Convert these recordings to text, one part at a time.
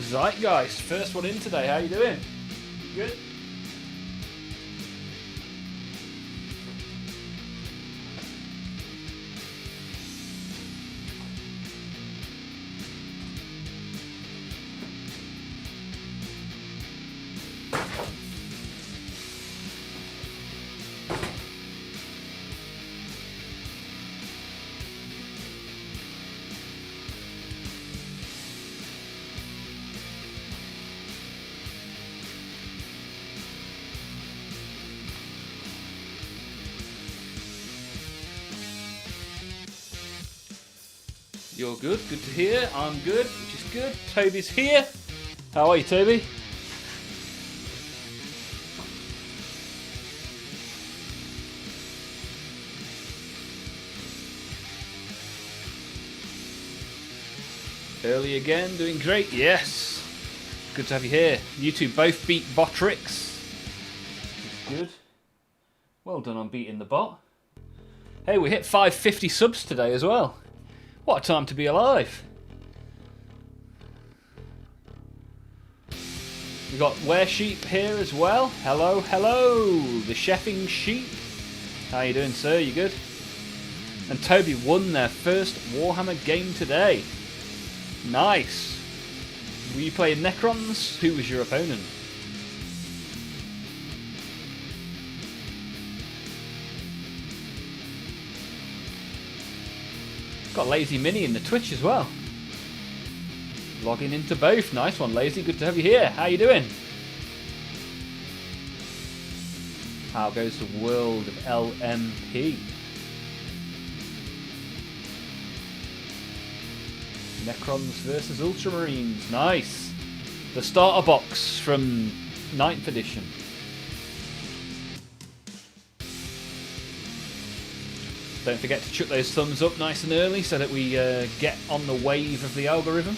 Zeitgeist, first one in today. How you doing? Good? You're good, good to hear. I'm good, which is good. Toby's here. How are you, Toby? Early again, doing great, yes. Good to have you here. You two both beat Botrix. Good. Well done on beating the bot. Hey, we hit 550 subs today as well. What a time to be alive. We've got Were Sheep here as well. Hello, hello. The Chefing Sheep. How you doing, sir? You good? And Toby won their first Warhammer game today. Nice. Were you playing Necrons? Who was your opponent? Got Lazy Mini in the Twitch as well. Logging into both. Nice one, Lazy. Good to have you here. How you doing? How goes the world of LMP? Necrons versus Ultramarines. Nice. The starter box from 9th edition. Don't forget to chuck those thumbs up nice and early so that we get on the wave of the algorithm.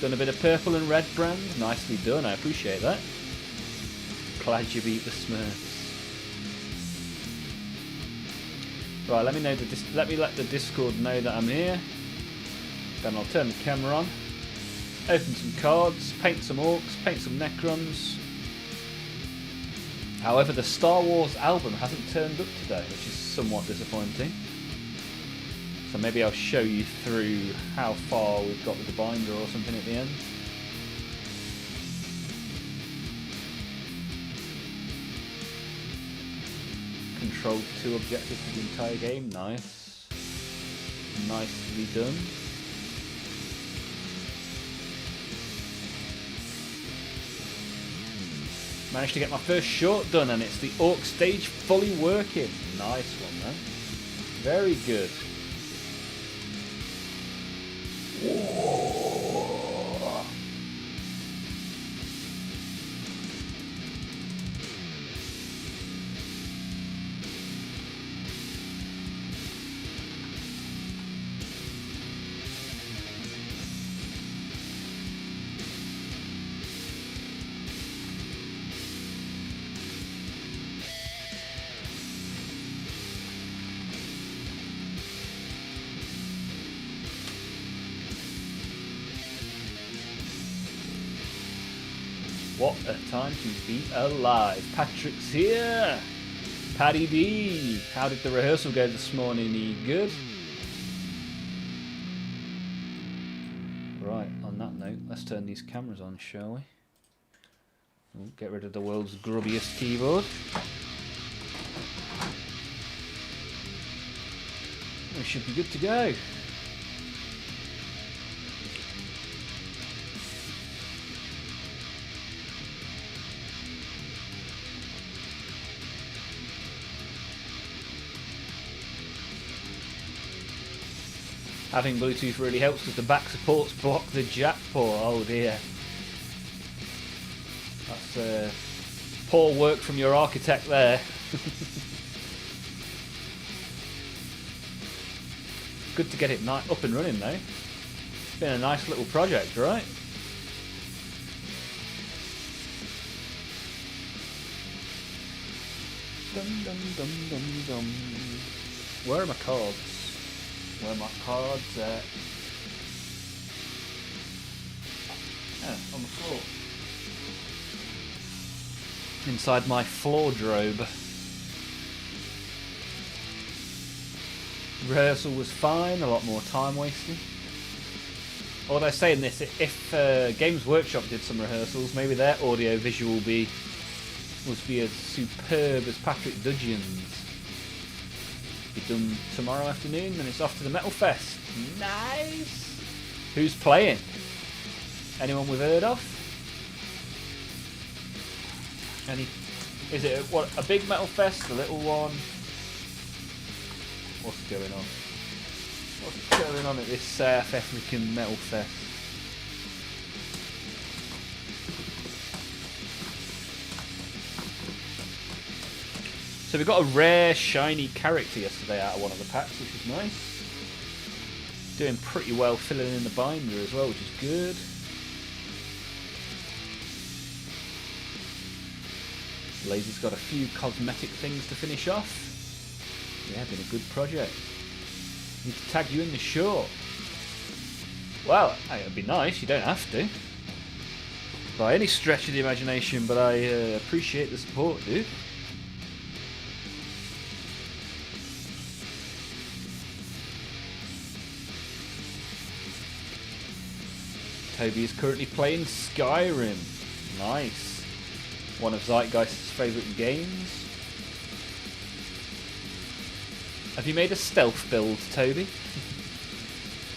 Done a bit of purple and red brand. Nicely done, I appreciate that. Glad you beat the Smurfs. Right, let me let the Discord know that I'm here. Then I'll turn the camera on. Open some cards, paint some orcs, paint some Necrons. However, the Star Wars album hasn't turned up today, which is somewhat disappointing. So maybe I'll show you through how far we've got with the binder or something at the end. Controlled 2 objectives for the entire game. Nice. Nicely done. Managed to get my first short done, and it's the Orc stage fully working. Nice one, man. Very good. Whoa. What a time to be alive. Patrick's here. Paddy D. How did the rehearsal go this morning? You good? Right, on that note, let's turn these cameras on, shall we? Ooh, get rid of the world's grubbiest keyboard. We should be good to go. Having Bluetooth really helps because the back supports block the jack port. Oh dear. That's poor work from your architect there. Good to get it up and running though. It's been a nice little project, right? Dum dum dum dum dum. Where are my cards? Where are my cards at? on the floor. Inside my floor drobe. Rehearsal was fine, a lot more time wasted. Although saying this, if Games Workshop did some rehearsals, maybe their audio visual must be as superb as Patrick Dudgeon's. Be done tomorrow afternoon, and it's off to the Metal Fest. Nice! Who's playing? Anyone we've heard of? Is it a big Metal Fest, a little one? What's going on? What's going on at this South African Metal Fest? So we got a rare shiny character yesterday out of one of the packs, which is nice. Doing pretty well filling in the binder as well, which is good. Lazy's got a few cosmetic things to finish off. Yeah, been a good project. Need to tag you in the short. Well, it'd be nice, you don't have to. By any stretch of the imagination, but I appreciate the support, dude. Toby is currently playing Skyrim. Nice. One of Zeitgeist's favourite games. Have you made a stealth build, Toby?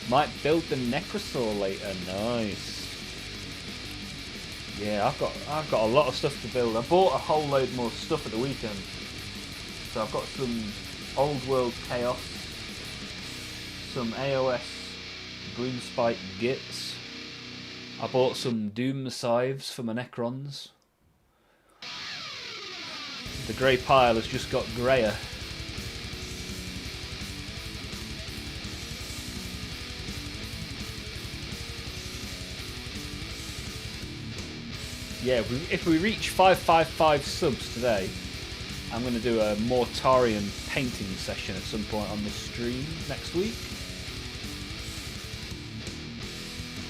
Might build the Necrosaur later. Nice. Yeah, I've got a lot of stuff to build. I bought a whole load more stuff at the weekend. So I've got some Old World Chaos, some AOS Gloomspite Gits. I bought some Doom Scythes for my Necrons. The grey pile has just got greyer. Yeah, if we reach 555 subs today, I'm going to do a Mortarion painting session at some point on the stream next week.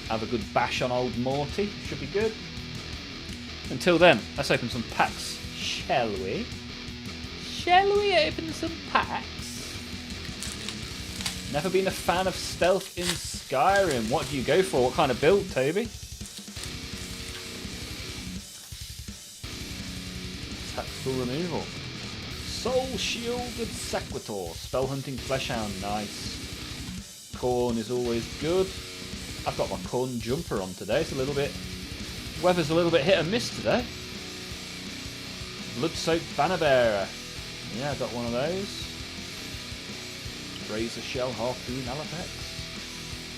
Have a good bash on old Morty, should be good. Until then, let's open some packs, shall we? Shall we open some packs? Never been a fan of stealth in Skyrim. What do you go for? What kind of build, Toby? Tactical removal. Soul Shielded Sequitor. Spell Hunting Fleshhound, nice. Corn is always good. I've got my Corn jumper on today. It's a little bit... Weather's a little bit hit and miss today. Blood-soaked Banner Bearer. Yeah, I got one of those. Razor Shell Harpoon Alapex.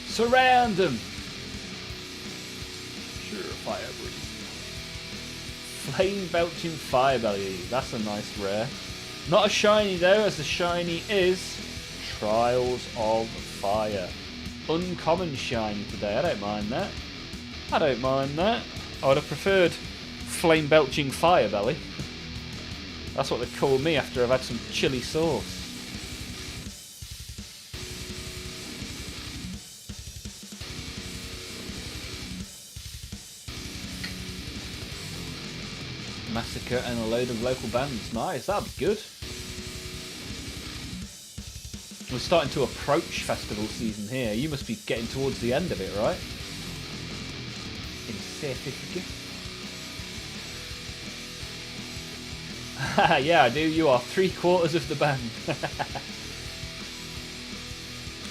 Surround them! Surefire Breeze. Flame Belching Firebelly. That's a nice rare. Not a shiny though, as the shiny is Trials of Fire. Uncommon shiny today. I don't mind that. I don't mind that. I would have preferred Flame Belching Firebelly. That's what they call me after I've had some chili sauce. Massacre and a load of local bands. Nice, that'd be good. We're starting to approach festival season here. You must be getting towards the end of it, right? In certificate. Yeah, I do. You are 3/4 of the band.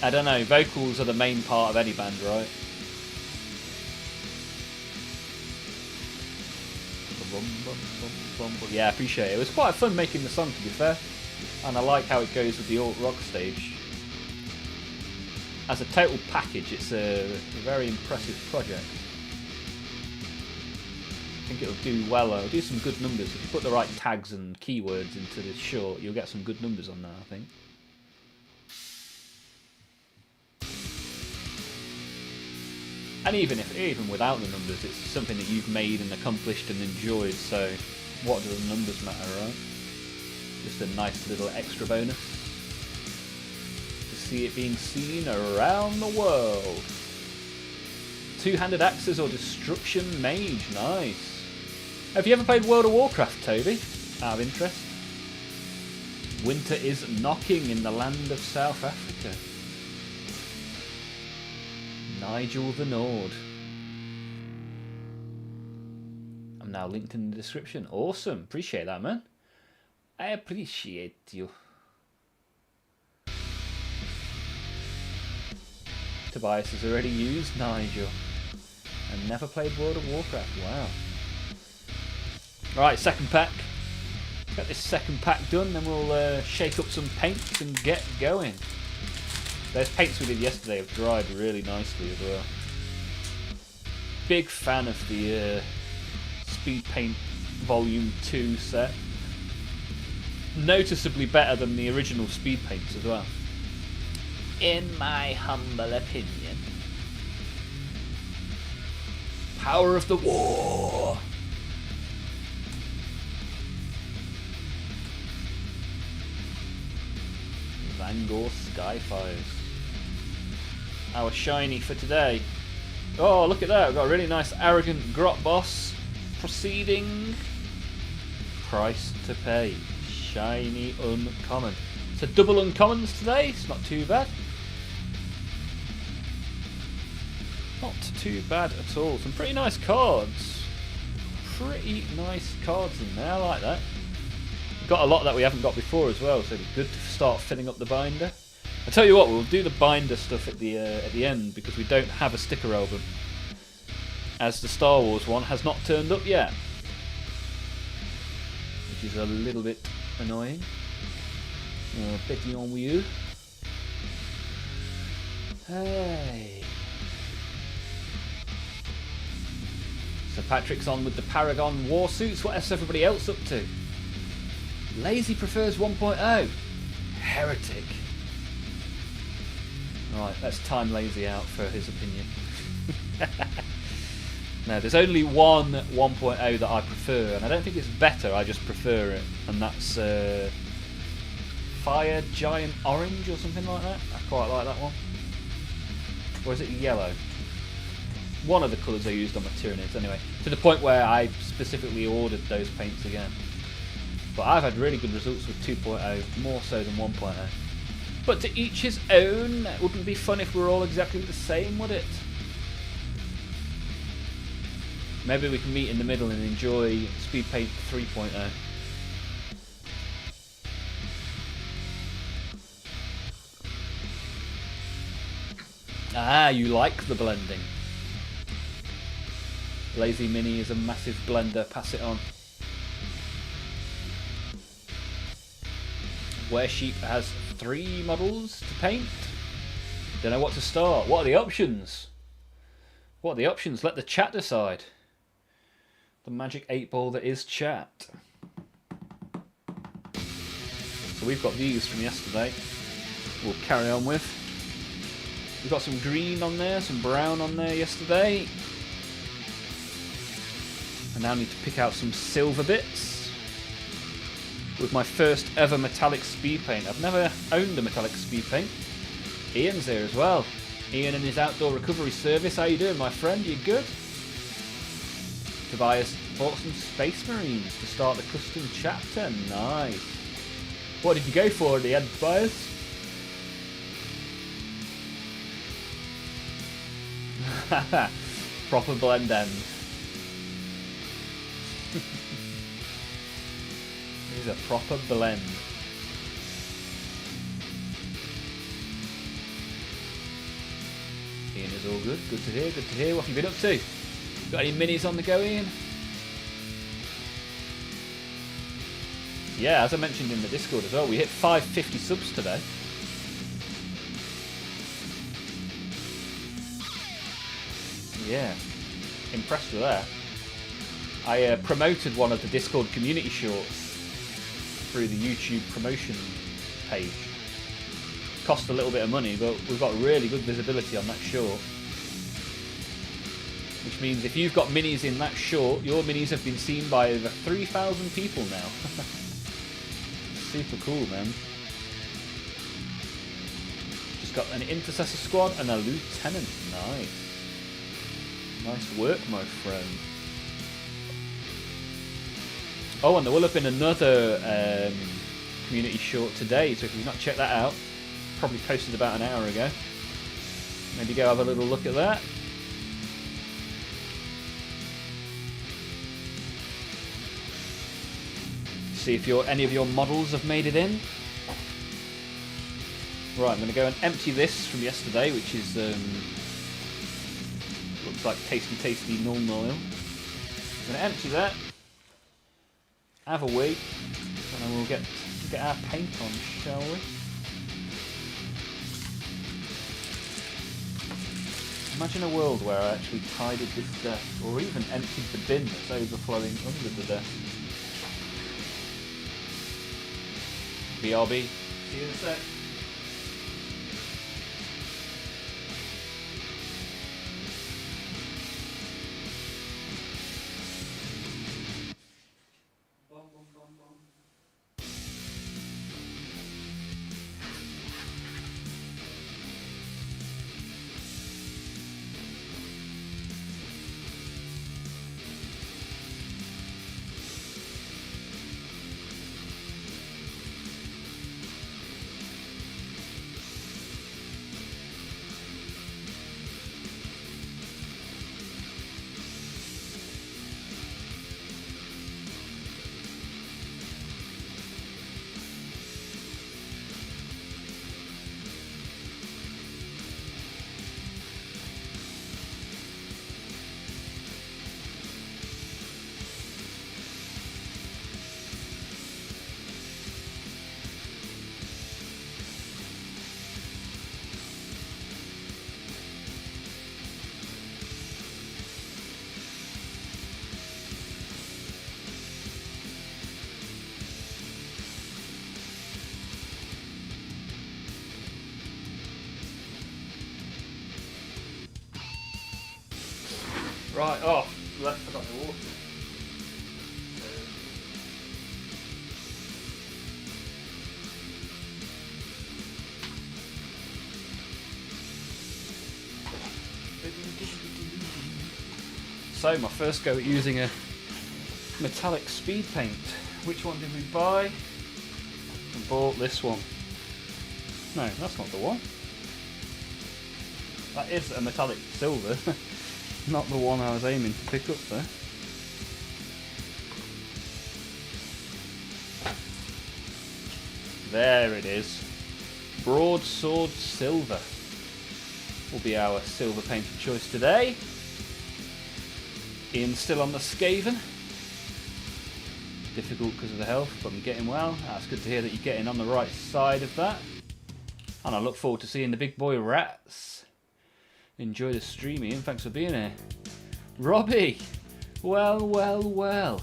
I don't know. Vocals are the main part of any band, right? Yeah, I appreciate it. It was quite fun making the song, to be fair. And I like how it goes with the alt rock stage. As a total package, it's a very impressive project. I think it'll do well. It'll do some good numbers. If you put the right tags and keywords into this short, you'll get some good numbers on that, I think. And even without the numbers, it's something that you've made and accomplished and enjoyed, so what do the numbers matter, right? Just a nice little extra bonus to see it being seen around the world. Two-handed axes or destruction mage. Nice. Have you ever played World of Warcraft, Toby? Out of interest. Winter is knocking in the land of South Africa. Nigel the Nord. I'm now linked in the description. Awesome. Appreciate that, man. I appreciate you. Tobias has already used Nigel and never played World of Warcraft. Wow. Alright, second pack. Get this second pack done, then we'll shake up some paints and get going. Those paints we did yesterday have dried really nicely as well. Big fan of the Speed Paint Volume 2 set. Noticeably better than the original Speed Paints as well, in my humble opinion. Power of the War. Vangor Skyfires. Our shiny for today. Oh, look at that. We've got a really nice arrogant grot boss. Proceeding. Price to pay. Shiny uncommon. So double uncommons today. It's not too bad. Not too bad at all. Some pretty nice cards. Pretty nice cards in there. I like that. We've got a lot that we haven't got before as well, so it'd be good to start filling up the binder. I tell you what, we'll do the binder stuff at the end because we don't have a sticker album, as the Star Wars one has not turned up yet, which is a little bit annoying. Pity on you. Hey. So Patrick's on with the Paragon war suits. What is everybody else up to? Lazy prefers 1.0. Heretic. Right, let's time Lazy out for his opinion. No, there's only one 1.0 that I prefer, and I don't think it's better, I just prefer it, and that's Fire Giant Orange or something like that. I quite like that one. Or is it yellow? One of the colours I used on my Tyranids, anyway. To the point where I specifically ordered those paints again. But I've had really good results with 2.0, more so than 1.0. But to each his own. It wouldn't be fun if we were all exactly the same, would it? Maybe we can meet in the middle and enjoy Speed Paint 3.0. Ah, you like the blending. Lazy Mini is a massive blender, pass it on. Weresheep has 3 models to paint. Don't know what to start. What are the options? What are the options? Let the chat decide. The magic 8-ball that is chat. So we've got these from yesterday. We'll carry on with. We've got some green on there, some brown on there yesterday. I now need to pick out some silver bits with my first ever metallic speed paint. I've never owned a metallic speed paint. Ian's here as well. Ian and his outdoor recovery service. How you doing, my friend? You good? Tobias bought some Space Marines to start the custom chapter. Nice. What did you go for in the end, Tobias? Proper blend end. This is a proper blend. Ian is all good. Good to hear. Good to hear. What have you been up to? Got any minis on the go, Ian? Yeah, as I mentioned in the Discord as well, we hit 550 subs today. Yeah, impressed with that. I promoted one of the Discord community shorts through the YouTube promotion page. Cost a little bit of money, but we've got really good visibility on that short. Which means if you've got minis in that short, your minis have been seen by over 3,000 people now. Super cool, man. Just got an intercessor squad and a lieutenant. Nice. Nice work, my friend. Oh, and there will have been another community short today, so if you've not checked that out, probably posted about an hour ago. Maybe go have a little look at that. See if any of your models have made it in. Right, I'm going to go and empty this from yesterday, which is looks like tasty null oil. I'm going to empty that, have a wee, and then we'll get our paint on, shall we? Imagine a world where I actually tidied this desk, or even emptied the bin that's overflowing under the desk. BRB. See you in a sec. Right, oh, forgot the water. So, my first go at using a metallic speed paint. Which one did we buy? We bought this one. No, that's not the one. That is a metallic silver. Not the one I was aiming to pick up there. There it is. Broadsword Silver will be our silver painted choice today. Ian's still on the Skaven. Difficult because of the health, but I'm getting well. That's good to hear that you're getting on the right side of that. And I look forward to seeing the big boy rats. Enjoy the stream, Ian. Thanks for being here. Robbie! Well.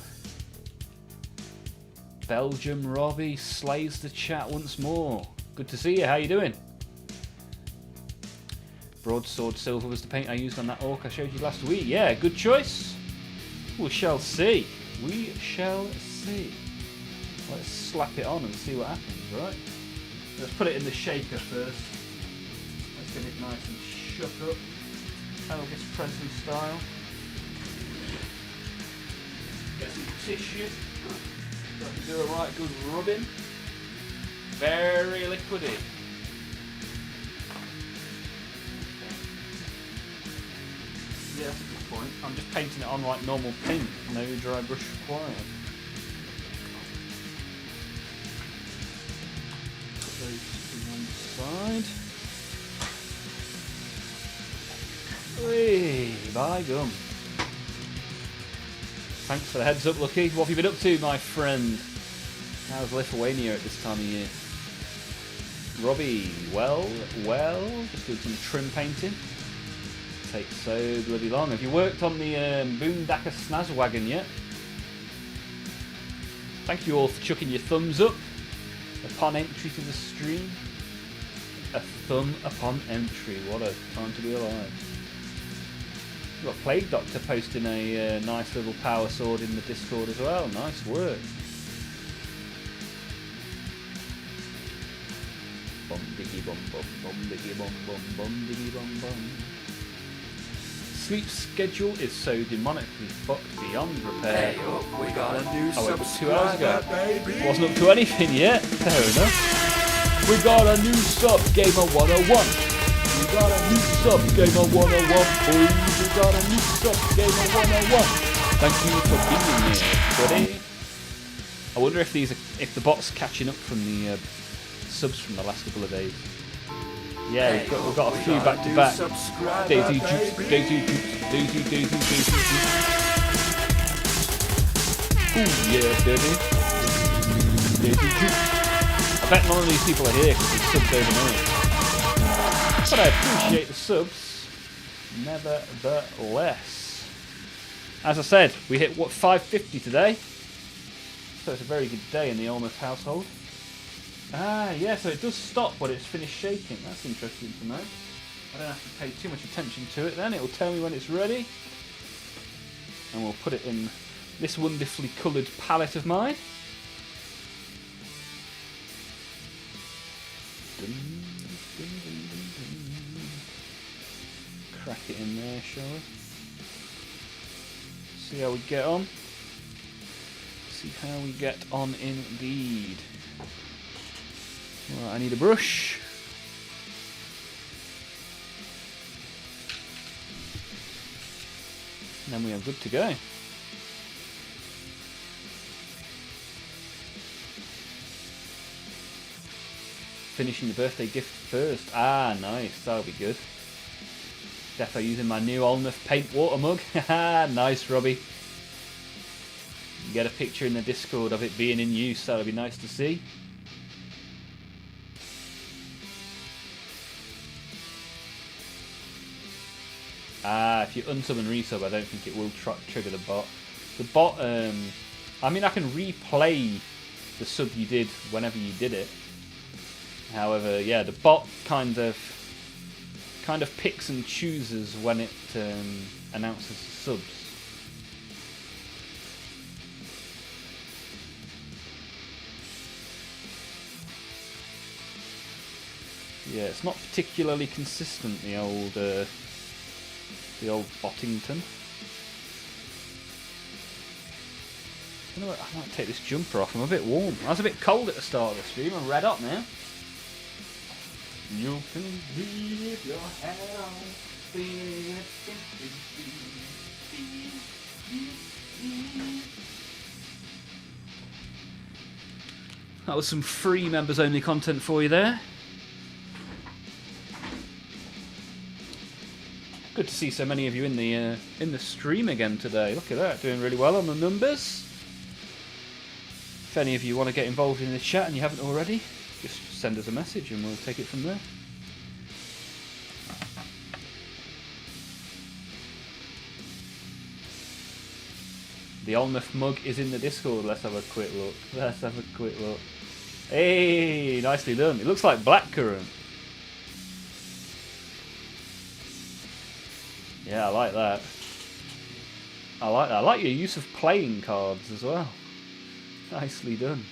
Belgium Robbie slays the chat once more. Good to see you. How you doing? Broadsword Silver was the paint I used on that orc I showed you last week. Yeah, good choice. We shall see. We shall see. Let's slap it on and see what happens, right? Let's put it in the shaker first. Let's get it nice and shook up. Elvis Presley style. Get some tissue. So I can do a right good rubbing. Very liquidy. Yeah, that's a good point. I'm just painting it on like normal paint. No dry brush required. Put those to one side. Whee, by gum. Thanks for the heads up, Lucky. What have you been up to, my friend? How's Lithuania at this time of year? Robbie, well, just doing some trim painting. Takes so bloody long. Have you worked on the Boondacker Snazwagon yet? Thank you all for chucking your thumbs up upon entry to the stream. A thumb upon entry. What a time to be alive. We've got Plague Doctor posting a nice little power sword in the Discord as well. Nice work. Bum diggy bum bum bum diggy bum bum bum diggy bum bum. sleep schedule is so demonically fucked beyond repair. Hey, oh, we got a new Oh, it was 2 hours ago. baby. Wasn't up to anything yet. Fair enough. We got a new sub, Gamer 101. We got a new sub, Gamer 101. Boys, we got a new sub, Gamer 101. Thank you for being here, buddy. I wonder if if the bot's catching up from the subs from the last couple of days. Yeah, we've got a few back to back. Daisy Jukes, Daisy Jukes, Daisy Jukes. Ooh, yeah, baby. Daisy Jukes. I bet none of these people are here because it's subbed overnight. But I appreciate the subs, nevertheless. As I said, we hit, 550 today. So it's a very good day in the Olmaph household. Ah, yeah, so it does stop when it's finished shaking. That's interesting to know. I don't have to pay too much attention to it then. It will tell me when it's ready. And we'll put it in this wonderfully coloured palette of mine. Crack it in there, shall we? See how we get on. See how we get on indeed. Right, I need a brush. And then we are good to go. Finishing the birthday gift first. Ah, nice. That'll be good. Defo using my new Olmaph paint water mug. Haha, nice, Robbie. You get a picture in the Discord of it being in use. That'll be nice to see. Ah, if you unsub and resub, I don't think it will trigger the bot. The bot, I mean, I can replay the sub you did whenever you did it. However, yeah, the bot kind of picks and chooses when it announces the subs. Yeah, it's not particularly consistent, the old Bottington. You know what, I might take this jumper off. I'm a bit warm. I was a bit cold at the start of the stream. I'm red hot now. You can leave your head on. That was some free members only content for you there. Good to see so many of you in the stream again today. Look at that, doing really well on the numbers. If any of you want to get involved in the chat and you haven't already, just send us a message and we'll take it from there. The Olmaph mug is in the Discord. Let's have a quick look. Let's have a quick look. Hey, nicely done. It looks like blackcurrant. Yeah, I like that. I like that. I like your use of playing cards as well. Nicely done.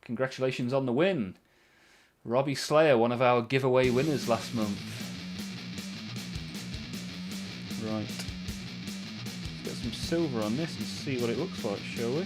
Congratulations on the win. Robbie Slayer, one of our giveaway winners last month. Right. Let's get some silver on this and see what it looks like, shall we?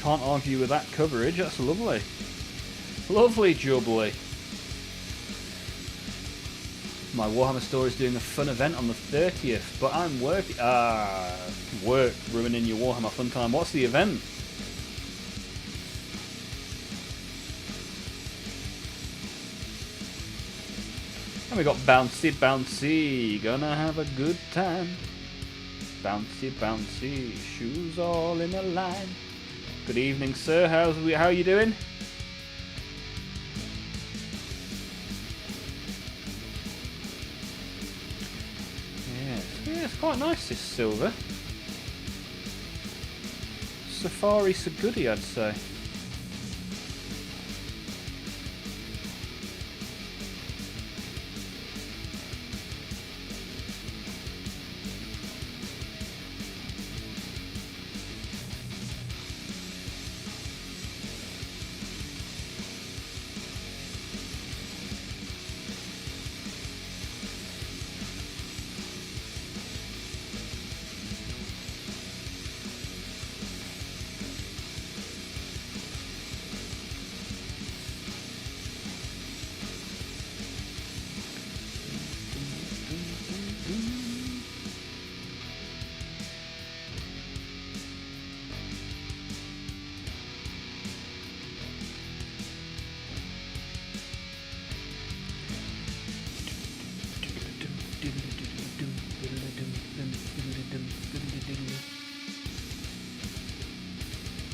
Can't argue with that coverage, that's lovely. Lovely jubbly. My Warhammer store is doing a fun event on the 30th, but I'm working. Work ruining your Warhammer fun time. What's the event? And we got Bouncy Bouncy, gonna have a good time. Bouncy Bouncy, shoes all in a line. Good evening, sir. How are you doing? quite nice, this silver. Safari Sagudi, I'd say.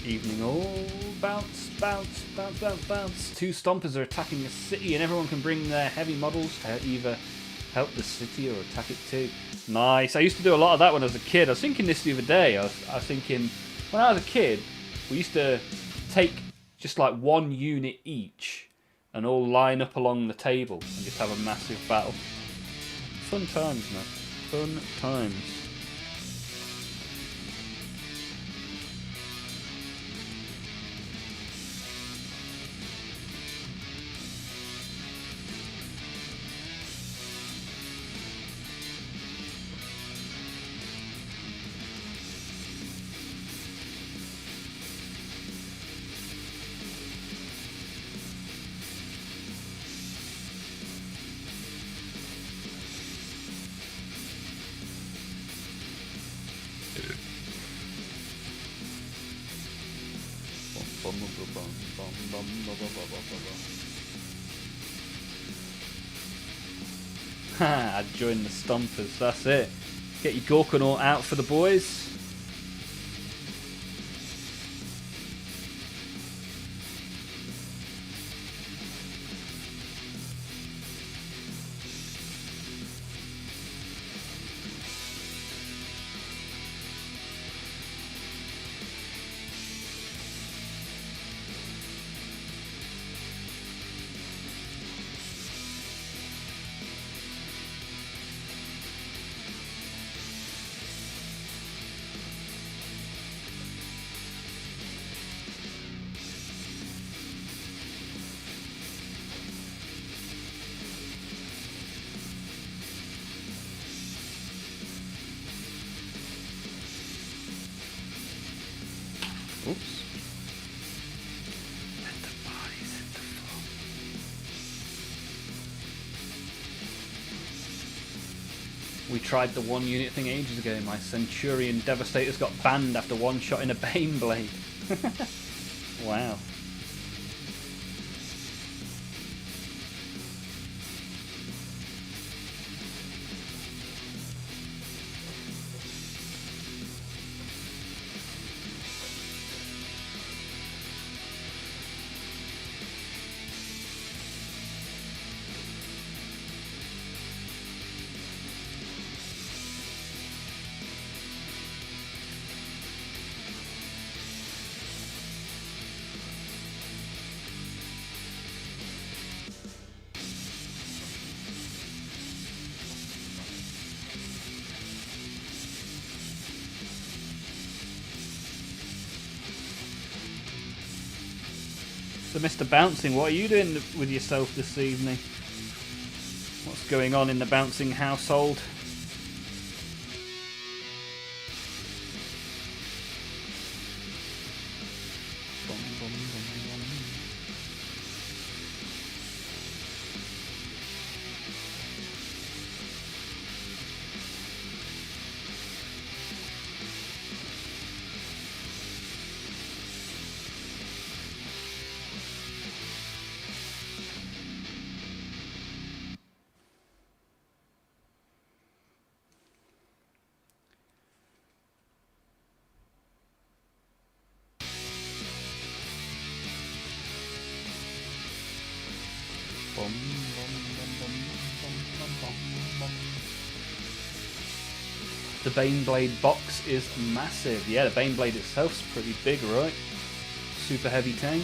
Evening all. Bounce, bounce, bounce, bounce, bounce. Two stompers are attacking the city and everyone can bring their heavy models to either help the city or attack it too. Nice. I used to do a lot of that when I was a kid. I was thinking this the other day. I was thinking, when I was a kid, we used to take just like one unit each and all line up along the table and just have a massive battle. Fun times, man. Fun times. I joined the Stompers, that's it. Get your Gorkanaut out for the boys. Oops. Let the bodies hit the floor. We tried the one unit thing ages ago. My Centurion Devastators got banned after one shot in a Bane Blade. Wow. So Mr. Bouncing, what are you doing with yourself this evening? What's going on in the Bouncing household? The Baneblade box is massive. Yeah, the Baneblade itself's pretty big, right? Super heavy tank.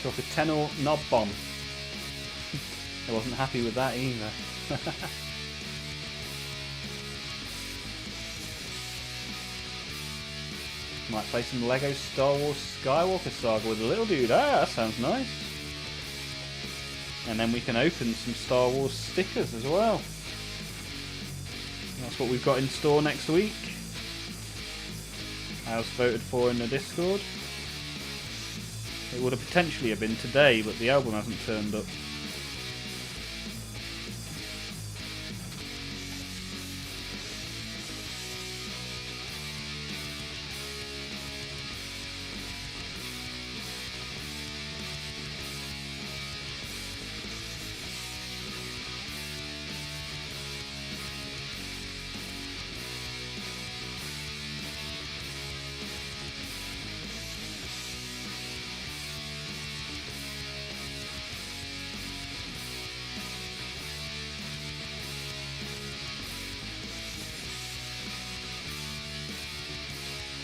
Took a 10-0 knob bomb. I wasn't happy with that either. Might play some Lego Star Wars Skywalker Saga with the little dude. Ah, that sounds nice. And then we can open some Star Wars stickers as well. That's what we've got in store next week. As voted for in the Discord. It would have potentially have been today, but the album hasn't turned up.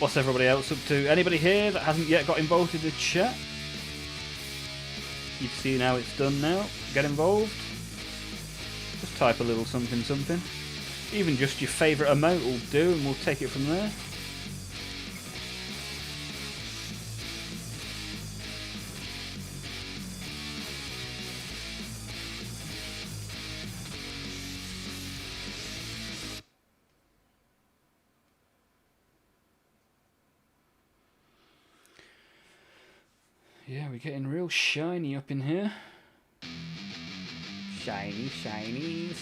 What's everybody else up to? Anybody here that hasn't yet got involved in the chat? You've seen how it's done now. Get involved. Just type a little something something. Even just your favourite emote will do, and we'll take it from there. Yeah, we're getting real shiny up in here. Shiny, shinies.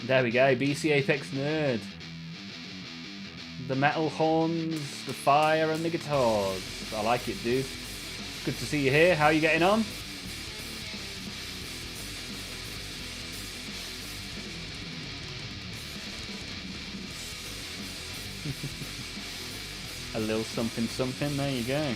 There we go, BC Apex Nerd. The metal horns, the fire and the guitars. I like it, dude. Good to see you here. How are you getting on? A little something something, there you go.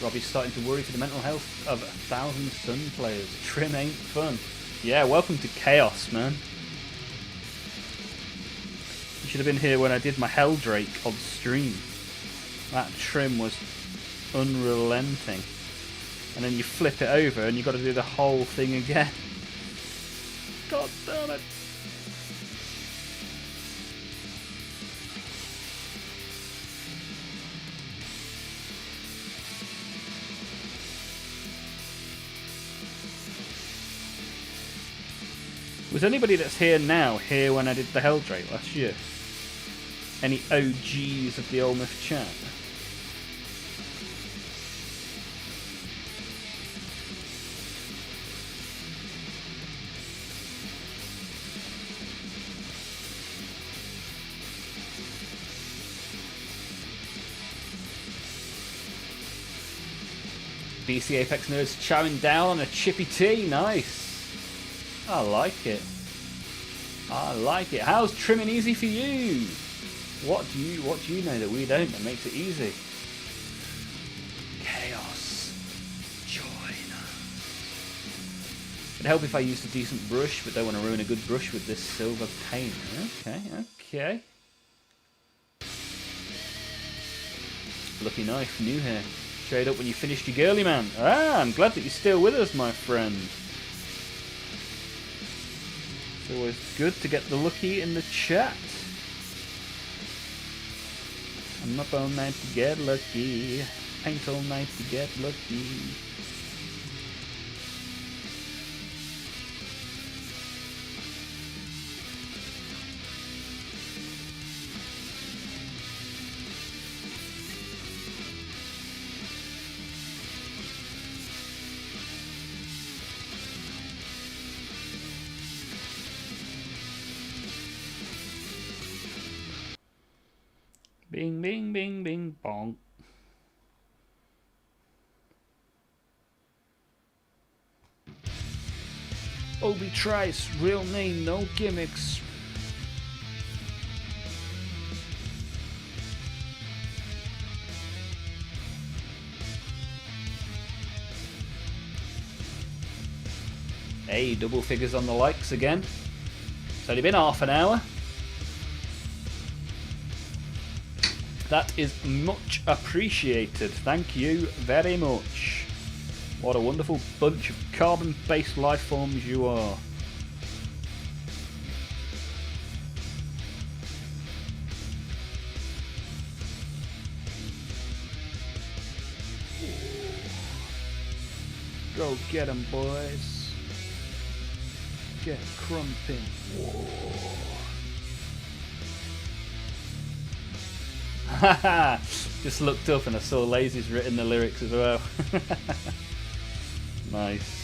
Robbie's starting to worry for the mental health of 1,000 Sun players. Trim ain't fun. Yeah, welcome to chaos, man. You should have been here when I did my Helldrake on stream. That trim was unrelenting. And then you flip it over and you've got to do the whole thing again. God damn it. Was anybody that's here now here when I did the Helldrake last year? Any OGs of the Olmaph chat? BC Apex Nerds chowing down on a chippy tea, nice. I like it. I like it. How's trimming easy for you? What do you know that we don't that makes it easy? Chaos. Join us. It'd help if I used a decent brush, but don't want to ruin a good brush with this silver paint. Okay. Lucky knife, new hair. Showed up when you finished your girly man. Ah, I'm glad that you're still with us, my friend. It's always good to get the lucky in the chat. I'm up all night to get lucky. Paint all night to get lucky. Bing, bing, bing, bing, bonk. Obi Trice, real name, no gimmicks. Hey, double figures on the likes again. It's only been half an hour. That is much appreciated. Thank you very much. What a wonderful bunch of carbon-based life forms you are. Go get 'em, boys. Get crumping. Haha! Just looked up and I saw Lazy's written the lyrics as well. Nice.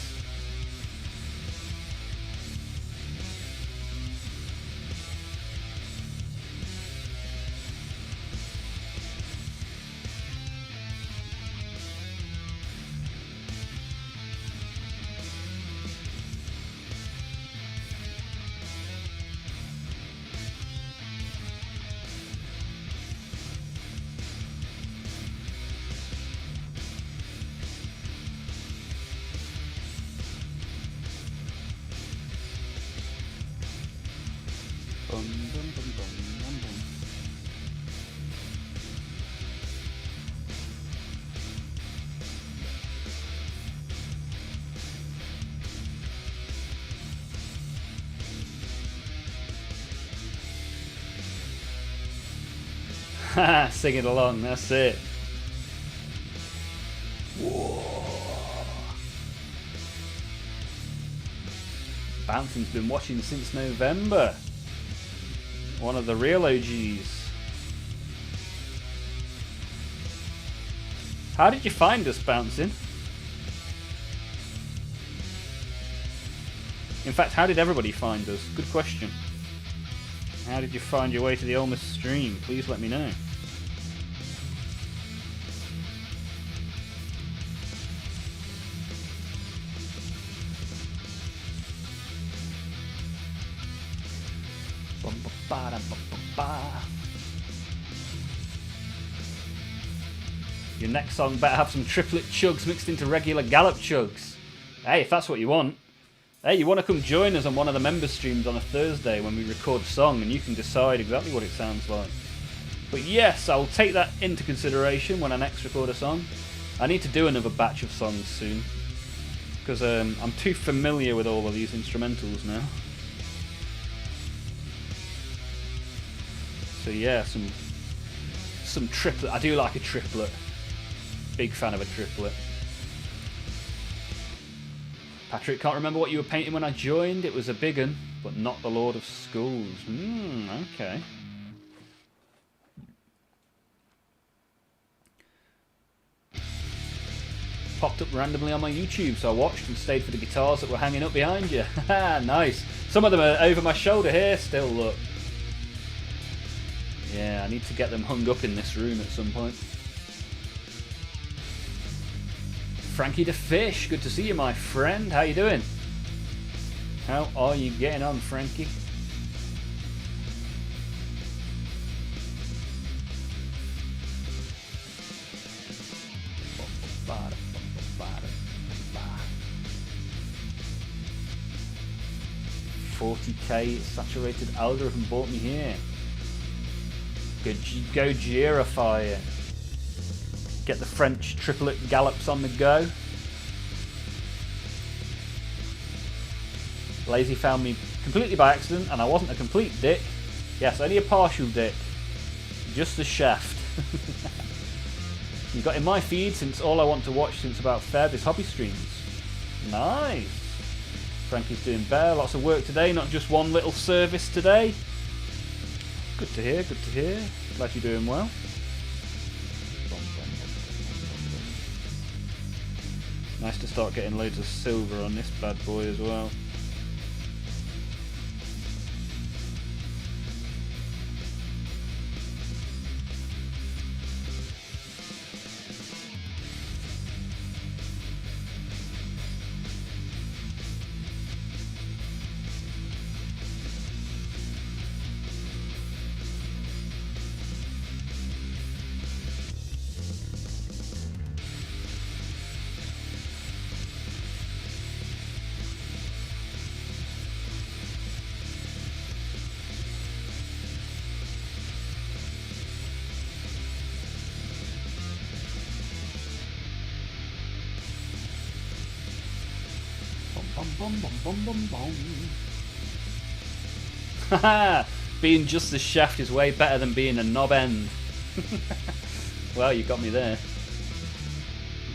Haha, sing it along, that's it. Whoa. Bouncing's been watching since November. One of the real OGs. How did you find us, Bouncing? In fact, how did everybody find us? Good question. How did you find your way to the Olmaph stream? Please let me know. Your next song better have some triplet chugs mixed into regular gallop chugs. Hey, if that's what you want. Hey, you want to come join us on one of the member streams on a Thursday when we record a song and you can decide exactly what it sounds like. But yes, I'll take that into consideration when I next record a song. I need to do another batch of songs soon because I'm too familiar with all of these instrumentals now. So yeah, some triplet. I do like a triplet. Big fan of a triplet. Patrick, can't remember what you were painting when I joined. It was a big un, but not the Lord of Schools. Okay. Popped up randomly on my YouTube, so I watched and stayed for the guitars that were hanging up behind you. Nice. Some of them are over my shoulder here still, look. Yeah, I need to get them hung up in this room at some point. Frankie the Fish, good to see you, my friend. How you doing? How are you getting on, Frankie? $40K saturated algorithm bought me here. Go Girify it. Get the French triplet gallops on the go. Lazy found me completely by accident, and I wasn't a complete dick. Yes, only a partial dick. Just the shaft. You got in my feed since all I want to watch since about Feb is hobby streams. Nice. Frankie's doing better. Lots of work today, not just one little service today. Good to hear, good to hear. Glad you're doing well. Nice to start getting loads of silver on this bad boy as well. Bum bum bum bum bum. Haha! Being just the shaft is way better than being a knob end. Well, you got me there.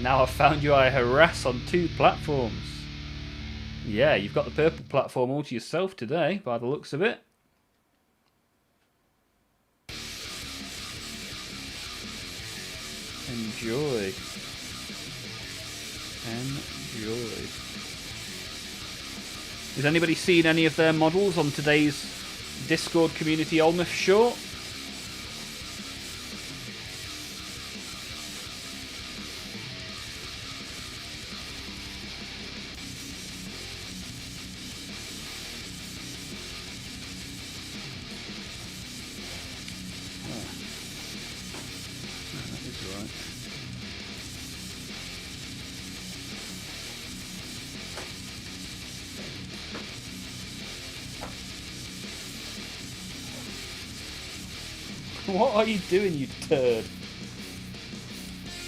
Now I've found you, I harass on 2 platforms. Yeah, you've got the purple platform all to yourself today, by the looks of it. Enjoy. Enjoy. Has anybody seen any of their models on today's Discord community Olmaph short? What are you doing, you turd?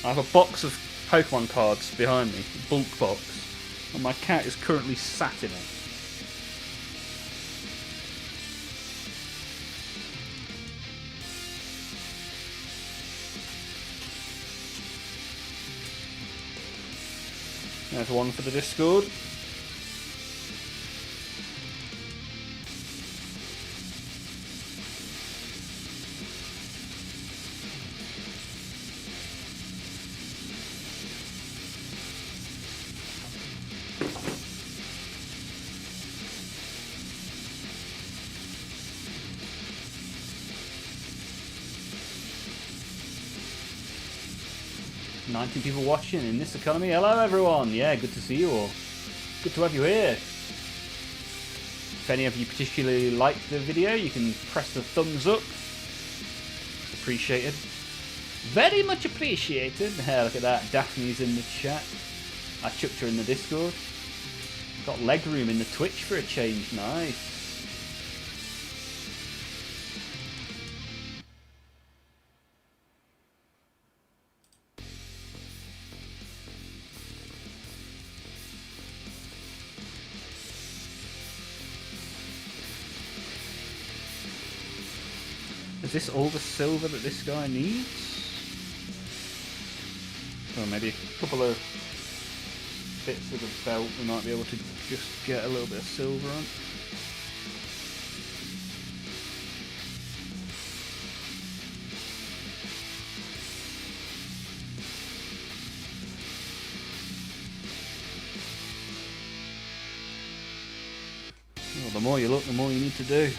I have a box of Pokemon cards behind me, a bulk box, and my cat is currently sat in it. There's one for the Discord. People watching in this economy. Hello everyone, yeah, good to see you all. Good to have you here. If any of you particularly liked the video, you can press the thumbs up. It's appreciated. Very much appreciated. Look at that, Daphne's in the chat. I chucked her in the Discord. Got leg room in the Twitch for a change, nice. Is this all the silver that this guy needs? Or maybe a couple of bits of the belt we might be able to just get a little bit of silver on. Well, the more you look, the more you need to do.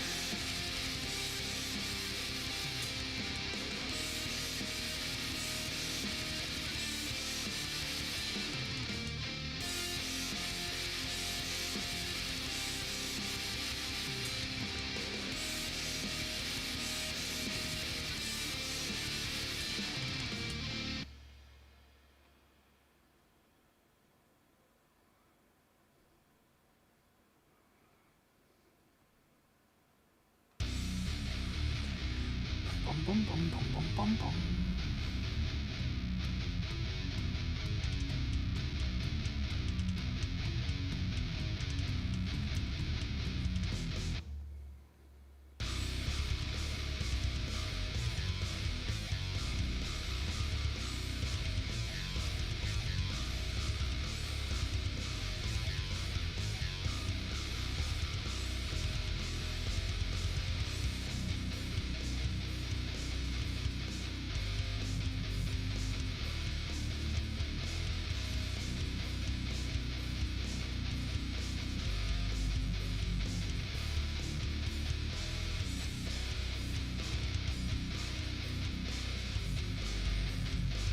Bum, bum, bum, bum, bum, bum.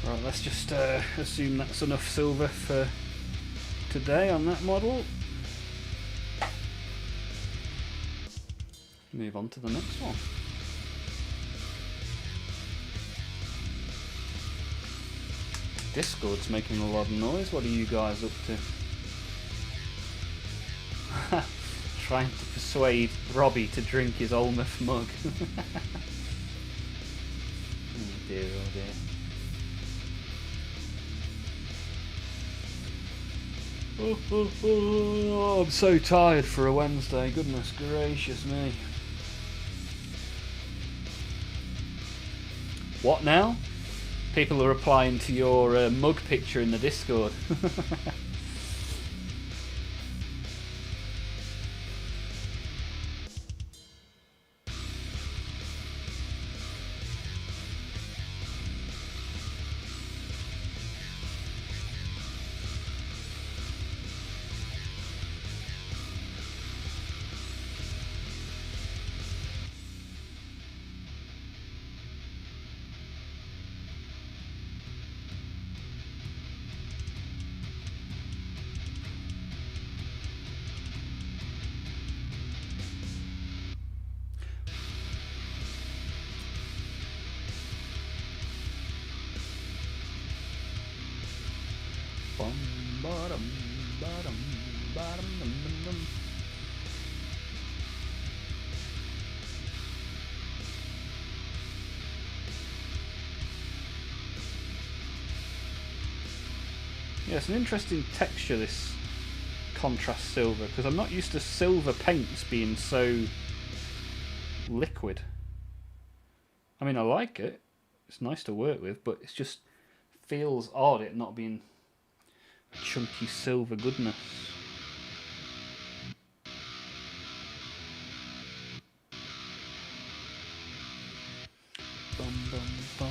Right, let's just assume that's enough silver for today on that model. Move on to the next one. Discord's making a lot of noise. What are you guys up to? Trying to persuade Robbie to drink his Olmaph mug. Oh dear, oh dear. I'm so tired for a Wednesday, goodness gracious me. What now? People are replying to your mug picture in the Discord. Yeah, it's an interesting texture, this contrast silver, because I'm not used to silver paints being so liquid. I mean, I like it. It's nice to work with, but it just feels odd it not being chunky silver goodness. Bum, bum, bum.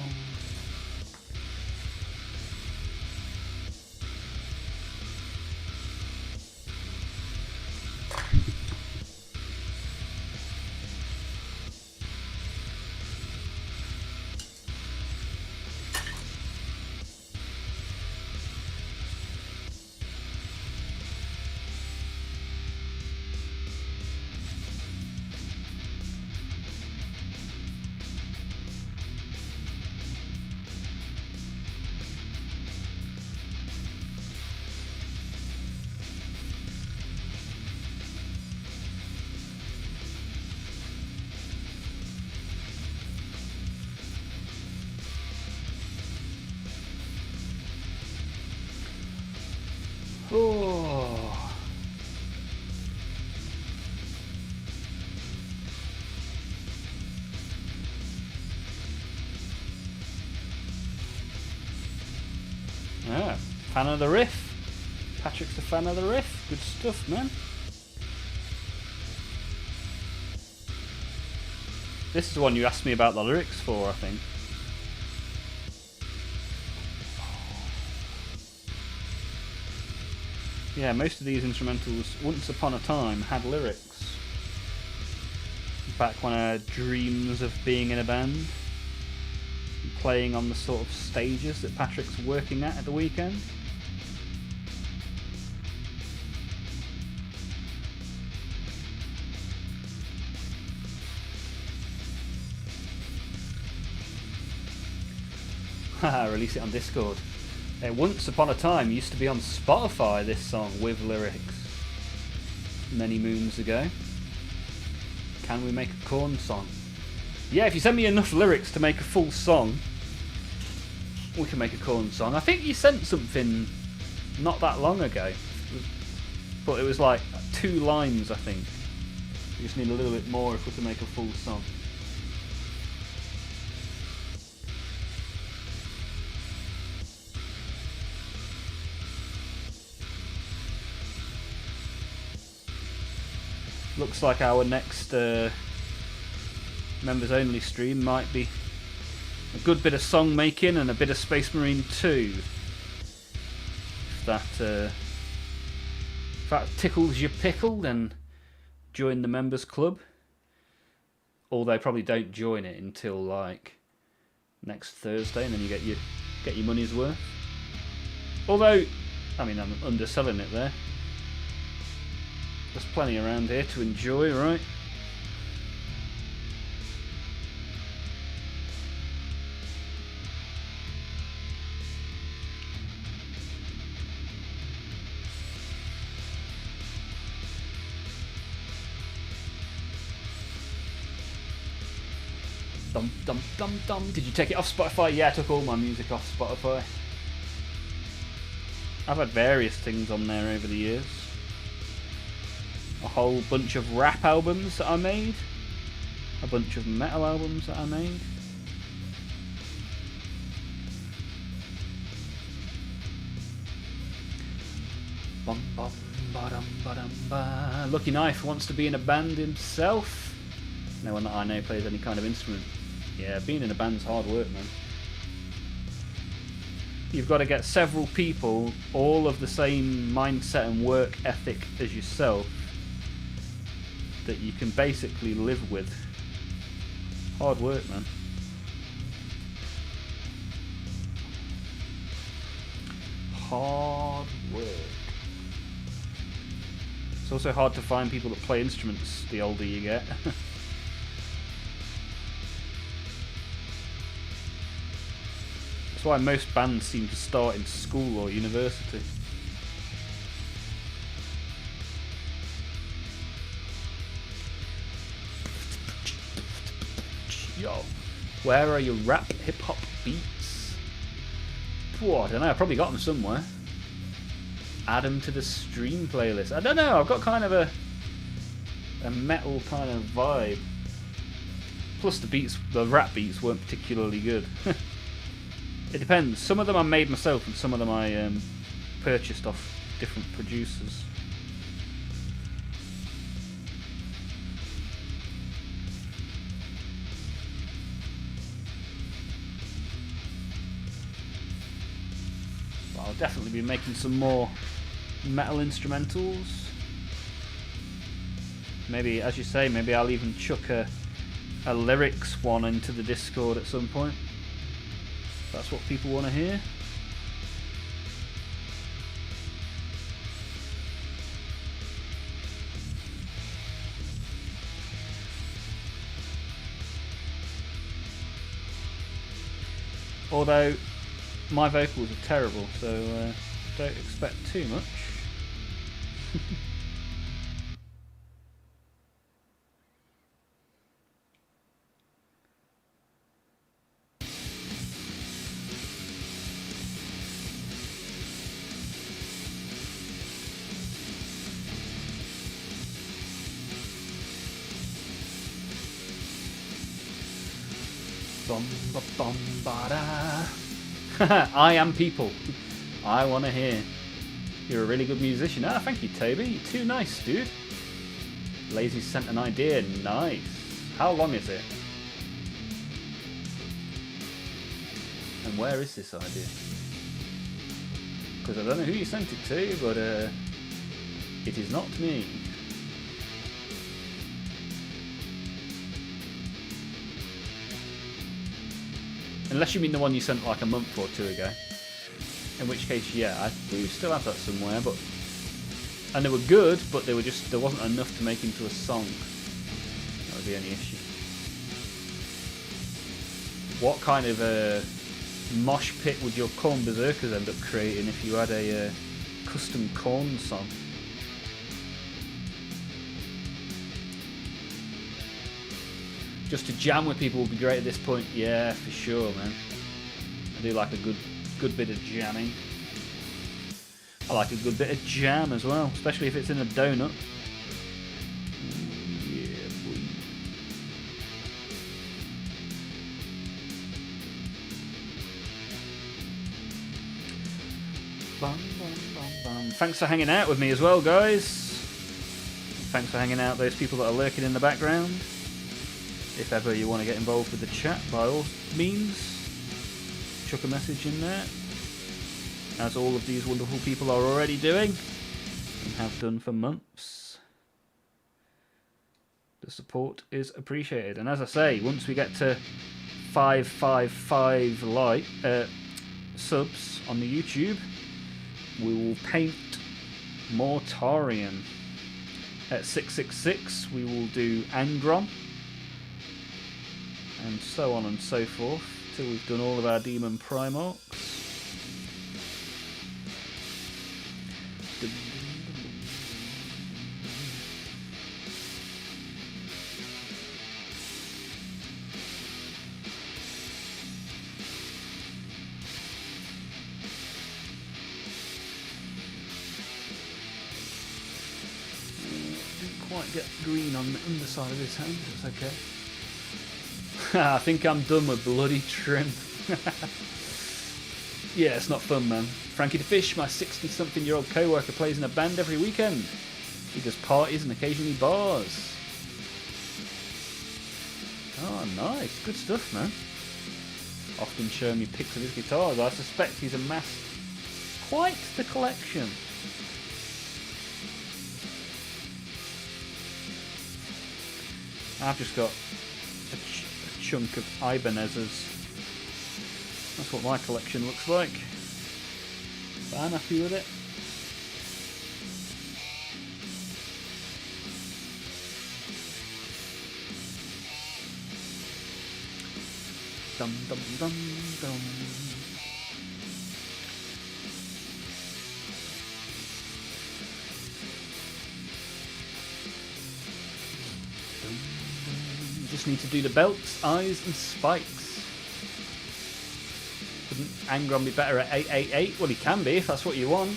Oh. Yeah, fan of the riff. Patrick's a fan of the riff. Good stuff, man. This is the one you asked me about the lyrics for, I think. Yeah, most of these instrumentals, once upon a time, had lyrics. Back when I had dreams of being in a band, and playing on the sort of stages that Patrick's working at the weekend. Haha, release it on Discord. Once upon a time used to be on Spotify, this song with lyrics, many moons ago. Can we make a Korn song? Yeah, if you send me enough lyrics to make a full song, we can make a Korn song. I think you sent something not that long ago, but it was like 2 lines, I think. We just need a little bit more if we're to make a full song. Looks like our next members only stream might be a good bit of song making and a bit of Space Marine 2. If that tickles your pickle, then join the members club. Although probably don't join it until like next Thursday, and then you get your money's worth. Although, I mean, I'm underselling it there. There's plenty around here to enjoy, right? Dum dum dum dum. Did you take it off Spotify? Yeah, I took all my music off Spotify. I've had various things on there over the years. A whole bunch of rap albums that I made. A bunch of metal albums that I made. Bum, bum, ba-dum, ba-dum, ba. Lucky Knife wants to be in a band himself. No one that I know plays any kind of instrument. Yeah, being in a band's hard work, man. You've got to get several people, all of the same mindset and work ethic as yourself, that you can basically live with. Hard work, man. Hard work. It's also hard to find people that play instruments the older you get. That's why most bands seem to start in school or university. Yo, where are your rap hip-hop beats? Whoa, I don't know, I probably got them somewhere. Add them to the stream playlist. I don't know, I've got kind of a metal kind of vibe. Plus the beats, the rap beats weren't particularly good. It depends. Some of them I made myself and some of them I purchased off different producers. But I'll definitely be making some more metal instrumentals. Maybe, as you say, maybe I'll even chuck a lyrics one into the Discord at some point. That's what people want to hear. Although my vocals are terrible, so don't expect too much. I am people. I want to hear. You're a really good musician. Ah, thank you, Toby. You're too nice, dude. Lazy sent an idea. Nice. How long is it? And where is this idea? Because I don't know who you sent it to, but it is not me. Unless you mean the one you sent like a month or two ago. In which case, yeah, I do still have that somewhere, but... And they were good, but they were just... There wasn't enough to make into a song. That would be any issue. What kind of a mosh pit would your Corn Berserkers end up creating if you had a custom Corn song? Just to jam with people would be great at this point. Yeah, for sure, man. I do like a good bit of jamming. I like a good bit of jam as well, especially if it's in a donut. Yeah, boy. Bum, bum, bum, bum. Thanks for hanging out with me as well, guys. Thanks for hanging out, those people that are lurking in the background. If ever you want to get involved with the chat, by all means, chuck a message in there, as all of these wonderful people are already doing, and have done for months. The support is appreciated, and as I say, once we get to 555 subs on the YouTube, we will paint Mortarion. At 666, we will do Angron. And so on and so forth, till we've done all of our demon Primarchs. might get green on the underside of his hand. It's okay. I think I'm done with bloody trim. Yeah, it's not fun, man. Frankie the Fish, my 60-something-year-old co-worker, plays in a band every weekend. He does parties and occasionally bars. Oh, nice. Good stuff, man. Often showing me pics of his guitars. I suspect he's amassed quite the collection. I've just got a chunk of Ibanez's. That's what my collection looks like. But I'm happy with it. Dum dum dum dum. You just need to do the belts, eyes, and spikes. Couldn't Angron be better at 888? Well, he can be if that's what you want.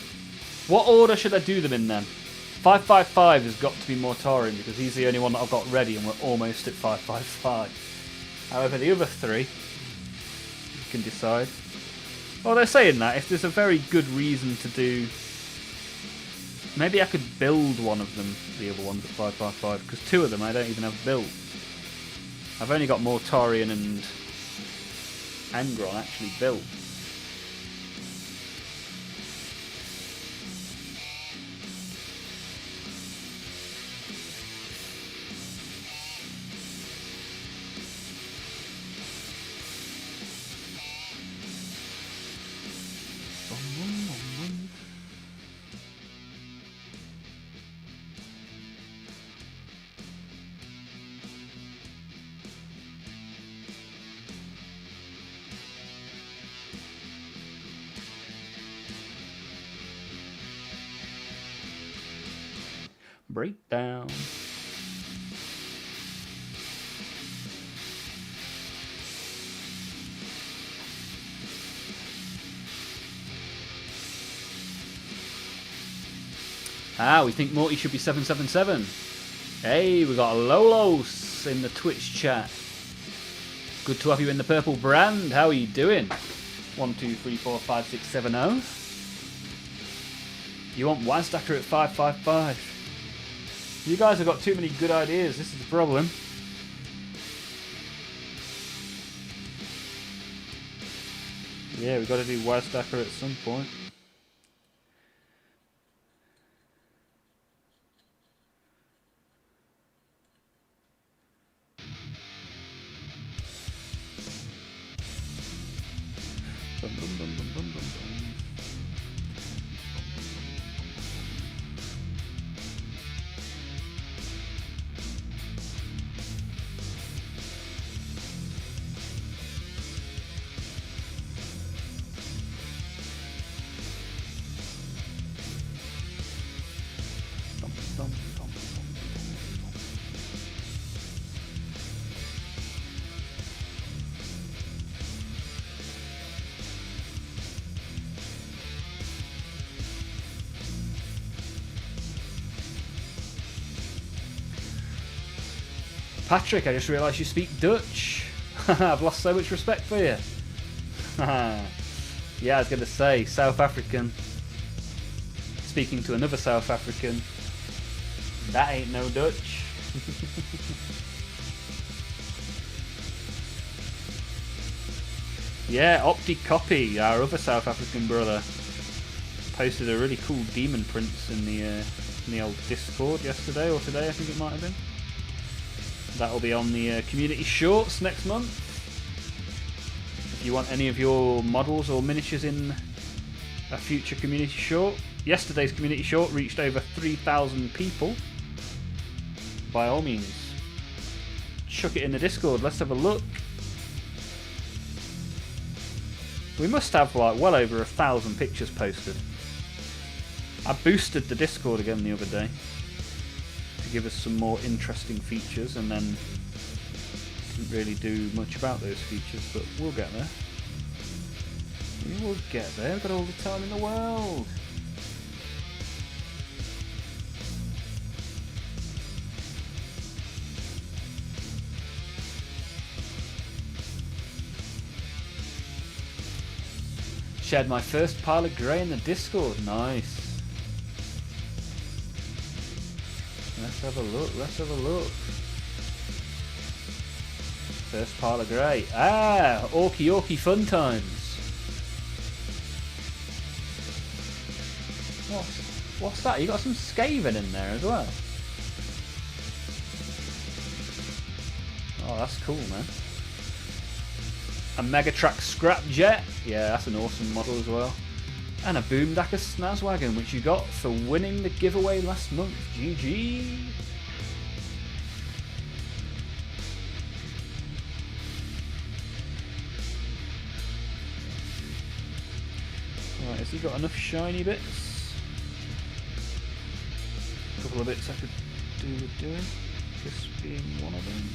What order should I do them in then? 555 has got to be Mortarian because he's the only one that I've got ready, and we're almost at 555. However, the other three, you can decide. Well, they're saying that if there's a very good reason to do, maybe I could build one of them, the other ones at 555, because two of them I don't even have built. I've only got Mortarian and Angron actually built. Breakdown. We think Morty should be 777. Hey, we got Lolos in the Twitch chat. Good to have you in the purple brand. How are you doing? 1, 2, 3, 4, 5, 6, 7, 0. You want Wazdacker at 555. You guys have got too many good ideas. This is the problem. Yeah, we've got to do Wazdacker at some point. Bum, bum, bum, bum, bum, bum, bum. Patrick, I just realised you speak Dutch. I've lost so much respect for you. Yeah, I was going to say, South African. Speaking to another South African. That ain't no Dutch. Yeah, Opti our other South African brother, posted a really cool demon prince in the old Discord yesterday or today, I think it might have been. That'll be on the community shorts next month. If you want any of your models or miniatures in a future community short. Yesterday's community short reached over 3,000 people. By all means, chuck it in the Discord. Let's have a look. We must have like well over 1,000 pictures posted. I boosted the Discord again the other day to give us some more interesting features, and then didn't really do much about those features, but we'll get there. We will get there. We've got all the time in the world. Shared my first pile of grey in the Discord. Nice. Let's have a look. Let's have a look. First pile of grey. Ah, Orky Orky fun times. What's that? You got some Skaven in there as well. Oh, that's cool, man. A Megatrack Scrapjet. Yeah, that's an awesome model as well. And a Boomdacker Snazwagon, which you got for winning the giveaway last month. GG. Right, has he got enough shiny bits? A couple of bits I could do with doing. This being one of them.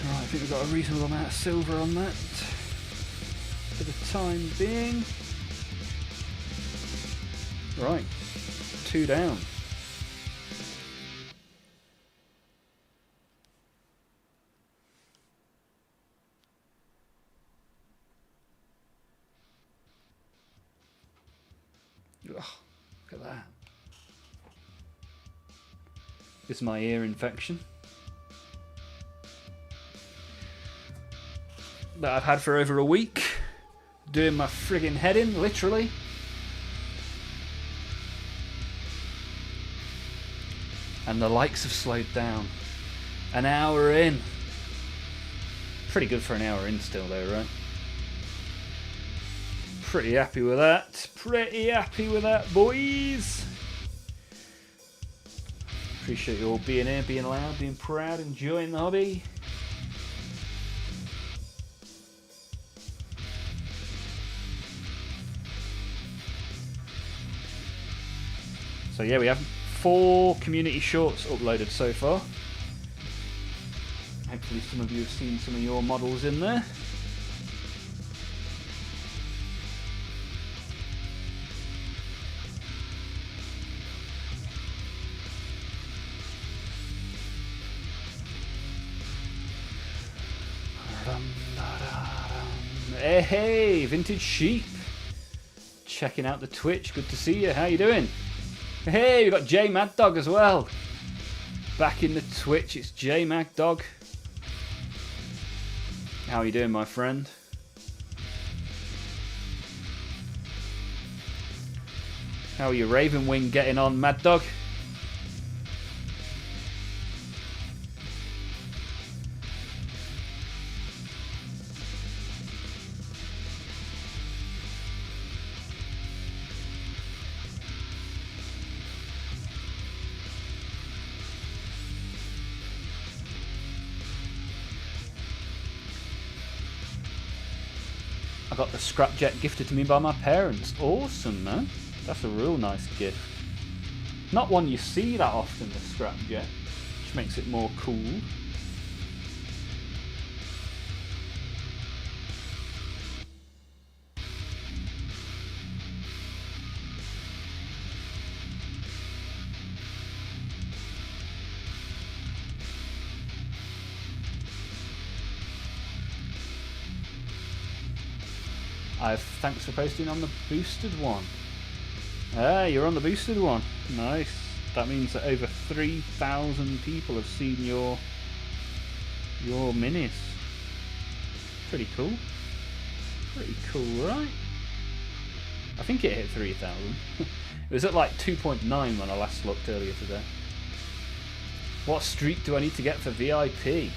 Right, I think we've got a reasonable amount of silver on that for the time being. Right, 2 down. Ugh, look at that. This is my ear infection that I've had for over a week. Doing my friggin' head in, literally. And the likes have slowed down. An hour in. Pretty good for an hour in still though, right? Pretty happy with that. Pretty happy with that, boys. Appreciate you all being here, being loud, being proud, enjoying the hobby. So yeah, we have 4 community shorts uploaded so far. Hopefully some of you have seen some of your models in there. Hey, Vintage Sheep. Checking out the Twitch. Good to see you. How you doing? Hey, we've got J Mad Dog as well. Back in the Twitch, it's J Mad Dog. How are you doing, my friend? How are you, Raven Wing, getting on, Mad Dog? I got the Scrapjet gifted to me by my parents. Awesome, man. That's a real nice gift. Not one you see that often, the Scrapjet, which makes it more cool. Thanks for posting on the boosted one. Ah, you're on the boosted one. Nice. That means that over 3,000 people have seen your minis. Pretty cool. Pretty cool, right? I think it hit 3,000. It was at like 2.9 when I last looked earlier today. What streak do I need to get for VIP?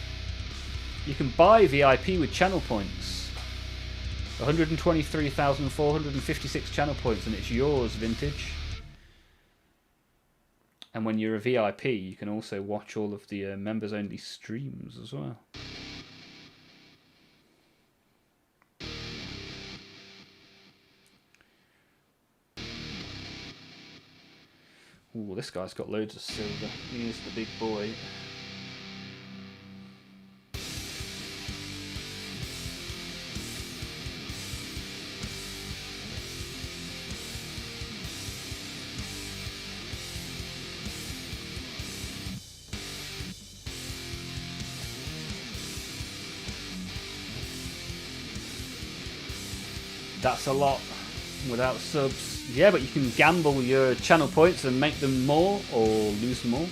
You can buy VIP with channel points. 123,456 channel points, and it's yours, Vintage. And when you're a VIP, you can also watch all of the members-only streams as well. Ooh, this guy's got loads of silver. He is the big boy. That's a lot without subs. Yeah, but you can gamble your channel points and make them more or lose them all.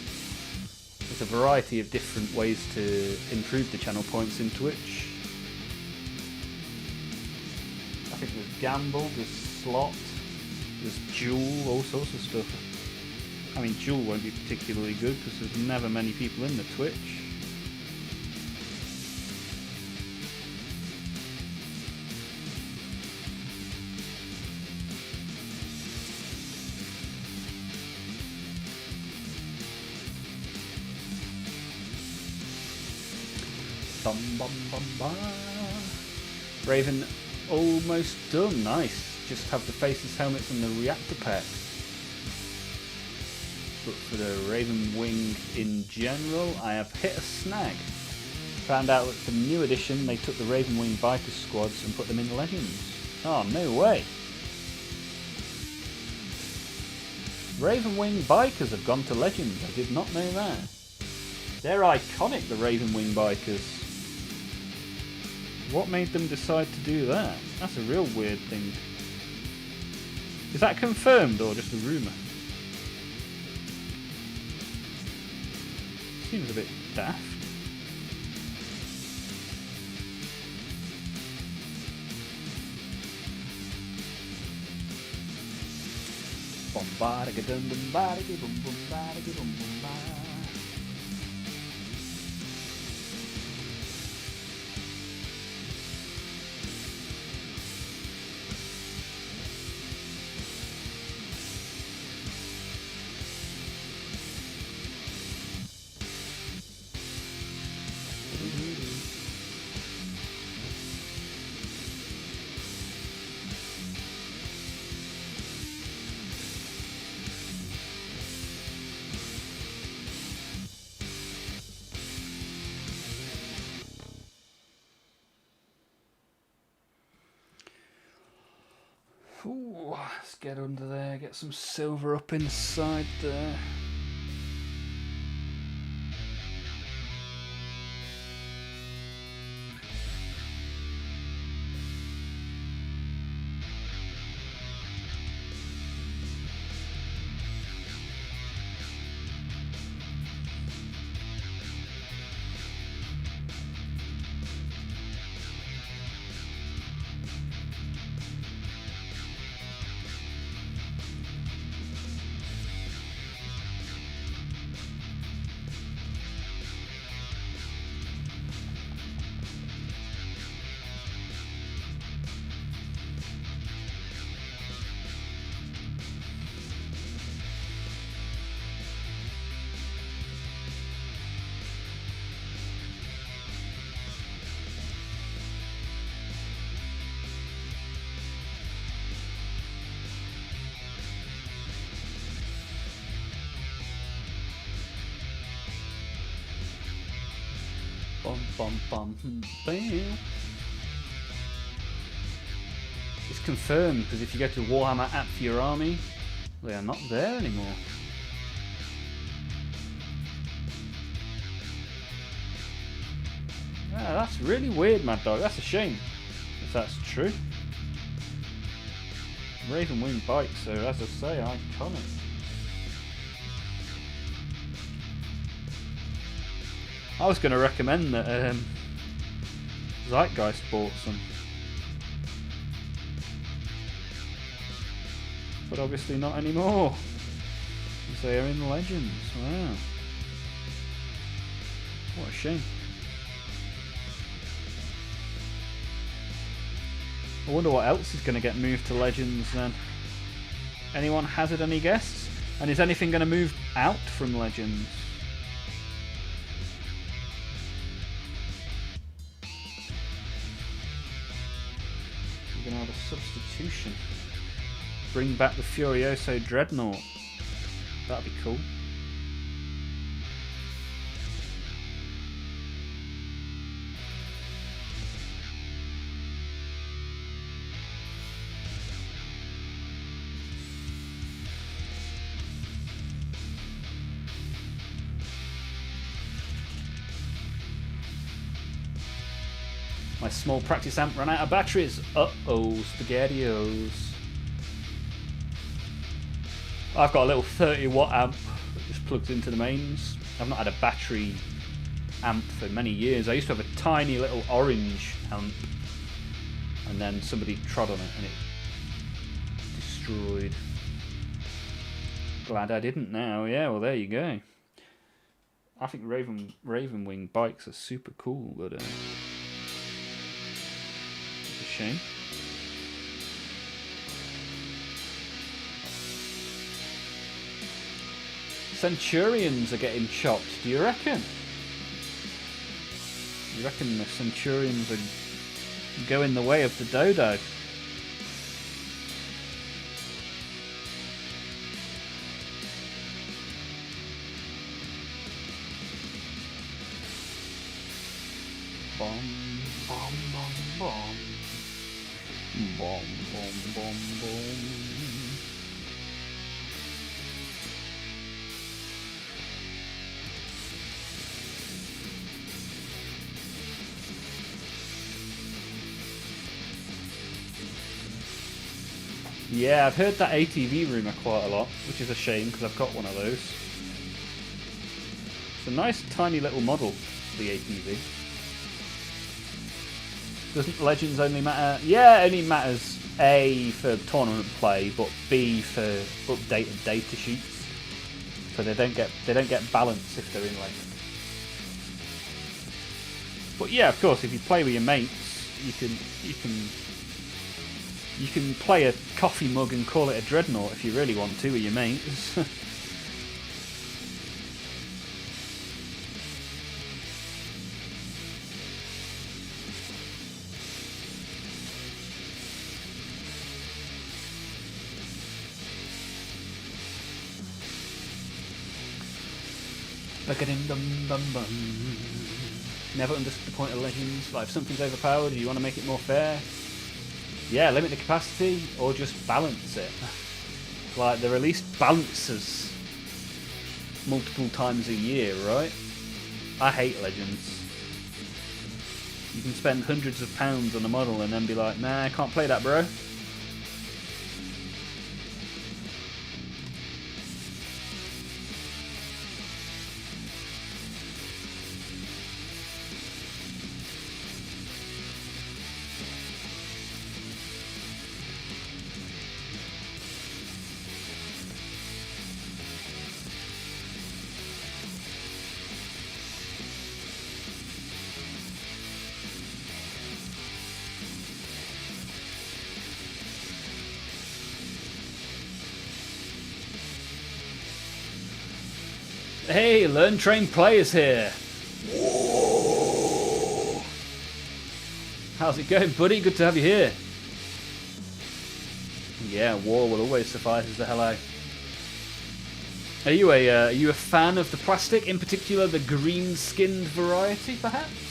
There's a variety of different ways to improve the channel points in Twitch. I think there's gamble, there's slot, there's duel, all sorts of stuff. I mean, duel won't be particularly good because there's never many people in the Twitch. Bum, bum, bum, bum. Raven almost done. Nice. Just have the faces, helmets and the reactor packs. But for the Raven Wing in general, I have hit a snag. Found out that for the new edition they took the Raven Wing biker squads and put them in Legends. Oh, no way. Raven Wing bikers have gone to Legends. I did not know that. They're iconic, the Raven Wing bikers. What made them decide to do that? That's a real weird thing. Is that confirmed or just a rumour? Seems a bit daft. Ooh, let's get under there, get some silver up inside there. Bum, bum, bum, bam. It's confirmed because if you go to Warhammer app for your army, they are not there anymore. Yeah, that's really weird, Mad Dog. That's a shame if that's true. Raven Wing bike, so as I say, iconic. I was going to recommend that Zeitgeist bought some, but obviously not anymore, because they are in Legends. Wow, what a shame. I wonder what else is going to get moved to Legends then. Anyone hazard any guesses? And is anything going to move out from Legends? We're going to have a substitution. Bring back the Furioso Dreadnought. That'd be cool. My small practice amp ran out of batteries. Uh-oh, SpaghettiOs. I've got a little 30-watt amp that just plugs into the mains. I've not had a battery amp for many years. I used to have a tiny little orange amp, and then somebody trod on it and it destroyed. Glad I didn't now. Yeah, well, there you go. I think Raven Wing bikes are super cool, but it's a shame. Centurions are getting chopped, do you reckon? You reckon the Centurions are going the way of the dodo? Bomb, bomb, bomb, bomb. Bomb, bomb, bomb, bomb. Yeah, I've heard that ATV rumour quite a lot, which is a shame because I've got one of those. It's a nice tiny little model, the ATV. Doesn't Legends only matter? Yeah, it only matters A for tournament play, but B for updated data sheets. So they don't get balance if they're in lane. But yeah, of course, if you play with your mates, you can play a coffee mug and call it a dreadnought if you really want to with your mates. Look at him, dum dum bum. Never understood the point of Legends. Like, if something's overpowered, you want to make it more fair. Yeah, limit the capacity or just balance it. Like, they release balancers multiple times a year, right? I hate Legends. You can spend hundreds of pounds on a model and then be like, nah, I can't play that, bro. Hey, Learn Train Players here. Whoa. How's it going, buddy? Good to have you here. Yeah, war will always suffice as the hello. Are you a fan of the plastic, in particular the green-skinned variety, perhaps?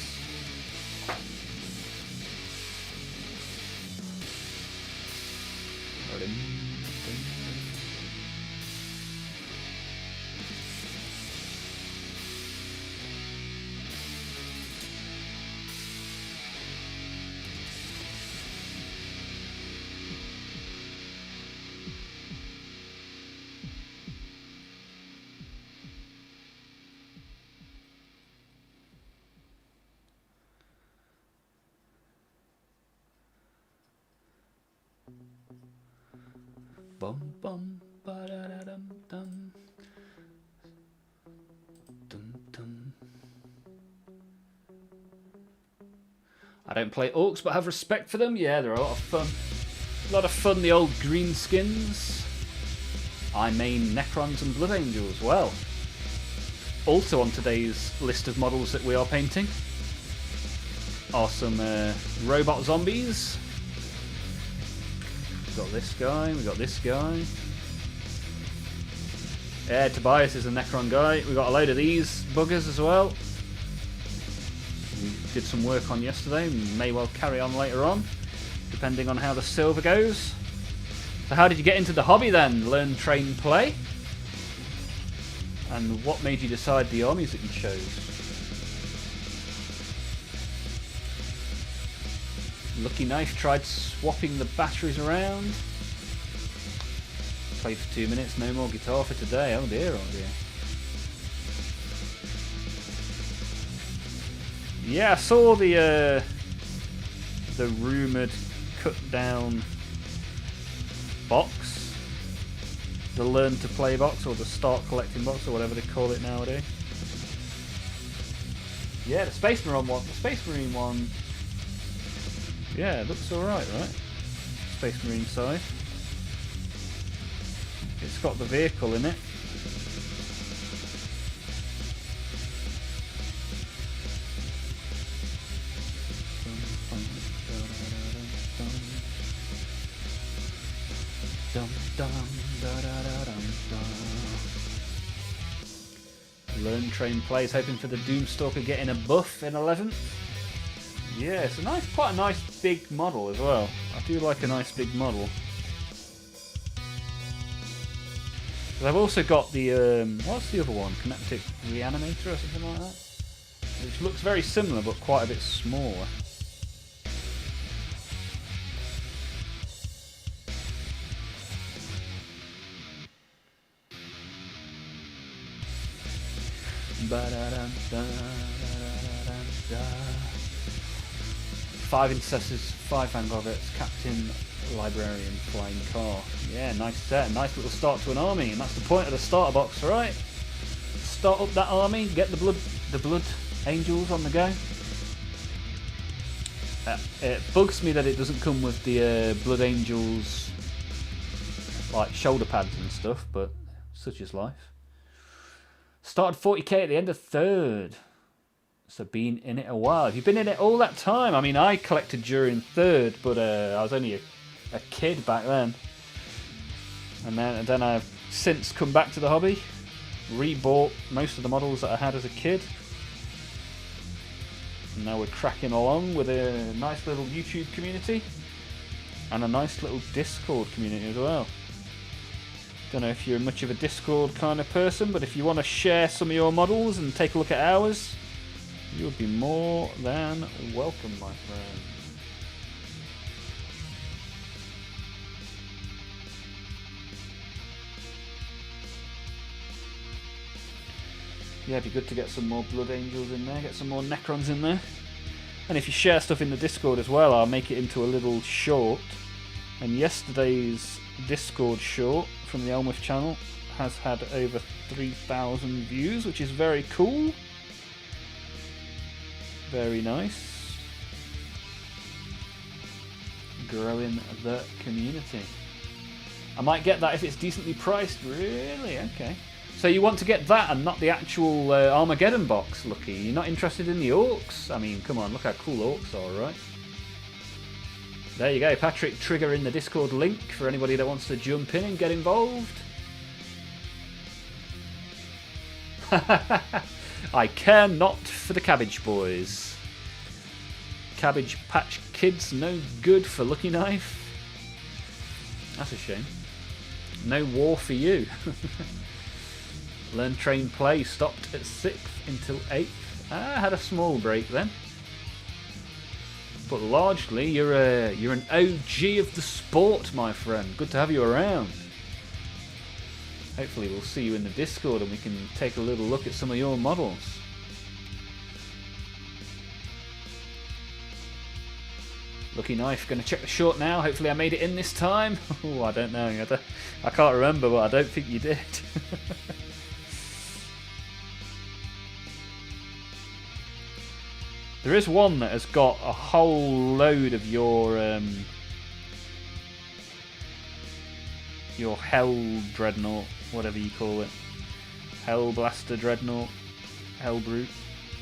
Bum bum ba da da dum dum dum dum. I don't play orcs, but have respect for them. Yeah, they're a lot of fun. A lot of fun. The old green skins. I main Necrons and Blood Angels. Well, also on today's list of models that we are painting are some robot zombies. We've got this guy, we've got this guy. Yeah, Tobias is a Necron guy. We got a load of these buggers as well. We did some work on yesterday. We may well carry on later on, depending on how the silver goes. So how did you get into the hobby then? Learn, train, play? And what made you decide the armies that you chose? Lucky Knife tried swapping the batteries around. Played for 2 minutes, no more guitar for today. Oh dear, oh dear. Yeah, I saw the rumoured cut down box. The Learn to Play box, or the Start Collecting box, or whatever they call it nowadays. Yeah, the Space Marine one. The Space Marine one. Yeah, it looks alright, right? Space Marine side. It's got the vehicle in it. Learn, train, plays, hoping for the Doomstalker getting a buff in 11th. Yeah, it's quite a nice big model as well. I do like a nice big model. But I've also got the what's the other one? Kinetic Reanimator or something like that, which looks very similar but quite a bit smaller. Five Intercessors, 5 Vanguards, Captain, Librarian, Flying Car. Yeah, nice set, nice little start to an army, and that's the point of the starter box, right? Start up that army, get the blood angels on the go. It bugs me that it doesn't come with the blood angels like shoulder pads and stuff, but such is life. Started 40k at the end of 3rd. So been in it a while. Have you been in it all that time? I mean, I collected during 3rd, but I was only a kid back then. And then I've since come back to the hobby. Rebought most of the models that I had as a kid. And now we're cracking along with a nice little YouTube community. And a nice little Discord community as well. Don't know if you're much of a Discord kind of person, but if you want to share some of your models and take a look at ours, you would be more than welcome, my friend. Yeah, it'd be good to get some more Blood Angels in there, get some more Necrons in there. And if you share stuff in the Discord as well, I'll make it into a little short. And yesterday's Discord short from the Olmaph channel has had over 3,000 views, which is very cool. Very nice. Growing the community. I might get that if it's decently priced. Really? Okay. So you want to get that and not the actual Armageddon box, Lucky? You're not interested in the Orcs? I mean, come on, look how cool Orcs are, right? There you go, Patrick, trigger in the Discord link for anybody that wants to jump in and get involved. I care not for the Cabbage Boys. Cabbage Patch Kids, no good for Lucky Knife. That's a shame. No war for you. Learn, train, play stopped at 6th until 8th. I had a small break then. But largely, you're an OG of the sport, my friend. Good to have you around. Hopefully we'll see you in the Discord and we can take a little look at some of your models. Lucky Knife, going to check the short now. Hopefully I made it in this time. Oh, I don't know. I can't remember, but I don't think you did. There is one that has got a whole load of your Hell Dreadnought, whatever you call it. Hell Blaster Dreadnought, Hell Brute,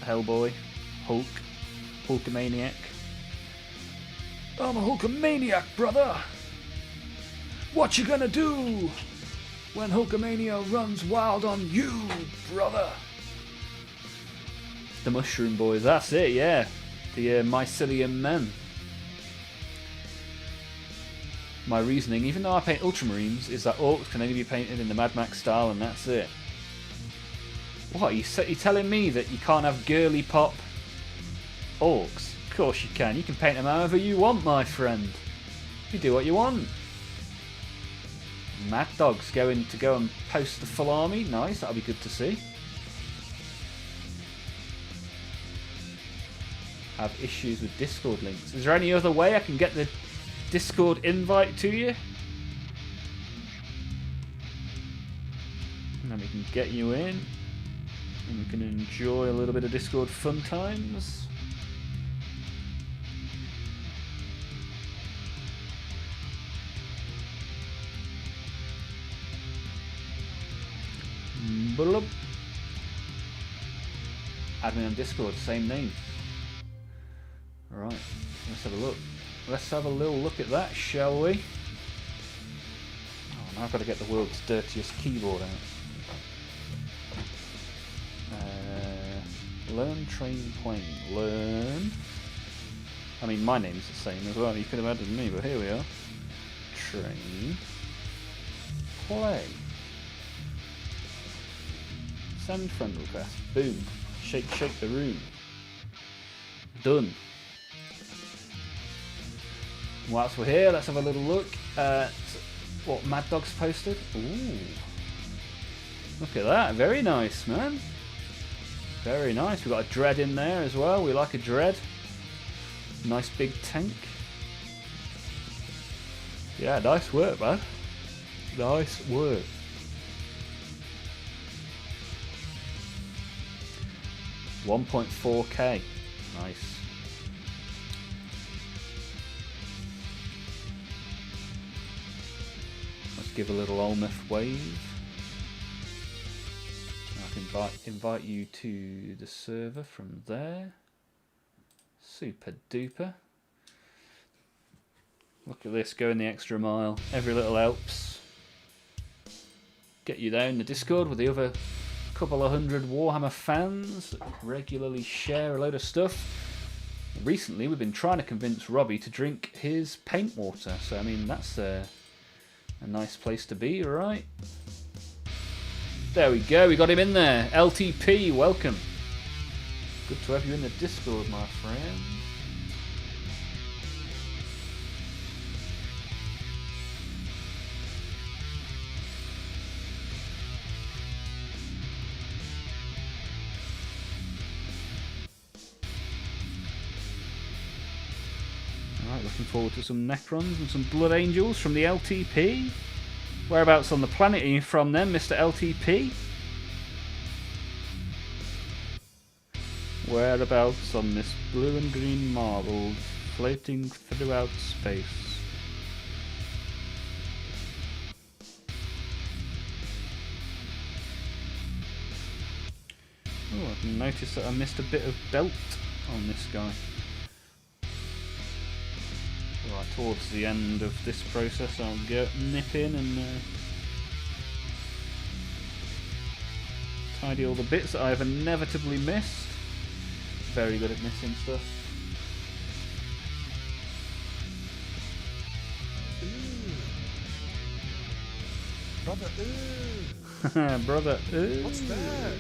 Hellboy, Hulk, Hulkamaniac. I'm a Hulkamaniac, brother! What you gonna do? When Hulkamania runs wild on you, brother. The Mushroom Boys, that's it, yeah. The mycelium men. My reasoning, even though I paint ultramarines, is that orcs can only be painted in the Mad Max style, and that's it. What, you telling me that you can't have girly pop orcs? Of course you can. You can paint them however you want, my friend. You do what you want. Mad Dog's going to go and post the full army. Nice, that'll be good to see. Have issues with Discord links. Is there any other way I can get the Discord invite to you? And then we can get you in. And we can enjoy a little bit of Discord fun times. Blub. Admin on Discord, same name. Alright, let's have a look. Let's have a little look at that, shall we? Oh, now I've got to get the world's dirtiest keyboard out. Learn, train, plane. Learn. I mean, my name's the same as well. You could have added me, but here we are. Train. Play. Send friend request. Boom. Shake, shake the room. Done. Whilst we're here, let's have a little look at what Mad Dog's posted. Ooh. Look at that. Very nice, man. Very nice. We've got a dread in there as well. We like a dread. Nice big tank. Yeah, nice work, man. Nice work. $1.4K. Nice. Let's give a little Olmaph wave. I can invite you to the server from there. Super duper. Look at this, going the extra mile. Every little helps. Get you there in the Discord with the other couple of hundred Warhammer fans that regularly share a load of stuff. Recently we've been trying to convince Robbie to drink his paint water, so I mean that's a nice place to be, right? There we go, we got him in there. LTP, welcome. Good to have you in the Discord, my friend. Alright, looking forward to some Necrons and some Blood Angels from the LTP. Whereabouts on the planet are you from then, Mr. LTP? Whereabouts on this blue and green marble floating throughout space? Oh, I've noticed that I missed a bit of belt on this guy. Right, towards the end of this process I'll nip in and tidy all the bits that I've inevitably missed. Very good at missing stuff. Ooh. Brother, ooh. Brother, ooh. What's that?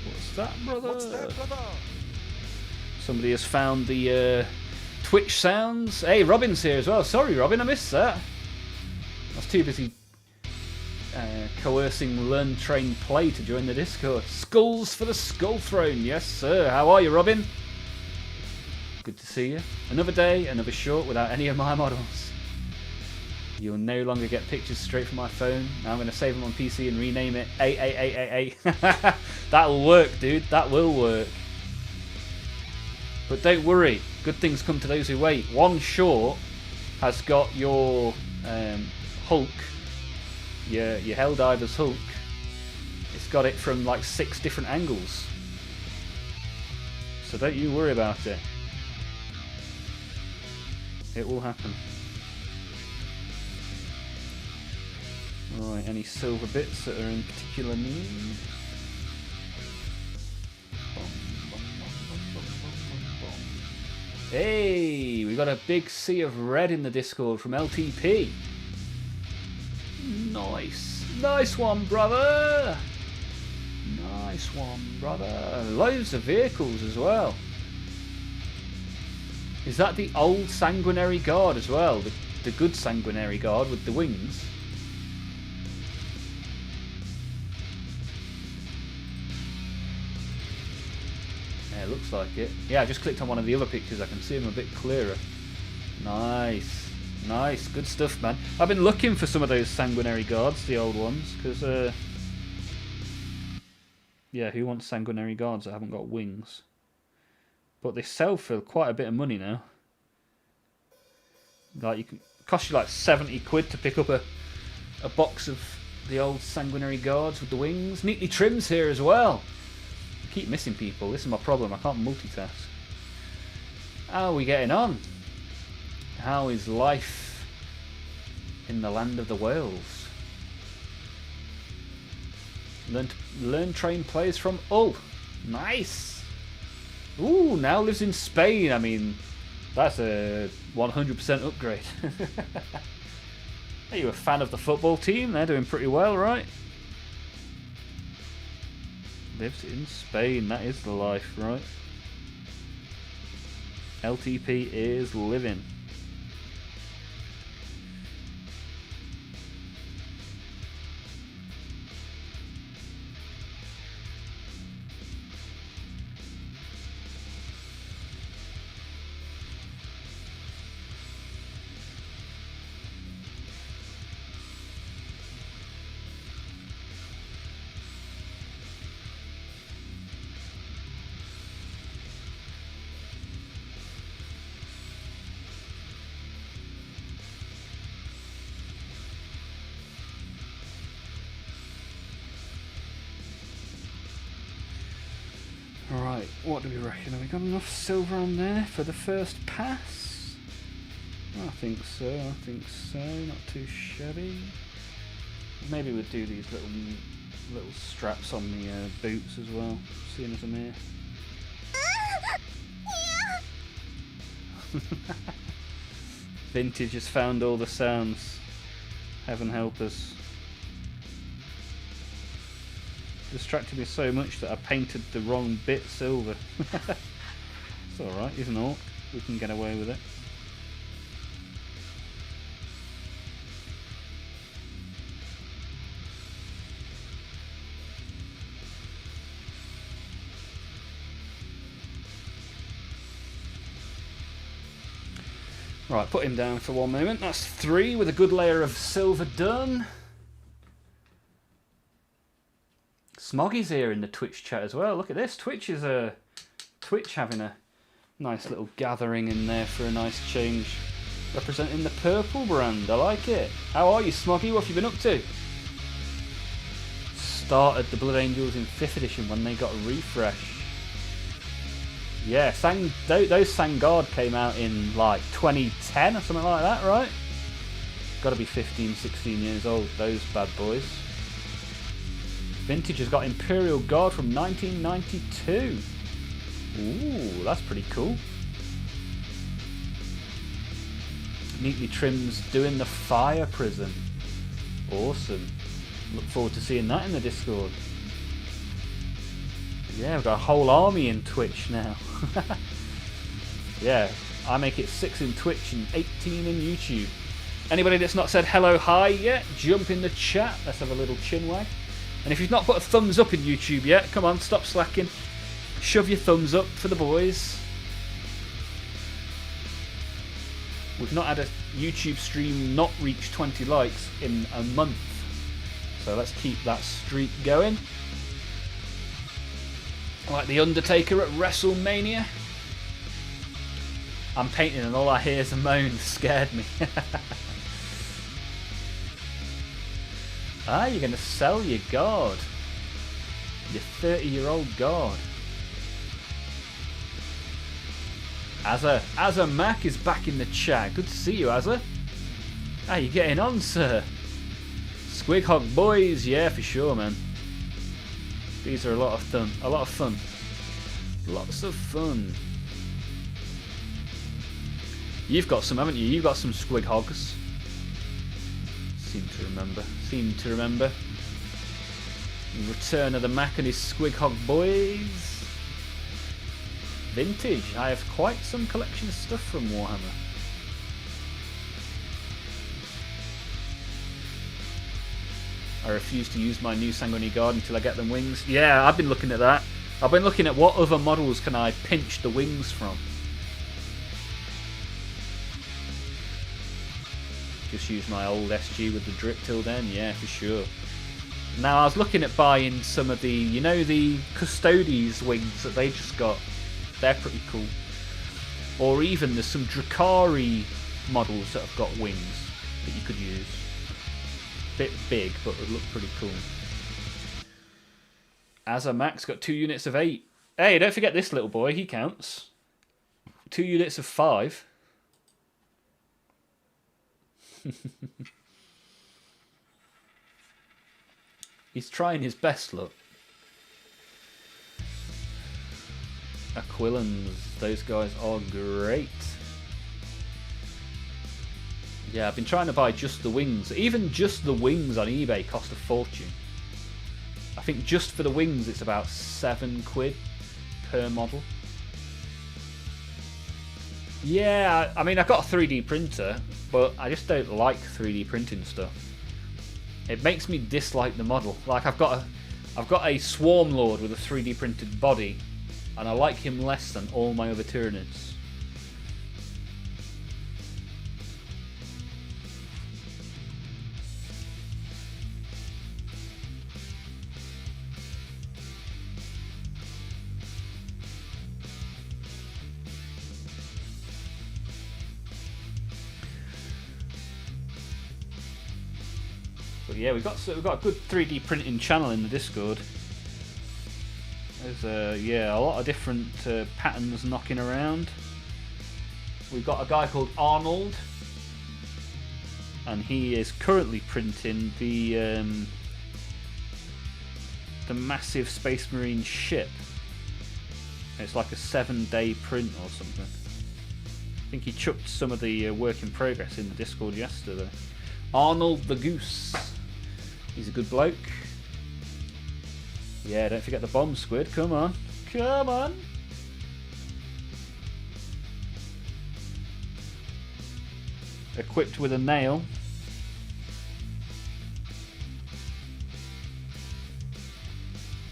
What's that, brother? What's that, brother? Somebody has found the Twitch sounds. Hey, Robin's here as well. Sorry, Robin, I missed that. I was too busy coercing Learn, Train, Play to join the Discord. Skulls for the Skull Throne. Yes, sir. How are you, Robin? Good to see you. Another day, another short without any of my models. You'll no longer get pictures straight from my phone. Now I'm going to save them on PC and rename it A. That'll work, dude. That will work. But don't worry. Good things come to those who wait. One short has got your Hulk, your Helldiver's Hulk. It's got it from like 6 different angles. So don't you worry about it. It will happen. Right, any silver bits that are in particular need? Hey, we got a big sea of red in the Discord from LTP. Nice. Nice one, brother. Nice one, brother. Loads of vehicles as well. Is that the old Sanguinary Guard as well? The good Sanguinary Guard with the wings? Yeah, it looks like it. Yeah, I just clicked on one of the other pictures. I can see them a bit clearer. Nice. Nice. Good stuff, man. I've been looking for some of those Sanguinary Guards, the old ones, because... yeah, who wants Sanguinary Guards that haven't got wings? But they sell for quite a bit of money now. Like, it cost you like 70 quid to pick up a box of the old Sanguinary Guards with the wings. Neatly trims here as well. I keep missing people. This is my problem. I can't multitask. How are we getting on? How is life in the land of the whales? Learn train plays from Hull. Nice. Ooh, now lives in Spain. I mean, that's a 100% upgrade. Are you a fan of the football team? They're doing pretty well, right? Lives in Spain. That is the life, right? LTP is living. Right, what do we reckon? Have we got enough silver on there for the first pass? I think so, I think so. Not too shabby. Maybe we'll do these little straps on the boots as well, seeing as I'm here. Vintage has found all the sounds. Heaven help us. Distracted me so much that I painted the wrong bit silver. It's alright, he's an orc. We can get away with it. Right, put him down for one moment. That's 3 with a good layer of silver done. Smoggy's here in the Twitch chat as well. Look at this. Twitch having a nice little gathering in there for a nice change. Representing the purple brand. I like it. How are you, Smoggy? What have you been up to? Started the Blood Angels in 5th edition when they got a refresh. Yeah, those Sangard came out in like 2010 or something like that, right? Got to be 15, 16 years old, those bad boys. Vintage has got Imperial Guard from 1992. Ooh, that's pretty cool. Neatly trims doing the fire prison. Awesome. Look forward to seeing that in the Discord. Yeah, we've got a whole army in Twitch now. Yeah, I make it 6 in Twitch and 18 in YouTube. Anybody that's not said hello, hi yet, jump in the chat. Let's have a little chin wag. And if you've not put a thumbs up in YouTube yet, come on, stop slacking. Shove your thumbs up for the boys. We've not had a YouTube stream not reach 20 likes in a month. So let's keep that streak going. Like the Undertaker at WrestleMania. I'm painting and all I hear is a moan. Scared me. Ah, you're going to sell your guard. Your 30-year-old guard. Azza Mac is back in the chat. Good to see you, Azza. How you getting on, sir? Squig Hog boys, yeah, for sure, man. These are a lot of fun. A lot of fun. Lots of fun. You've got some, haven't you? You've got some Squig Hogs. Seem to remember. Seem to remember. Return of the Mac and his Squig Hog boys. Vintage. I have quite some collection of stuff from Warhammer. I refuse to use my new Sanguinary Guard until I get them wings. Yeah, I've been looking at that. I've been looking at what other models can I pinch the wings from. Just use my old SG with the drip till then, yeah, for sure. Now I was looking at buying some of the, you know, the Custodes wings that they just got. They're pretty cool. Or even there's some Drakari models that have got wings that you could use. Bit big, but it look pretty cool. Asa Max got 2 units of 8. Hey, don't forget this little boy, he counts. 2 units of 5. He's trying his best, look. Aquilans, those guys are great. Yeah, I've been trying to buy just the wings. Even just the wings on eBay cost a fortune. I think just for the wings it's about £7 per model. Yeah, I mean, I've got a 3D printer, but I just don't like 3D printing stuff. It makes me dislike the model. Like I've got a Swarm Lord with a 3D printed body, and I like him less than all my other Tyranids. But yeah, we've got a good 3D printing channel in the Discord. There's yeah, a lot of different patterns knocking around. We've got a guy called Arnold, and he is currently printing the massive Space Marine ship. It's like a 7-day print or something. I think he chucked some of the work in progress in the Discord yesterday. Arnold the Goose. He's a good bloke. Yeah, don't forget the bomb squid. Come on. Come on. Equipped with a nail.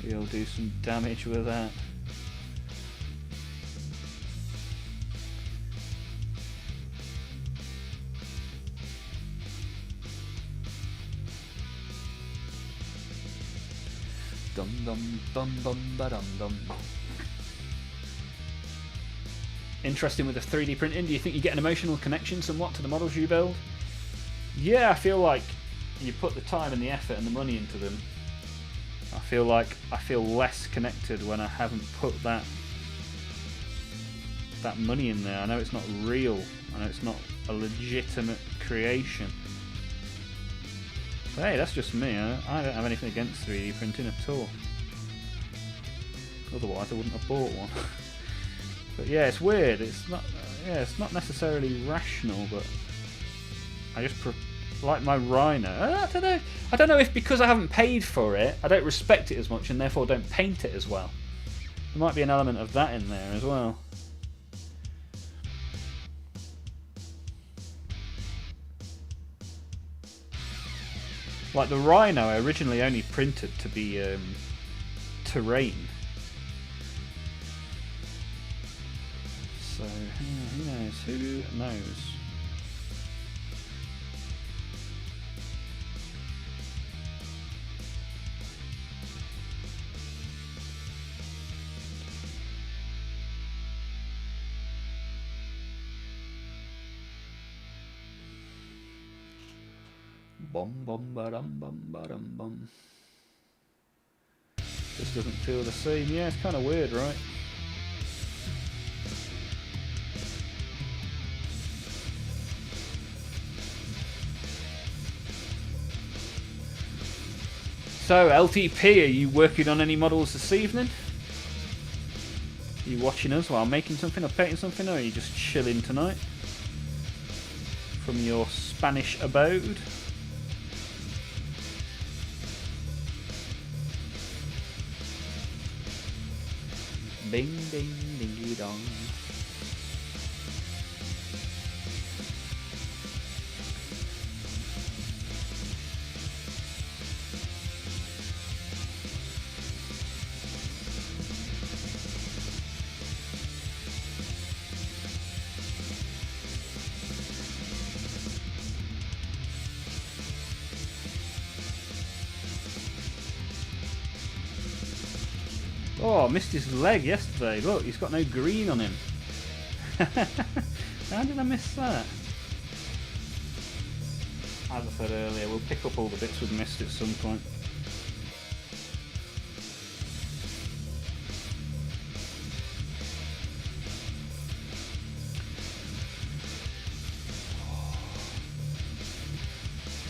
He'll do some damage with that. Dum dum dum dum ba dum dum. Interesting with the 3D printing. Do you think you get an emotional connection somewhat to the models you build? Yeah, I feel like you put the time and the effort and the money into them. I feel less connected when I haven't put that money in there. I know it's not real. I know it's not a legitimate creation. Hey, that's just me. I don't have anything against 3D printing at all. Otherwise, I wouldn't have bought one. But yeah, it's weird. It's not. Yeah, it's not necessarily rational, but I just like my Rhino. I don't know. I don't know if because I haven't paid for it, I don't respect it as much, and therefore don't paint it as well. There might be an element of that in there as well. Like the Rhino, I originally only printed to be terrain. So, who knows? Who knows? Bum bum ba dum bum. This doesn't feel the same. Yeah, it's kind of weird, right? So, LTP, are you working on any models this evening? Are you watching us while making something or painting something, or are you just chilling tonight from your Spanish abode? Bing, ding, ding, dong. Oh, I missed his leg yesterday. Look, he's got no green on him. How did I miss that? As I said earlier, we'll pick up all the bits we've missed at some point.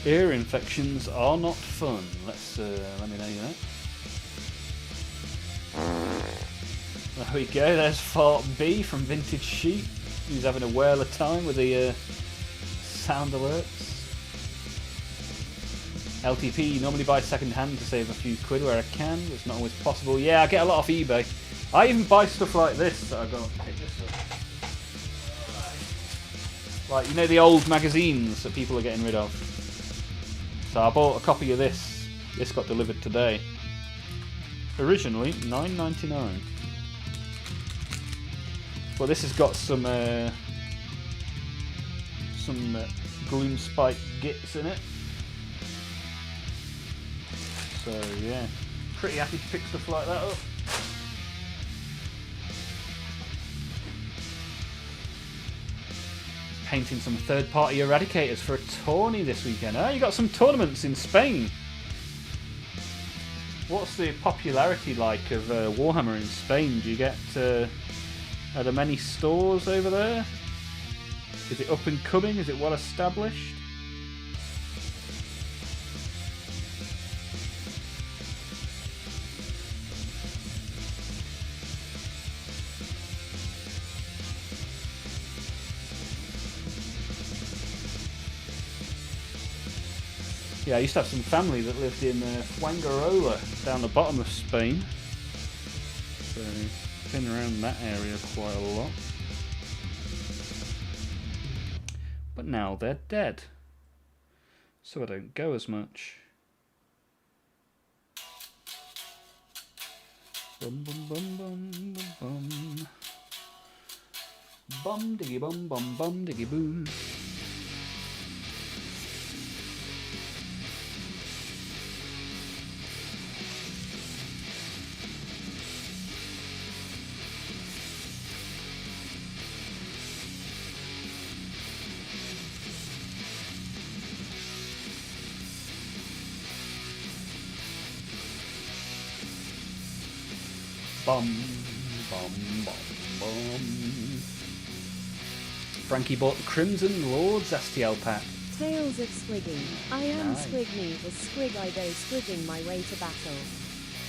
Ear infections are not fun. Let me know that. There we go, there's Fart B from Vintage Sheep, who's having a whale of time with the sound alerts. LTP, normally buy second hand to save a few quid where I can, but it's not always possible. Yeah, I get a lot off eBay. I even buy stuff like this that I got. Pick this up. Like, you know the old magazines that people are getting rid of? So I bought a copy of this. This got delivered today. Originally $9.99. Well, this has got some gloom spike gits in it. So yeah, pretty happy to pick stuff like that up. Painting some third-party eradicators for a tourney this weekend. Oh, you got some tournaments in Spain. What's the popularity like of Warhammer in Spain? Do you get are there many stores over there? Is it up and coming? Is it well established? Yeah, I used to have some family that lived in Fuengirola, down the bottom of Spain. So, been around that area quite a lot. But now they're dead. So I don't go as much. Bum bum bum bum bum bum. Bum diggy bum bum bum diggy boom. Bum, bum, bum, bum. Frankie bought the Crimson Lords STL pack. Tales of Squigging. I am Nice. Squigny, the squig I go squigging my way to battle.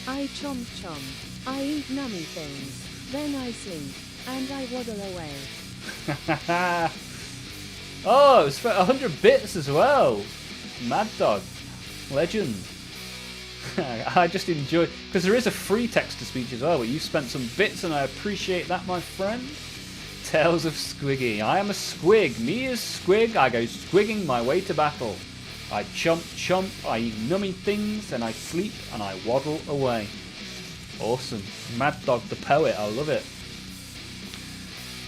I chomp chomp. I eat nummy things. Then I sleep. And I waddle away. Oh, it was for 100 bits as well. Mad Dog. Legend. I just enjoy, because there is a free text-to-speech as well, but you spent some bits and I appreciate that, my friend. Tales of Squiggy. I am a squig. Me is squig. I go squigging my way to battle. I chomp chomp, I eat nummy things, and I sleep and I waddle away. Awesome. Mad Dog the Poet. I love it.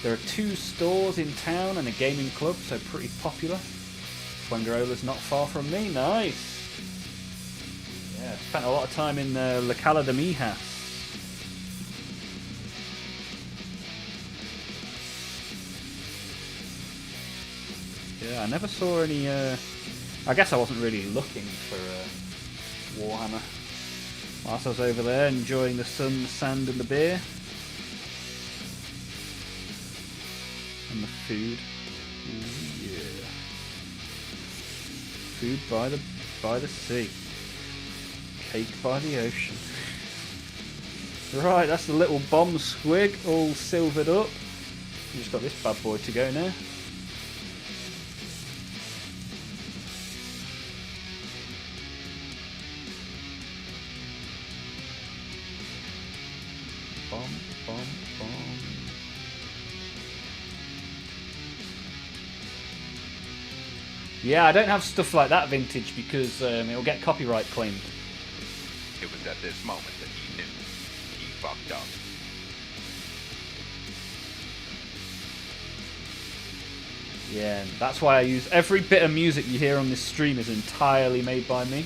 There are 2 stores in town and a gaming club, so pretty popular. Fuengirola's not far from me. Nice. Yeah, spent a lot of time in La Cala de Mijas. Yeah, I never saw any. I guess I wasn't really looking for Warhammer. Whilst I was over there enjoying the sun, the sand, and the beer, and the food. Ooh, yeah, food by the sea. Cake by the ocean. Right, that's the little bomb squig all silvered up. We just got this bad boy to go now. Bomb, bomb, bomb. Yeah, I don't have stuff like that vintage because it'll get copyright claimed. It was at this moment that he knew he fucked up. Yeah, that's why I use every bit of music you hear on this stream is entirely made by me,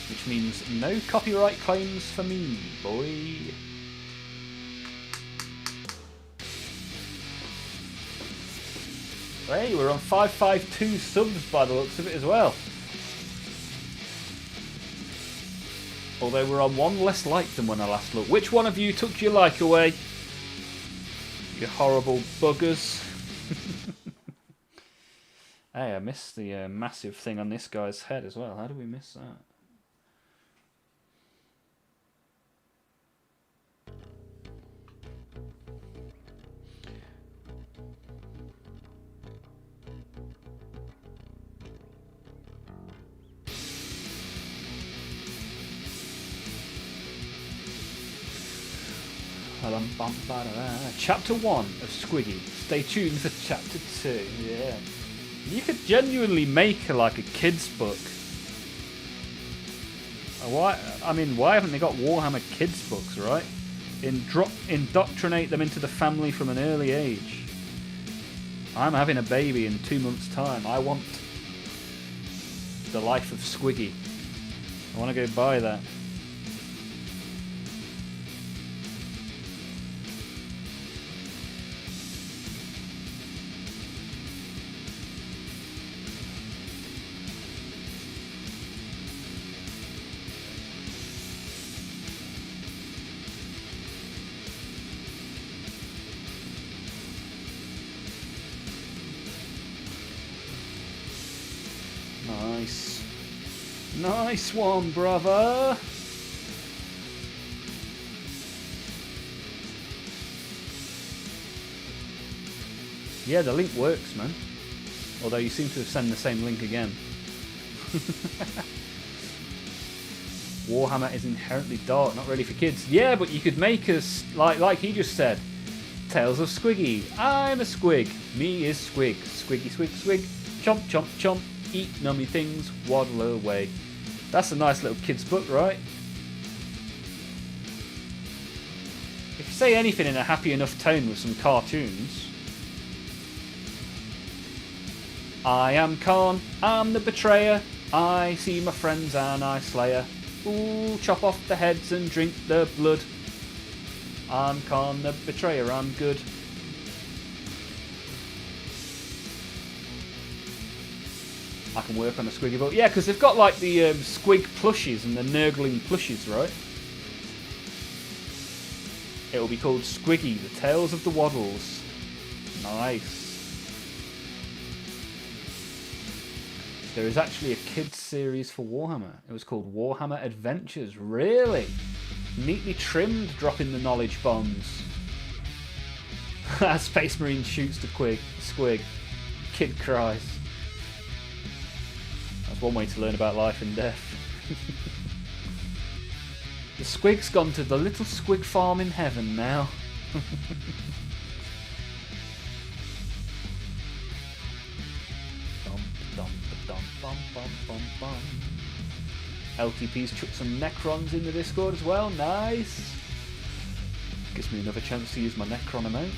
which means no copyright claims for me, boy. Hey, we're on 552 subs by the looks of it as well. Although we're on one less like than when I last looked. Which one of you took your like away? You horrible buggers. Hey, I missed the massive thing on this guy's head as well. How did we miss that? Chapter 1 of Squiggy. Stay tuned for Chapter 2. Yeah. You could genuinely make like a kid's book. Why haven't they got Warhammer kids books, right? Indoctrinate them into the family from an early age. I'm having a baby in 2 months' time. I want the life of Squiggy. I want to go buy that. Nice one, brother. Yeah, the link works, man. Although you seem to have sent the same link again. Warhammer is inherently dark, not really for kids. Yeah, but you could make us, like he just said, Tales of Squiggy. I'm a squig. Me is squig. Squiggy, swig, swig. Chomp, chomp, chomp. Eat nummy things. Waddle away. That's a nice little kid's book, right? If you say anything in a happy enough tone with some cartoons. I am Khan, I'm the betrayer. I see my friends and I slayer. Ooh, chop off the heads and drink the blood. I'm Khan the betrayer, I'm good. I can work on a Squiggy book. Yeah, because they've got like the Squig plushies and the Nurgling plushies, right? It will be called Squiggy, the Tales of the Waddles. Nice. There is actually a kids series for Warhammer. It was called Warhammer Adventures. Really? Neatly trimmed, dropping the knowledge bombs. Space Marine shoots the Squig. Kid cries. That's one way to learn about life and death. The Squig's gone to the little Squig farm in heaven now. LTP's chucked some Necrons in the Discord as well. Nice. Gives me another chance to use my Necron emote.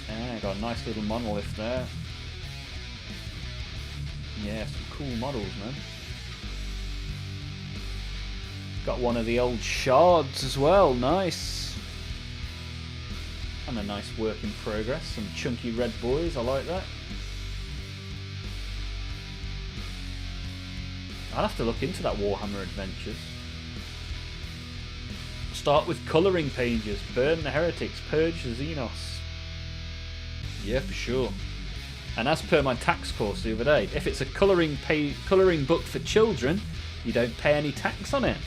Yeah, got a nice little monolith there. Yeah, some cool models, man. Got one of the old shards as well. Nice. And a nice work in progress. Some chunky red boys. I like that. I'll have to look into that Warhammer Adventures. Start with colouring pages. Burn the heretics. Purge the Xenos. Yeah, for sure. And as per my tax course the other day, if it's a colouring book for children, You don't pay any tax on it.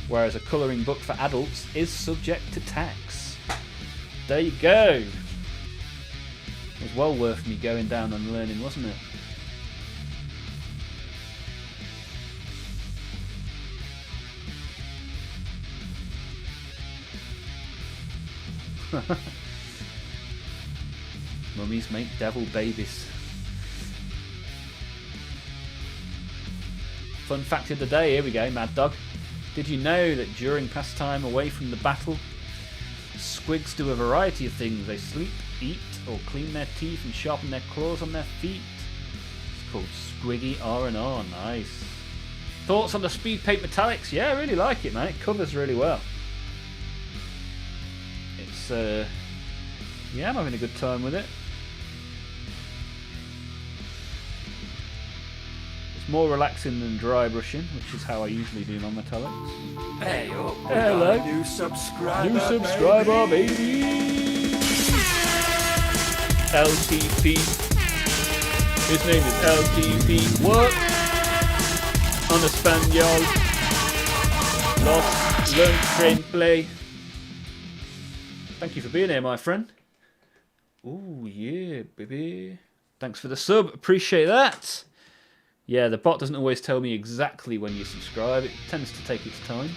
Whereas a colouring book for adults is subject to tax. There you go. It was well worth me going down and learning, wasn't it? Mummies make devil babies. Fun fact of the day, here we go, Mad Dog. Did you know that during pastime away from the battle, squigs do a variety of things? They sleep, eat, or clean their teeth and sharpen their claws on their feet. It's called Squiggy R&R. Nice. Thoughts on the Speed Paint Metallics? Yeah, I really like it, man. It covers really well. It's, yeah, I'm having a good time with it. It's more relaxing than dry brushing, which is how I usually do my metallics. Hey, hello. New subscriber, baby. LTP. His name is LTP. What? On a Spaniel. Lost. Learn, train, play. Thank you for being here, my friend. Ooh, yeah, baby. Thanks for the sub. Appreciate that. Yeah, the bot doesn't always tell me exactly when you subscribe. It tends to take its time.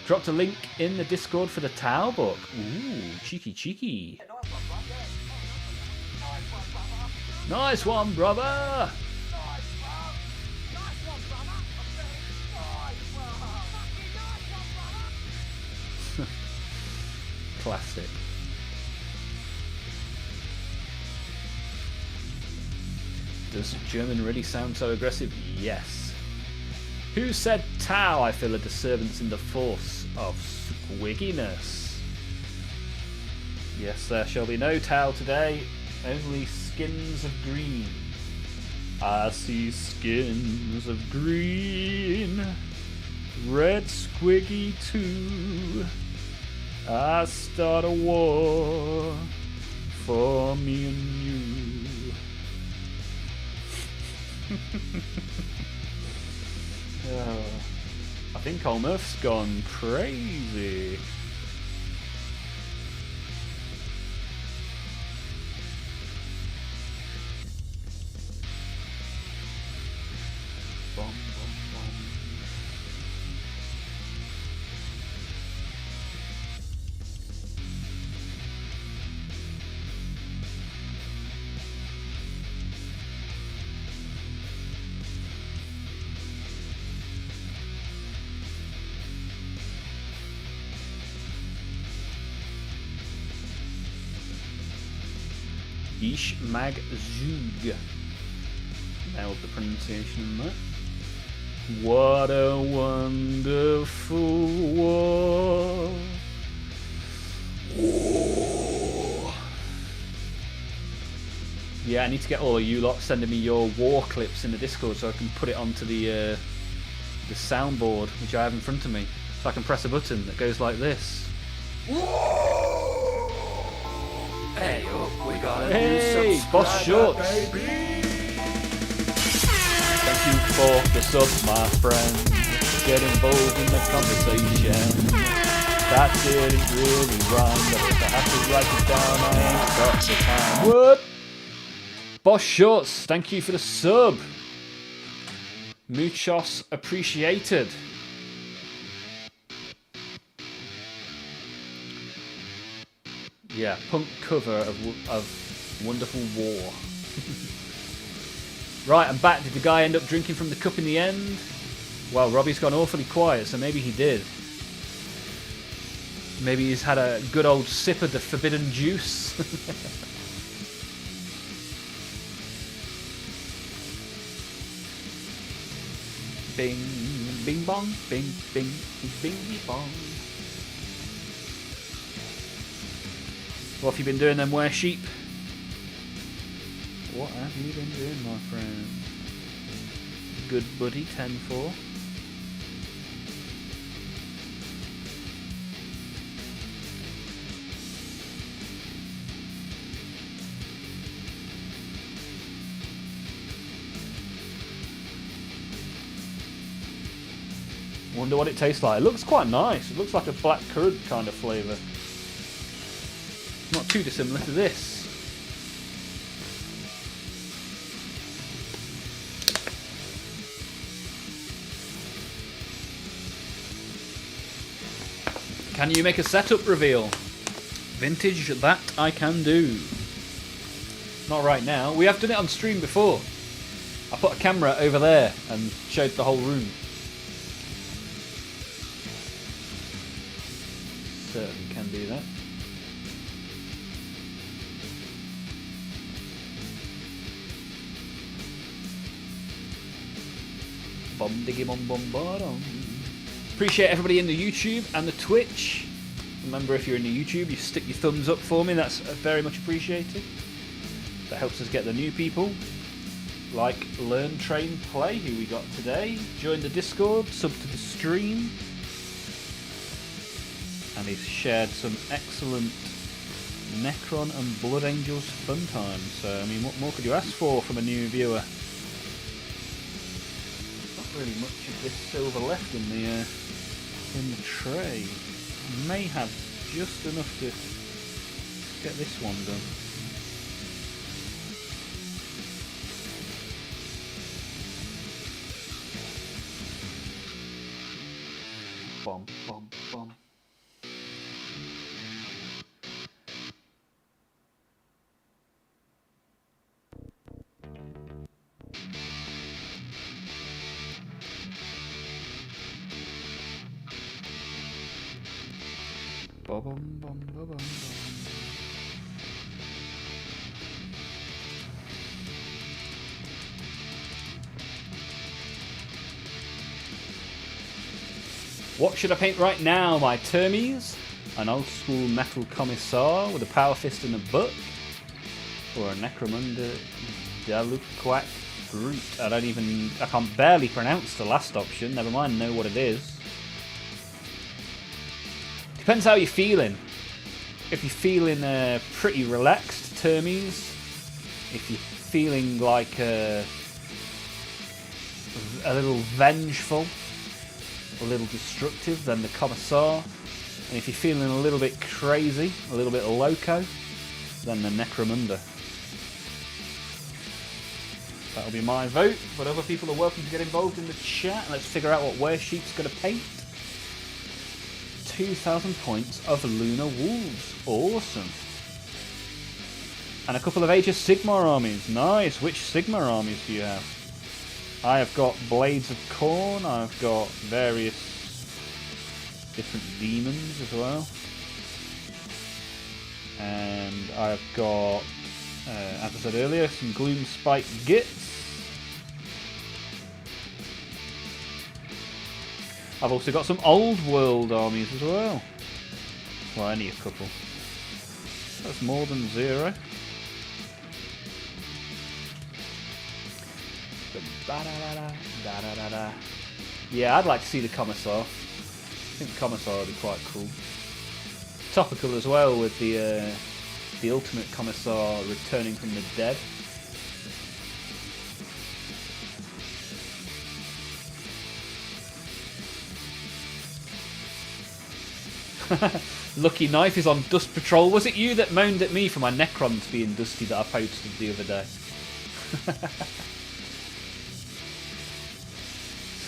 Dropped a link in the Discord for the Tao book. Ooh, cheeky, cheeky. Nice one, brother. Classic. Does German really sound so aggressive? Yes. Who said Tao? I feel a disturbance in the force of squigginess. Yes, there shall be no Tao today, only skins of green. I see skins of green, red squiggy too. I start a war for me and you. I think Olmap's gone crazy. Bom, bom, bom. Ich mag Zug. Nailed the pronunciation on that. What a wonderful war. Yeah, I need to get all of you lot sending me your war clips in the Discord so I can put it onto the soundboard, which I have in front of me. So I can press a button that goes like this. Hey, we got a Hey, new Boss subscriber, Shorts. baby. Thank you for the sub, my friend. Get involved in the conversation. That didn't really rhyme, but if I have to write it down, I ain't got the time. What? Boss Shorts, thank you for the sub. Muchos appreciated. Yeah, punk cover of Wonderful War. Right, I'm back. Did the guy end up drinking from the cup in the end? Well, Robbie's gone awfully quiet, so maybe he did. Maybe he's had a good old sip of the forbidden juice. Bing, bing bong, bing, bing, bing bong. What have you been doing then, Were Sheep? What have you been doing, my friend? Good buddy, 10-4. Wonder what it tastes like. It looks quite nice. It looks like a black currant kind of flavour. Not too dissimilar to this. Can you make a setup reveal? Vintage, that I can do. Not right now. We have done it on stream before. I put a camera over there and showed the whole room. Certainly can do that. Bom diggy bom bom bottom. Appreciate everybody in the YouTube and the Twitch. Remember, if you're in the YouTube, you stick your thumbs up for me. That's very much appreciated. That helps us get the new people. Like Learn, Train, Play, who we got today. Join the Discord, sub to the stream. And he's shared some excellent Necron and Blood Angels fun times. So, I mean, what more could you ask for from a new viewer? Not really much of this silver left in the tray. May have just enough to get this one done. Bom, bom, bom. Bum, bum, bum, bum, bum. What should I paint right now, my termies? An old school metal commissar with a power fist and a butt? Or a Necromunda Daluquac Brute? I can't barely pronounce the last option, never mind know what it is. Depends how you're feeling. If you're feeling pretty relaxed, termies. If you're feeling like a little vengeful, a little destructive, then the Commissar. And if you're feeling a little bit crazy, a little bit loco, then the Necromunda. That'll be my vote, but other people are welcome to get involved in the chat. Let's figure out what Weresheep's going to paint. 2,000 points of Lunar Wolves. Awesome. And a couple of Age of Sigmar armies. Nice. Which Sigmar armies do you have? I have got Blades of Corn. I've got various different demons as well. And I've got, as I said earlier, some Gloom Spike Gits. I've also got some old world armies as well. Well, only a couple. That's more than zero. Yeah, I'd like to see the Commissar. I think the Commissar would be quite cool. Topical as well with the ultimate Commissar returning from the dead. Lucky Knife is on Dust Patrol. Was it you that moaned at me for my Necrons being dusty that I posted the other day?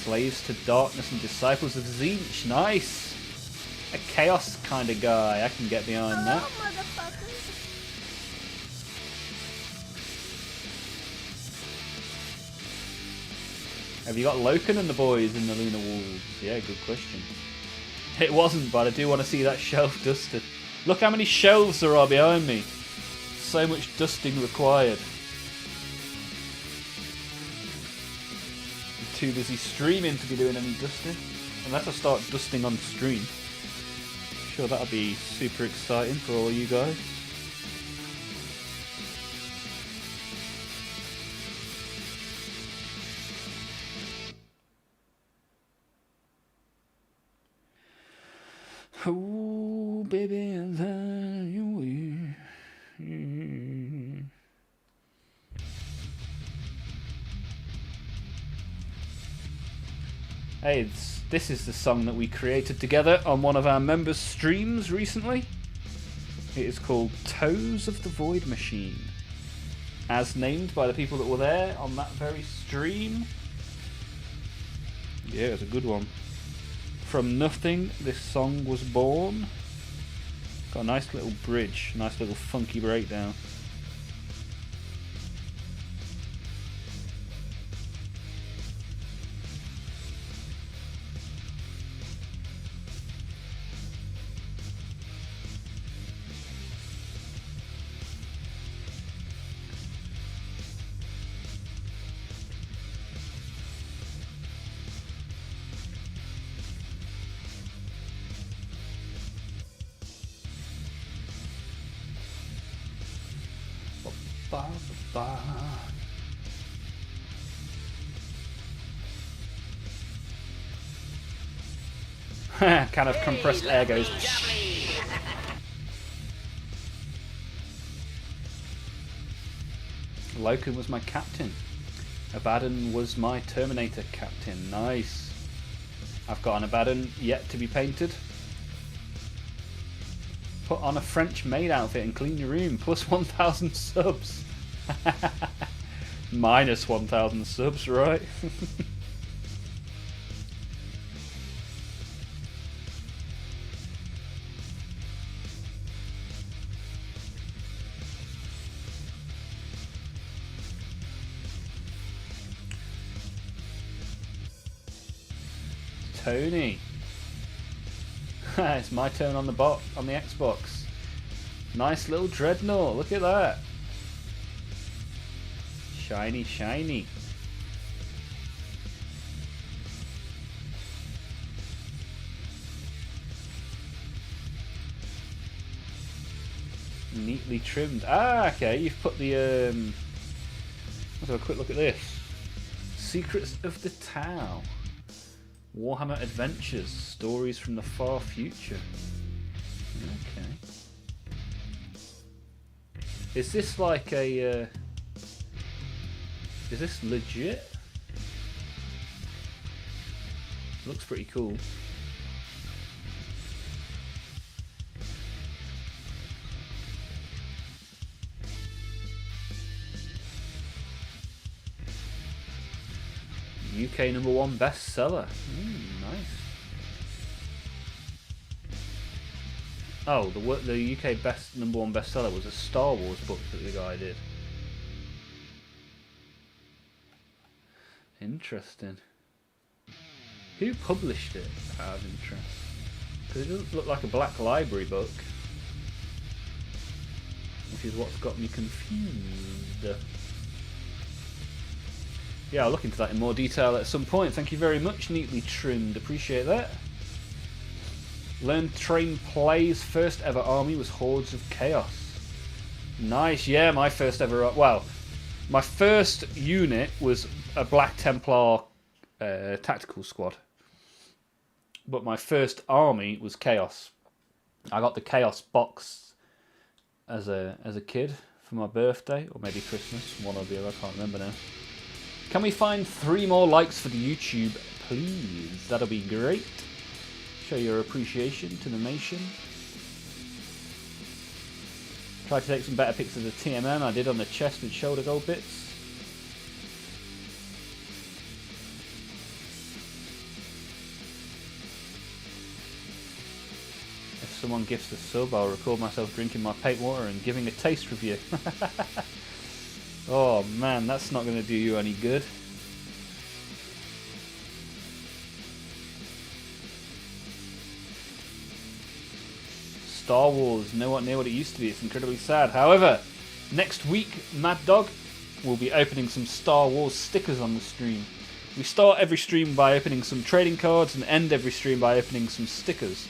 Slaves to Darkness and Disciples of Tzeentch. Nice. A chaos kind of guy. I can get behind that. Have you got Loken and the boys in the Lunar Wolves? Yeah, good question. It wasn't, but I do want to see that shelf dusted. Look how many shelves there are behind me. So much dusting required. I'm too busy streaming to be doing any dusting. Unless I start dusting on stream. I'm sure that'll be super exciting for all you guys. Oh, baby, there you are. Hey, this is the song that we created together on one of our members' streams recently. It is called Toes of the Void Machine, as named by the people that were there on that very stream. Yeah, it's a good one. From nothing, this song was born. Got a nice little bridge, nice little funky breakdown. Ba, ba, ba. Kind of compressed air goes. Loken was my captain. Abaddon was my Terminator captain. Nice. I've got an Abaddon yet to be painted. Put on a French maid outfit and clean your room. Plus 1,000 subs. Minus 1,000 subs, right? Tony. It's my turn on the Xbox. Nice little dreadnought, look at that. Shiny, shiny. Neatly trimmed. Ah, okay, you've put the let's have a quick look at this. Secrets of the Tau. Warhammer Adventures, stories from the far future. Okay. Is this like a... is this legit? Looks pretty cool. UK #1 bestseller. Nice. Oh, the UK #1 bestseller was a Star Wars book that the guy did. Interesting. Who published it, out of interest? Because it doesn't look like a Black Library book, which is what's got me confused. Yeah, I'll look into that in more detail at some point. Thank you very much, neatly trimmed. Appreciate that. Learn, train, play's first ever army was Hordes of Chaos. Nice, yeah, my first ever... well, my first unit was a Black Templar tactical squad. But my first army was Chaos. I got the Chaos box as a kid for my birthday, or maybe Christmas, one or the other, I can't remember now. Can we find 3 more likes for the YouTube, please? That'll be great. Show your appreciation to the nation. Try to take some better pics of the TMM I did on the chest with shoulder gold bits. If someone gifts a sub, I'll record myself drinking my paint water and giving a taste review. Oh man, that's not going to do you any good. Star Wars, nowhere near what it used to be. It's incredibly sad. However, next week, Mad Dog will be opening some Star Wars stickers on the stream. We start every stream by opening some trading cards and end every stream by opening some stickers.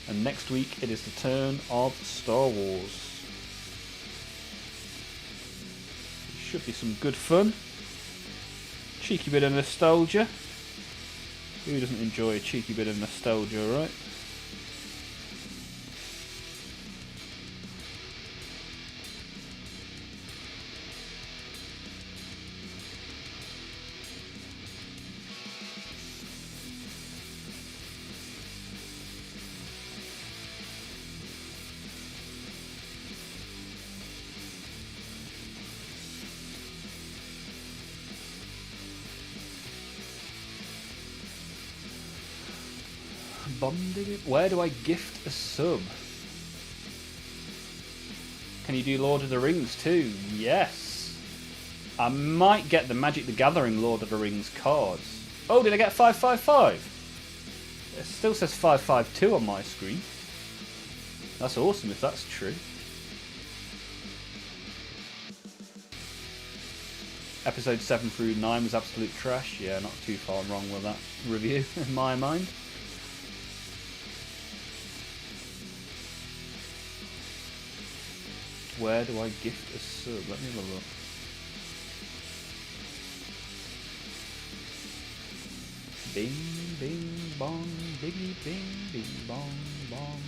And next week, it is the turn of Star Wars. Should be some good fun. Cheeky bit of nostalgia. Who doesn't enjoy a cheeky bit of nostalgia, right? Where do I gift a sub? Can you do Lord of the Rings too? Yes. I might get the Magic the Gathering Lord of the Rings cards. Oh, did I get 555? It still says 552 on my screen. That's awesome if that's true. Episode 7 through 9 was absolute trash. Yeah, not too far wrong with that review in my mind. Where do I gift a sub? Let me have a look. Bing, bing, bong, biggie, bing, bing, bong, bong.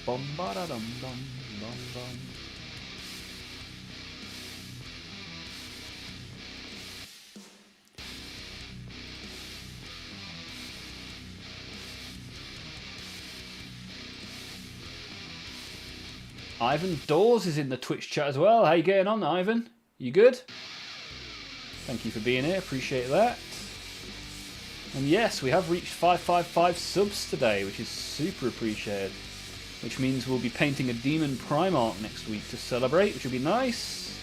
Bum ba da dum dum dum dum. Ivan Dawes is in the Twitch chat as well. How you getting on, Ivan? You good? Thank you for being here. Appreciate that. And yes, we have reached 555 subs today, which is super appreciated. Which means we'll be painting a Demon Primarch next week to celebrate, which will be nice.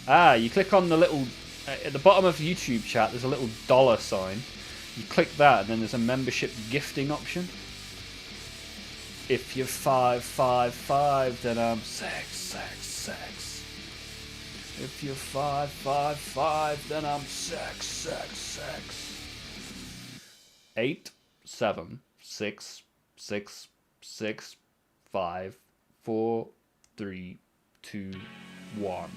Ah, you click on the little... at the bottom of the YouTube chat, there's a little dollar sign. You click that, and then there's a membership gifting option. If you're 555, then I'm sex. If you're 555, then I'm sex. 8, 7, 6, 6, 6, 5, 4, 3, 2, 1.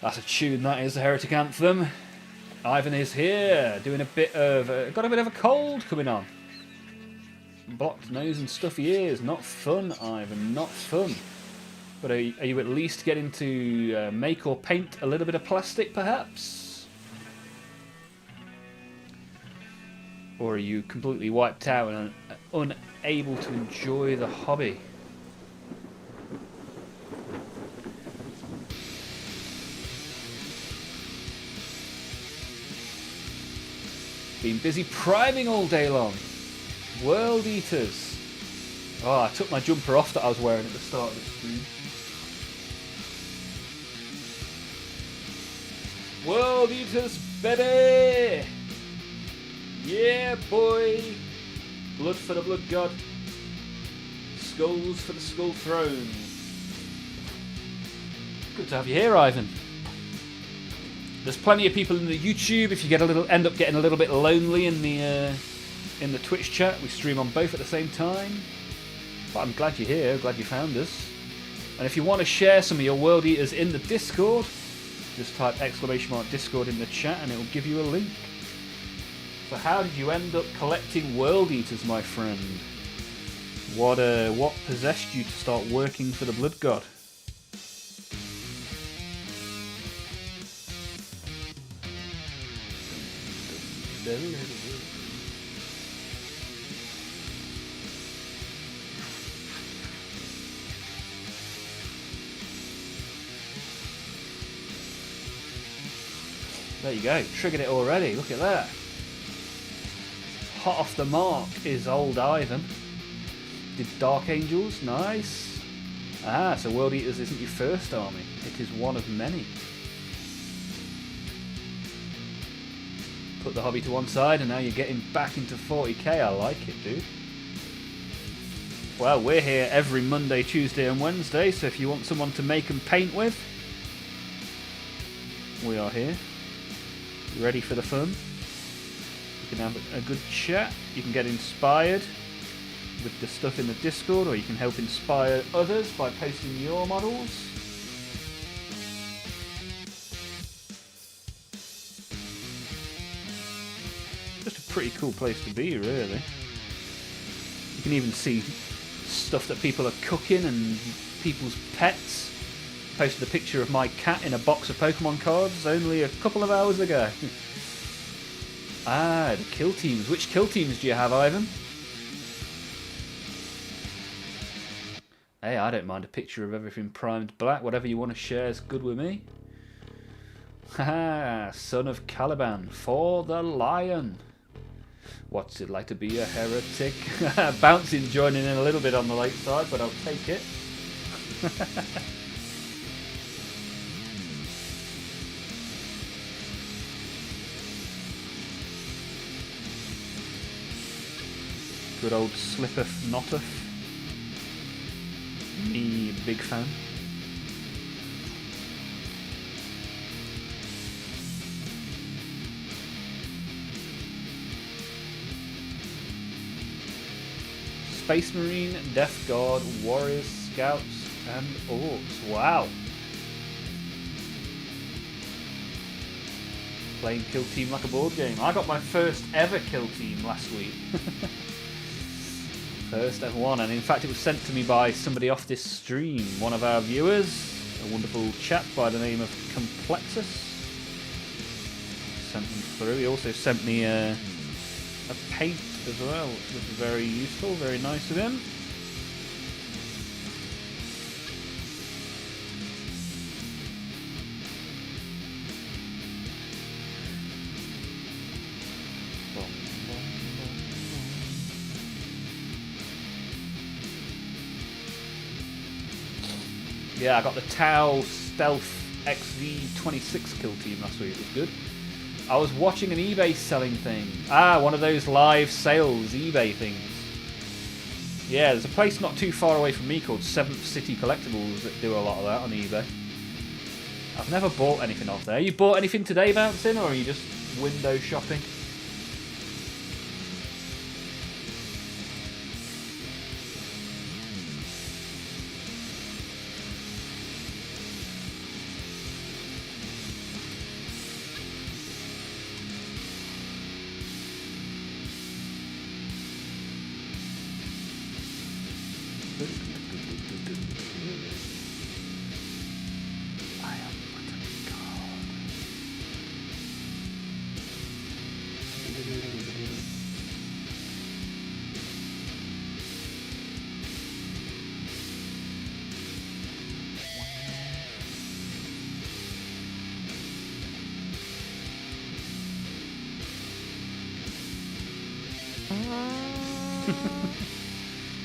That's a tune, that is, the Heretic Anthem. Ivan is here, doing a bit of... got a bit of a cold coming on. Blocked nose and stuffy ears. Not fun, Ivan, not fun. But are you at least getting to make or paint a little bit of plastic, perhaps? Or are you completely wiped out and unable to enjoy the hobby? Been busy priming all day long. World Eaters. Oh, I took my jumper off that I was wearing at the start of the stream. World Eaters, baby! Yeah, boy! Blood for the Blood God. Skulls for the Skull Throne. Good to have you here, Ivan. There's plenty of people in the YouTube. If you end up getting a little bit lonely in the Twitch chat, we stream on both at the same time. But I'm glad you're here. Glad you found us. And if you want to share some of your World Eaters in the Discord, just type !Discord in the chat and it will give you a link. So how did you end up collecting World Eaters, my friend? What possessed you to start working for the Blood God? There you go, triggered it already, look at that. Hot off the mark is old Ivan. Did Dark Angels, nice. Ah, so World Eaters isn't your first army, it is one of many. Put the hobby to one side and now you're getting back into 40k, I like it, dude. Well, we're here every Monday, Tuesday and Wednesday, so if you want someone to make and paint with, we are here. Ready for the fun? You can have a good chat, you can get inspired with the stuff in the Discord, or you can help inspire others by posting your models. Just a pretty cool place to be, really. You can even see stuff that people are cooking and people's pets. Posted a picture of my cat in a box of Pokemon cards only a couple of hours ago. Ah, the kill teams. Which kill teams do you have, Ivan? Hey, I don't mind a picture of everything primed black. Whatever you want to share is good with me. Haha, son of Caliban, for the lion. What's it like to be a heretic? Bouncing joining in a little bit on the late side, but I'll take it. Good old Slippeth Notteth. Me, big fan. Space Marine, Death Guard, Warriors, Scouts, and Orcs. Wow. Playing Kill Team like a board game. I got my first ever Kill Team last week. First ever one, and in fact it was sent to me by somebody off this stream, one of our viewers, a wonderful chap by the name of Complexus. Sent them through. He also sent me a paint as well, which was very useful, very nice of him. Yeah, I got the Tau Stealth XV26 kill team last week. It was good. I was watching an eBay selling thing. Ah, one of those live sales eBay things. Yeah, there's a place not too far away from me called 7th City Collectibles that do a lot of that on eBay. I've never bought anything off there. You bought anything today, Bouncing, or are you just window shopping?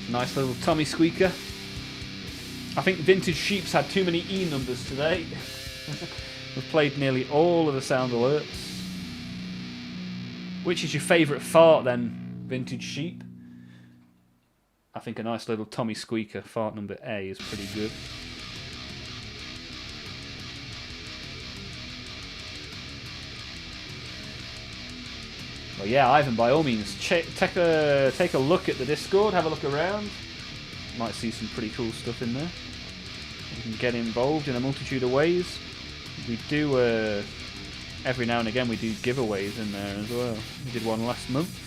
Nice little Tommy squeaker. I think Vintage Sheep's had too many E numbers today. We've played nearly all of the sound alerts. Which is your favourite fart then, Vintage Sheep? I think a nice little Tommy squeaker, fart number A, is pretty good. Well, yeah, Ivan, by all means, take a look at the Discord, have a look around. Might see some pretty cool stuff in there. You can get involved in a multitude of ways. We do, every now and again, we do giveaways in there as well. We did one last month.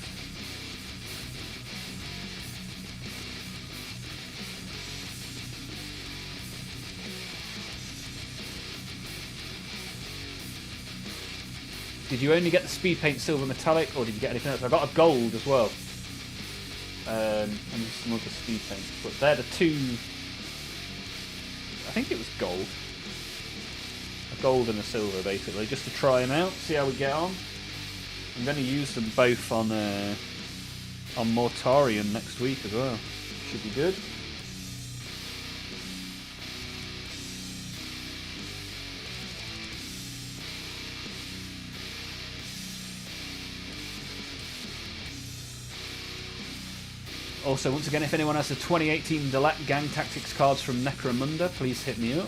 Did you only get the speed paint silver metallic, or did you get anything else? I got a gold as well, and some other speed paints. But they're the two. I think it was gold, a gold and a silver, basically, just to try them out, see how we get on. I'm going to use them both on Mortarion next week as well. Should be good. Also, once again, if anyone has the 2018 Delat Gang Tactics cards from Necromunda, please hit me up.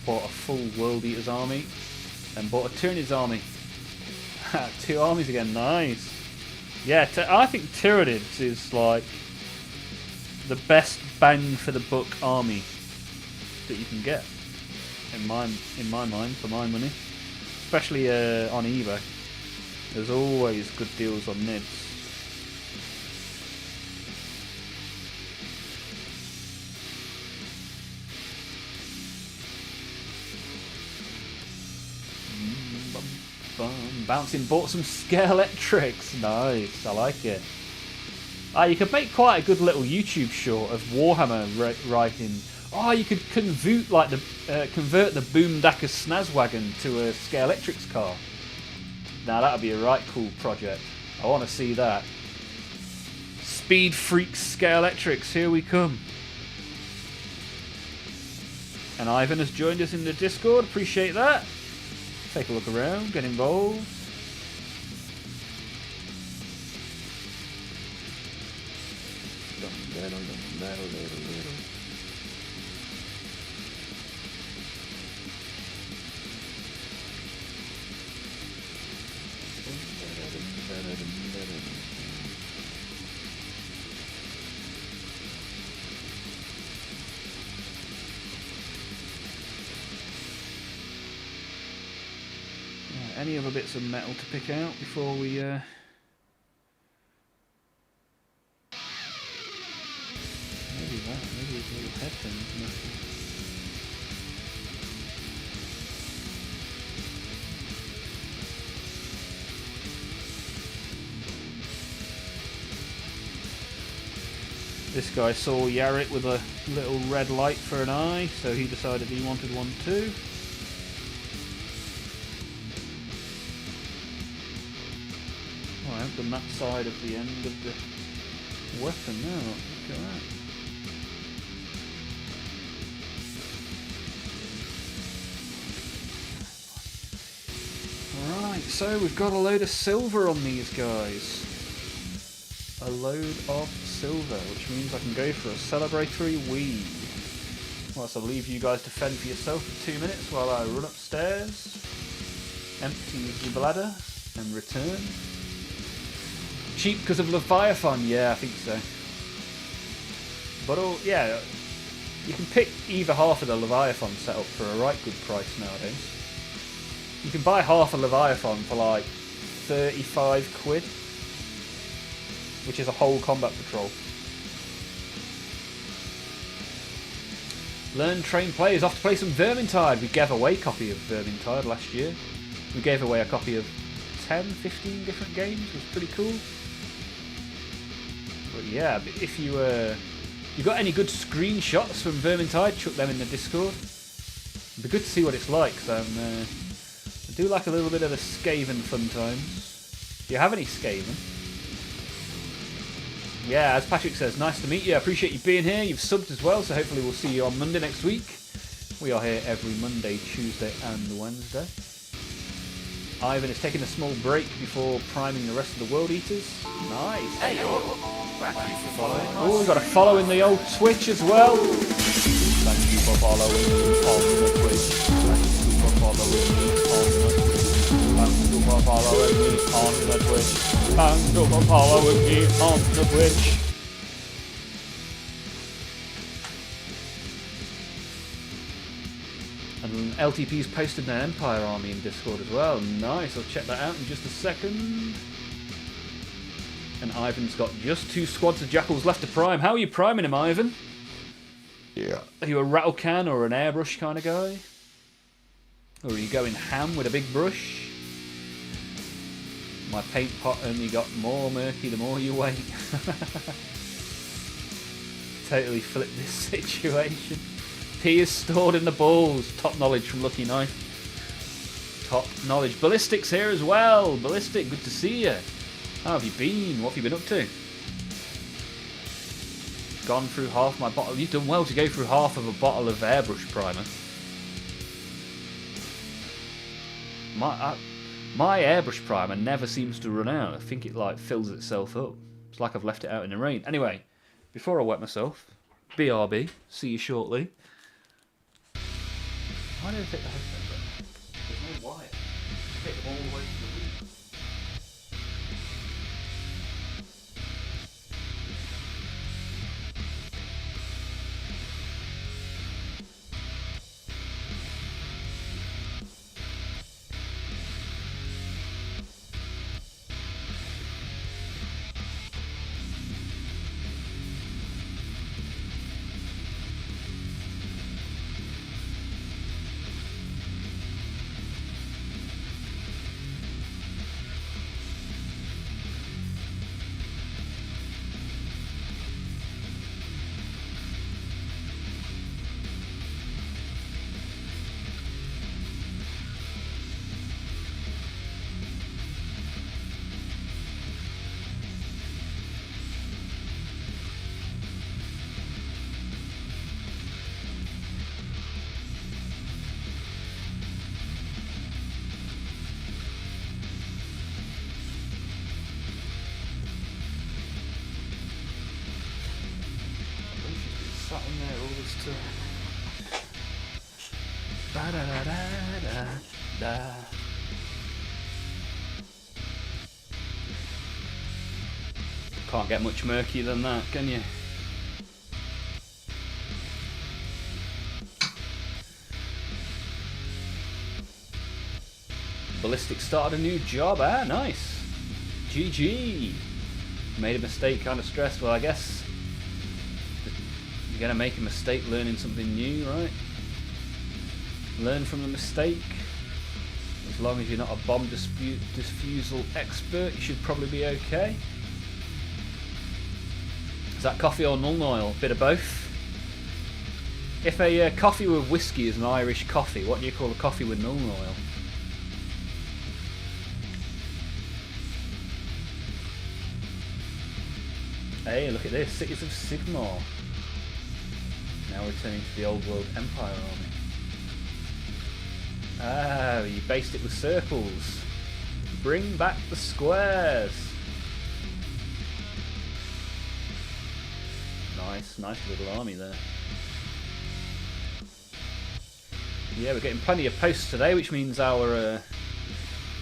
Bought a full World Eaters army, and bought a Tyranids army. 2 armies again, nice. Yeah, I think Tyranids is like the best bang for the buck army that you can get, in my mind, for my money, especially on eBay. There's always good deals on nids. Bouncing bought some Scalextrics. Nice, I like it. You could make quite a good little YouTube short of Warhammer writing. You could convert the Boomdacker Snazwagon to a Scalextrics car. Now that would be a right cool project. I want to see that. Speed Freaks Scalextrics, here we come. And Ivan has joined us in the Discord. Appreciate that. Take a look around, get involved. Any other bits of metal to pick out before we maybe his little headphones. This guy saw Yarrick with a little red light for an eye, so he decided he wanted one too. I haven't done that side of the end of the weapon now. Look at that. Right, so we've got a load of silver on these guys. A load of silver, which means I can go for a celebratory weed. Well, so I'll leave you guys to fend for yourself for 2 minutes while I run upstairs, empty the bladder, and return. Cheap because of Leviathan? Yeah, I think so. But yeah, you can pick either half of the Leviathan setup for a right good price nowadays. You can buy half a Leviathan for like 35 quid, which is a whole combat patrol. Learn, train players, off to play some Vermintide. We gave away a copy of Vermintide last year. We gave away a copy of 10, 15 different games. It was pretty cool. But yeah, if you got any good screenshots from Vermintide, chuck them in the Discord. It'd be good to see what it's like, because I do like a little bit of the Skaven fun times. Do you have any Skaven? Yeah, as Patrick says, nice to meet you. I appreciate you being here. You've subbed as well, so hopefully we'll see you on Monday next week. We are here every Monday, Tuesday and Wednesday. Ivan is taking a small break before priming the rest of the World Eaters. Nice. Hey, thank you for following. Oh, we've got a follow in the old Twitch as well. Thank you for following on the Twitch. Thank you for following me on the Twitch. Thank you for following me on the Twitch. Thank you for following me on the Twitch. And LTP's posted their Empire army in Discord as well. Nice, I'll check that out in just a second. And Ivan's got just 2 squads of Jackals left to prime. How are you priming him, Ivan? Yeah. Are you a rattle can or an airbrush kind of guy? Or are you going ham with a big brush? My paint pot only got more murky the more you wait. Totally flipped this situation. P is stored in the balls. Top knowledge from Lucky Knife. Top knowledge. Ballistic's here as well. Ballistic, good to see you. How have you been? What have you been up to? Gone through half my bottle. You've done well to go through half of a bottle of airbrush primer. My airbrush primer never seems to run out. I think it like fills itself up. It's like I've left it out in the rain. Anyway, before I wet myself, BRB. See you shortly. Why did I take the headphones off? There's no wire. Take them all the way to the roof. Can't get much murkier than that, can you? Ballistic started a new job. Ah, nice. GG. Made a mistake, kind of stressed. Well, I guess you're going to make a mistake learning something new, right? Learn from the mistake. As long as you're not a bomb disposal expert, you should probably be okay. Is that coffee or Nuln Oil? Bit of both. If a coffee with whiskey is an Irish coffee, what do you call a coffee with Nuln Oil? Hey, look at this. Cities of Sigmar. Now returning to the old world Empire army. Ah, you based it with circles. Bring back the squares. Nice little army there. Yeah, we're getting plenty of posts today, which means our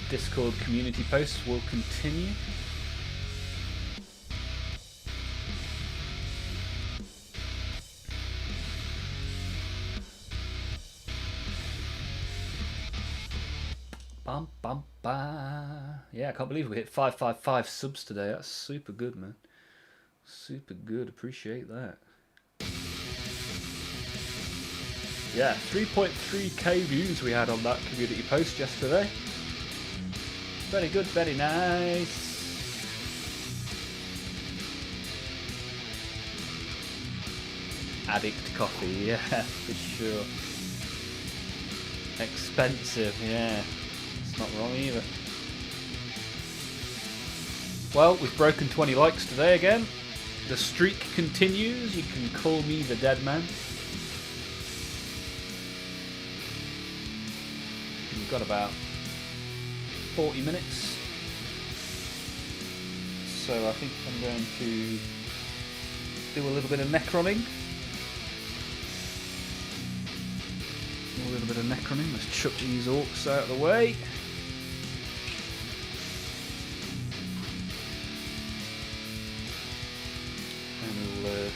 Discord community posts will continue. Bum, bum, ba. Yeah, I can't believe we hit 555 subs today. That's super good, man. Super good. Appreciate that. Yeah, 3.3k views we had on that community post yesterday. Very good, very nice. Addict coffee, yeah, for sure. Expensive, yeah. It's not wrong either. Well, we've broken 20 likes today again. The streak continues. You can call me the dead man. We've got about 40 minutes. So I think I'm going to do a little bit of necroning. Let's chuck these orcs out of the way. And we'll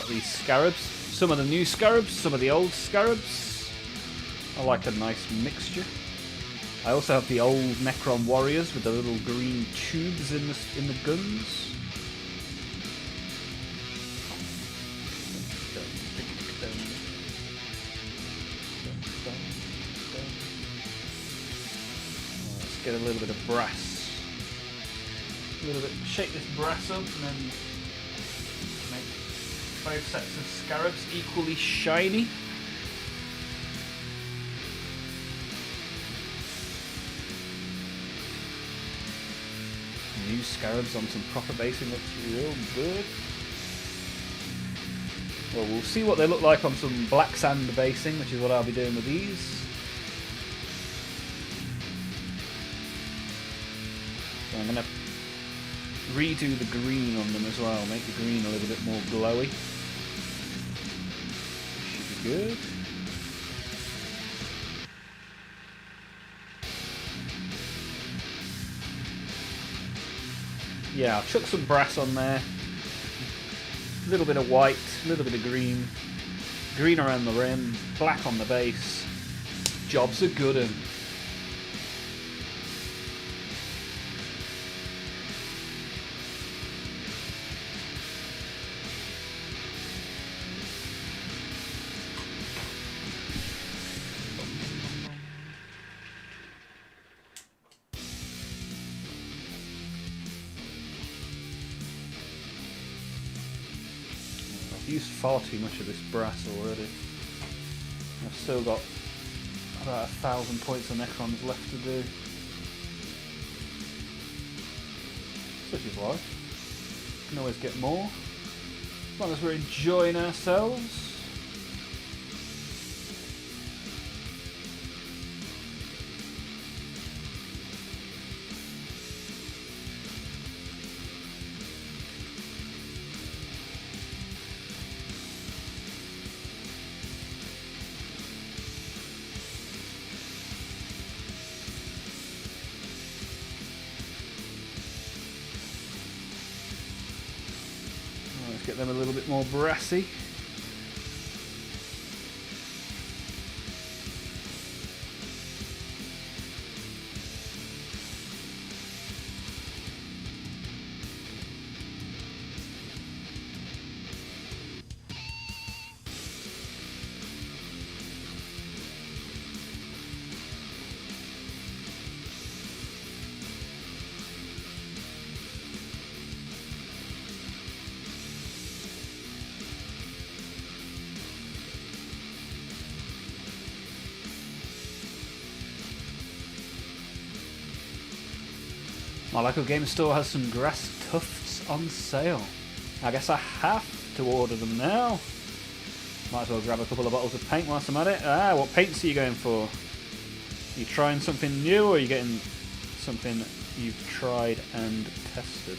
got these scarabs. Some of the new scarabs, some of the old scarabs. I like a nice mixture. I also have the old Necron warriors with the little green tubes in the guns. Let's get a little bit of brass. Shake this brass up and then make both sets of scarabs equally shiny. New scarabs on some proper basing looks real good. Well, we'll see what they look like on some black sand basing, which is what I'll be doing with these. So I'm going to redo the green on them as well, make the green a little bit more glowy. Should be good. Yeah, I'll chuck some brass on there. A little bit of white, a little bit of green. Green around the rim, black on the base. Job's a good one. Used far too much of this brass already. I've still got about 1,000 points of Necrons left to do. Such is life. Can always get more. As long as we're enjoying ourselves. them a little bit more brassy. My local game store has some grass tufts on sale. I guess I have to order them now. Might as well grab a couple of bottles of paint whilst I'm at it. Ah, what paints are you going for? Are you trying something new, or are you getting something you've tried and tested?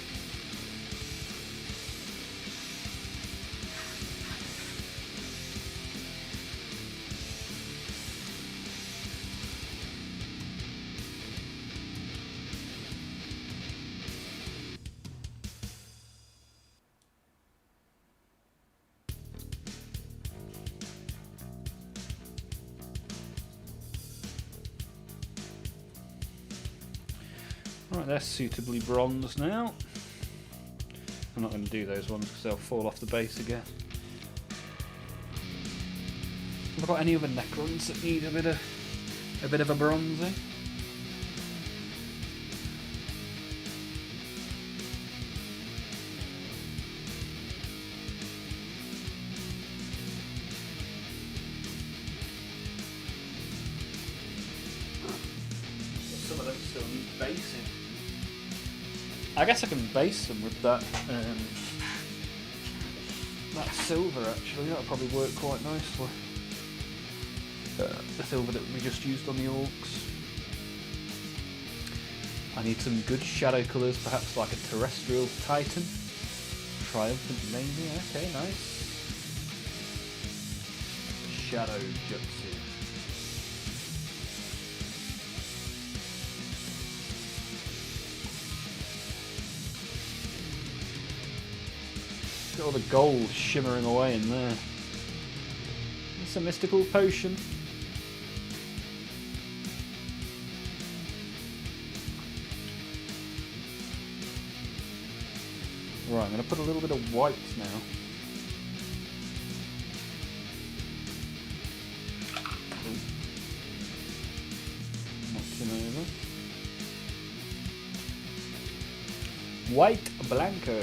Right, they're suitably bronzed now. I'm not going to do those ones because they'll fall off the base again. Have I got any other Necrons that need a bit of a bronzing? Some of them still need basing. I guess I can base them with that silver actually. That'll probably work quite nicely. The silver that we just used on the orcs. I need some good shadow colours, perhaps like a terrestrial titan. Triumphant maybe. Okay, nice. Shadow jutsu. Got all the gold shimmering away in there. It's a mystical potion. Right, I'm going to put a little bit of white now. Knocked him over. White Blanco.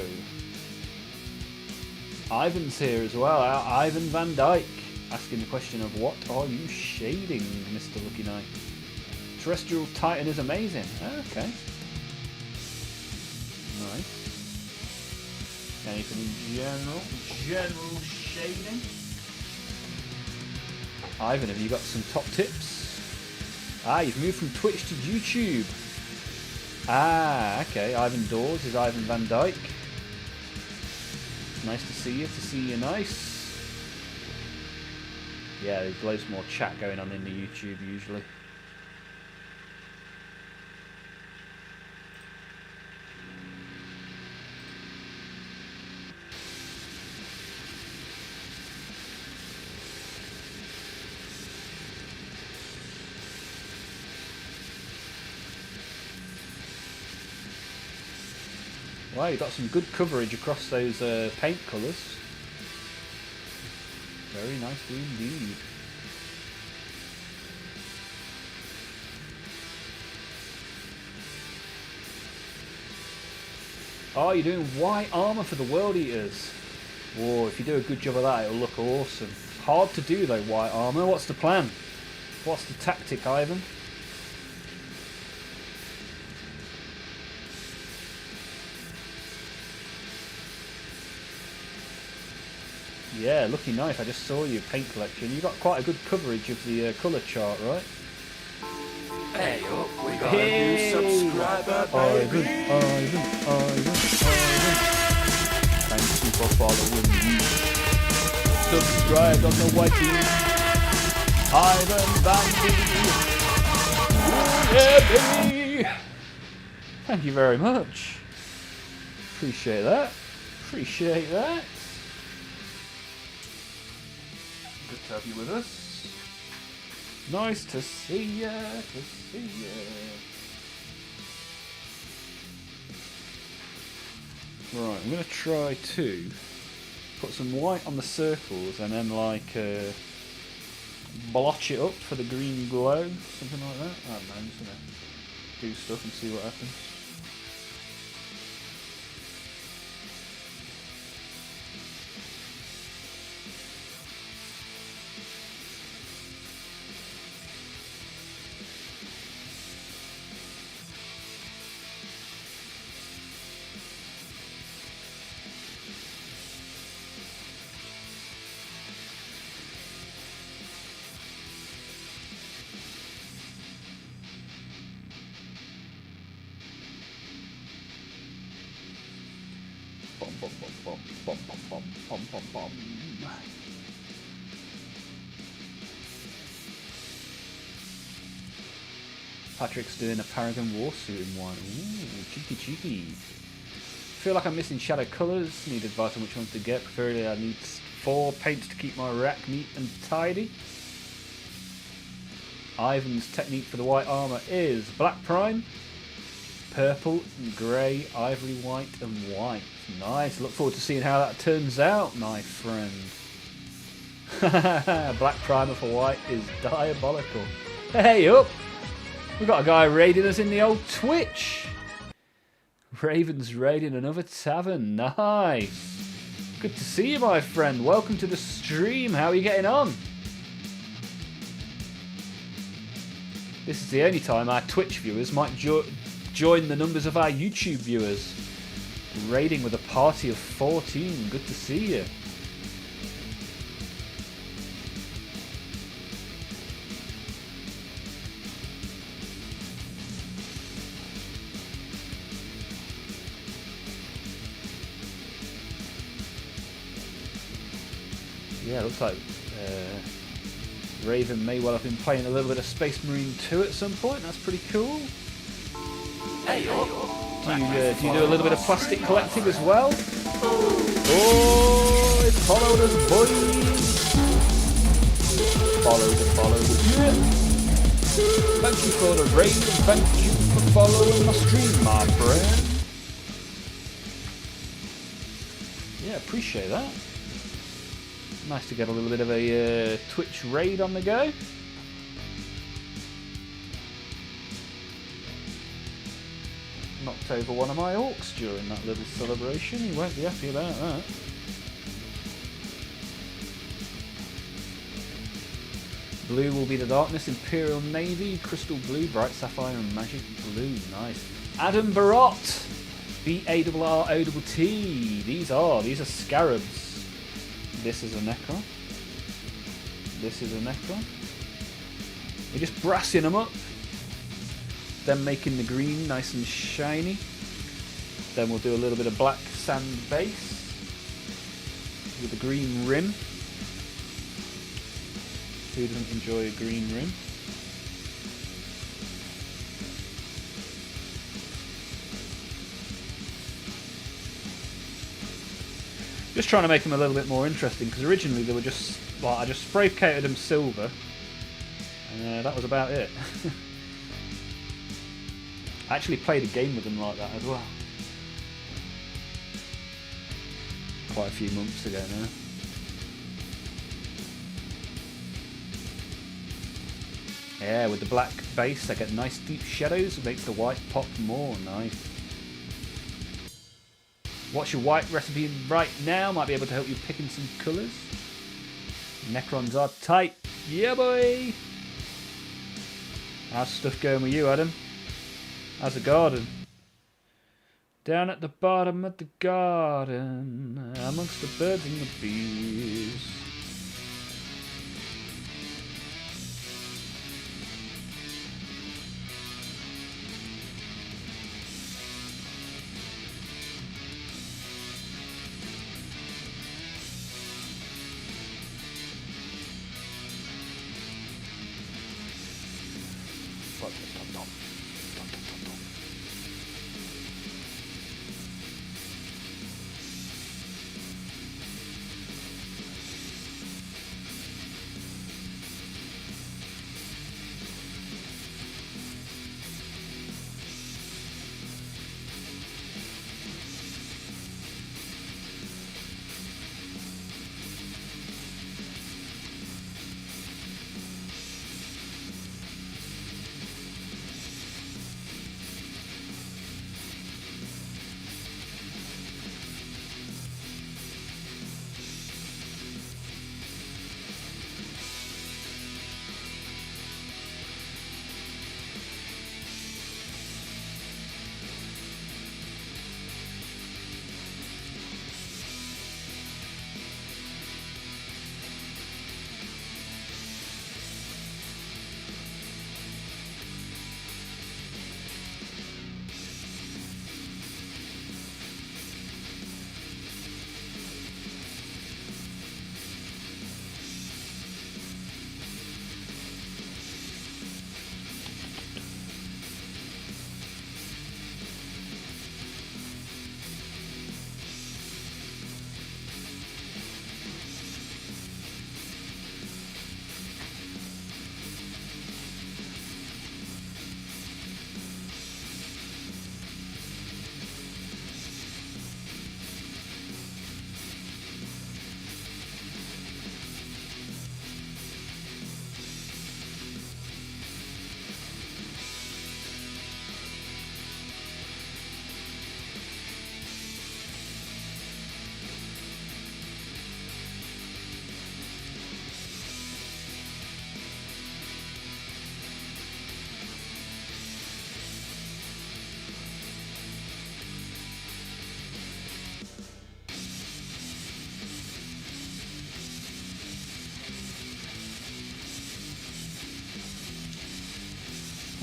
Ivan's here as well, Ivan Van Dyke, asking the question of what are you shading, Mr. Lucky Knight? Terrestrial Titan is amazing. Okay. Nice. Anything in general shading? Ivan, have you got some top tips? Ah, you've moved from Twitch to YouTube. Ah, okay. Ivan Dawes is Ivan Van Dyke. Nice to see you nice. Yeah, there's loads more chat going on in the YouTube usually. Wow, you've got some good coverage across those paint colours. Very nicely indeed. Oh, you're doing white armour for the World Eaters. Whoa, if you do a good job of that, it'll look awesome. Hard to do though, white armour. What's the plan? What's the tactic, Ivan? Yeah, Lucky Knife, I just saw your paint collection. You got quite a good coverage of the colour chart, right? Hey up, we got a new subscriber, baby. Ivan. Thank you for following me. Subscribe on the whitey. Ivan Van yeah, baby. Thank you very much. Appreciate that. to have you with us. Nice to see ya, Right, I'm going to try to put some white on the circles and then like blotch it up for the green glow, something like that. I don't know, I'm just going to do stuff and see what happens. Bum, bum, bum, bum, bum, bum, bum, bum, bum. Patrick's doing a Paragon Warsuit in one. Ooh, cheeky, cheeky. Feel like I'm missing shadow colours. Need advice on which ones to get. Preferably I need 4 paints to keep my rack neat and tidy. Ivan's technique for the white armour is black prime, purple, grey, ivory white and white. Nice. Look forward to seeing how that turns out, my friend. Black primer for white is diabolical. Hey up! We've got a guy raiding us in the old Twitch. Raven's raiding another tavern. Nice. Good to see you, my friend. Welcome to the stream. How are you getting on? This is the only time our Twitch viewers might join the numbers of our YouTube viewers. Raiding with a party of 14. Good to see you. Yeah, looks like Raven may well have been playing a little bit of Space Marine 2 at some point. That's pretty cool. Hey, Do you do a little bit of plastic collecting as well? Oh, it's followed us, boys. Follow the drip. Thank you for the raid and thank you for following my stream, my friend. Yeah, appreciate that. Nice to get a little bit of a Twitch raid on the go. Knocked over one of my orcs during that little celebration. He won't be happy about that. Blue will be the darkness, Imperial Navy, Crystal Blue, Bright Sapphire and Magic Blue. Nice. Adam Barot, B-A-R-R-O-T. These are scarabs. This is a Necron. This is a Necron. We're just brassing them up. Then making the green nice and shiny. Then we'll do a little bit of black sand base with a green rim. Who doesn't enjoy a green rim? Just trying to make them a little bit more interesting, because originally they were just like I just spray coated them silver, and that was about it. I actually played a game with them like that as well, quite a few months ago now. Yeah, with the black base, they get nice deep shadows, it makes the white pop more. Nice. What's your white recipe right now? Might be able to help you pick in some colours. Necrons are tight. Yeah, boy! How's stuff going with you, Adam? How's the garden? Down at the bottom of the garden, amongst the birds and the bees.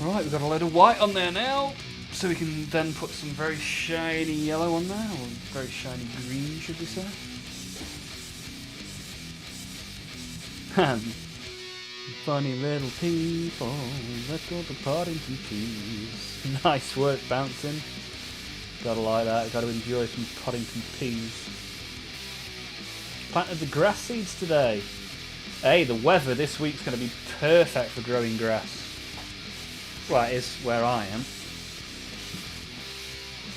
Right, we've got a load of white on there now, so we can then put some very shiny yellow on there, or very shiny green, should we say. Funny little people, let's go to Poddington Peas. Nice work bouncing. Gotta like that, gotta enjoy some Poddington Peas. Planted the grass seeds today. Hey, the weather this week's going to be perfect for growing grass. Well, it is where I am.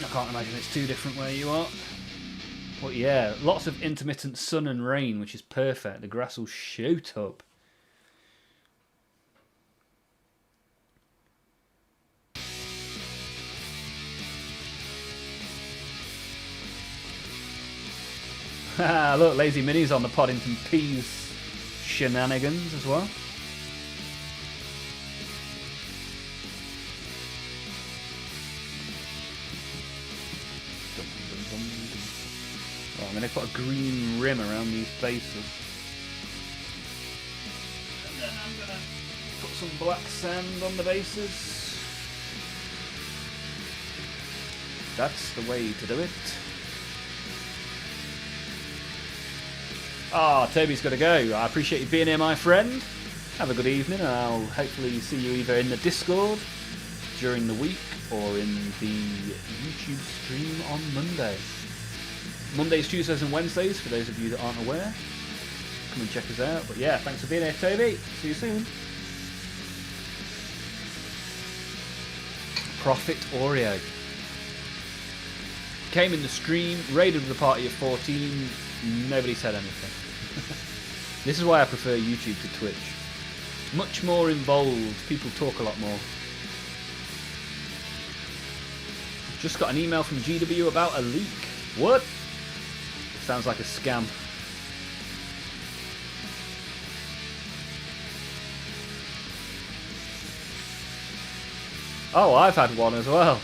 I can't imagine it's too different where you are. But yeah, lots of intermittent sun and rain, which is perfect. The grass will shoot up. Look, Lazy Minnie's on the Poddington Peas shenanigans as well. Right, I'm going to put a green rim around these bases. And then I'm going to put some black sand on the bases. That's the way to do it. Ah, Toby's got to go. I appreciate you being here, my friend. Have a good evening, and I'll hopefully see you either in the Discord during the week or in the YouTube stream on Monday. Mondays, Tuesdays and Wednesdays, for those of you that aren't aware. Come and check us out. But yeah, thanks for being here, Toby. See you soon. Prophet Oreo. Came in the stream, raided the party of 14, nobody said anything. This is why I prefer YouTube to Twitch. Much more involved, people talk a lot more. Just got an email from GW about a leak. What? Sounds like a scam. Oh, I've had one as well.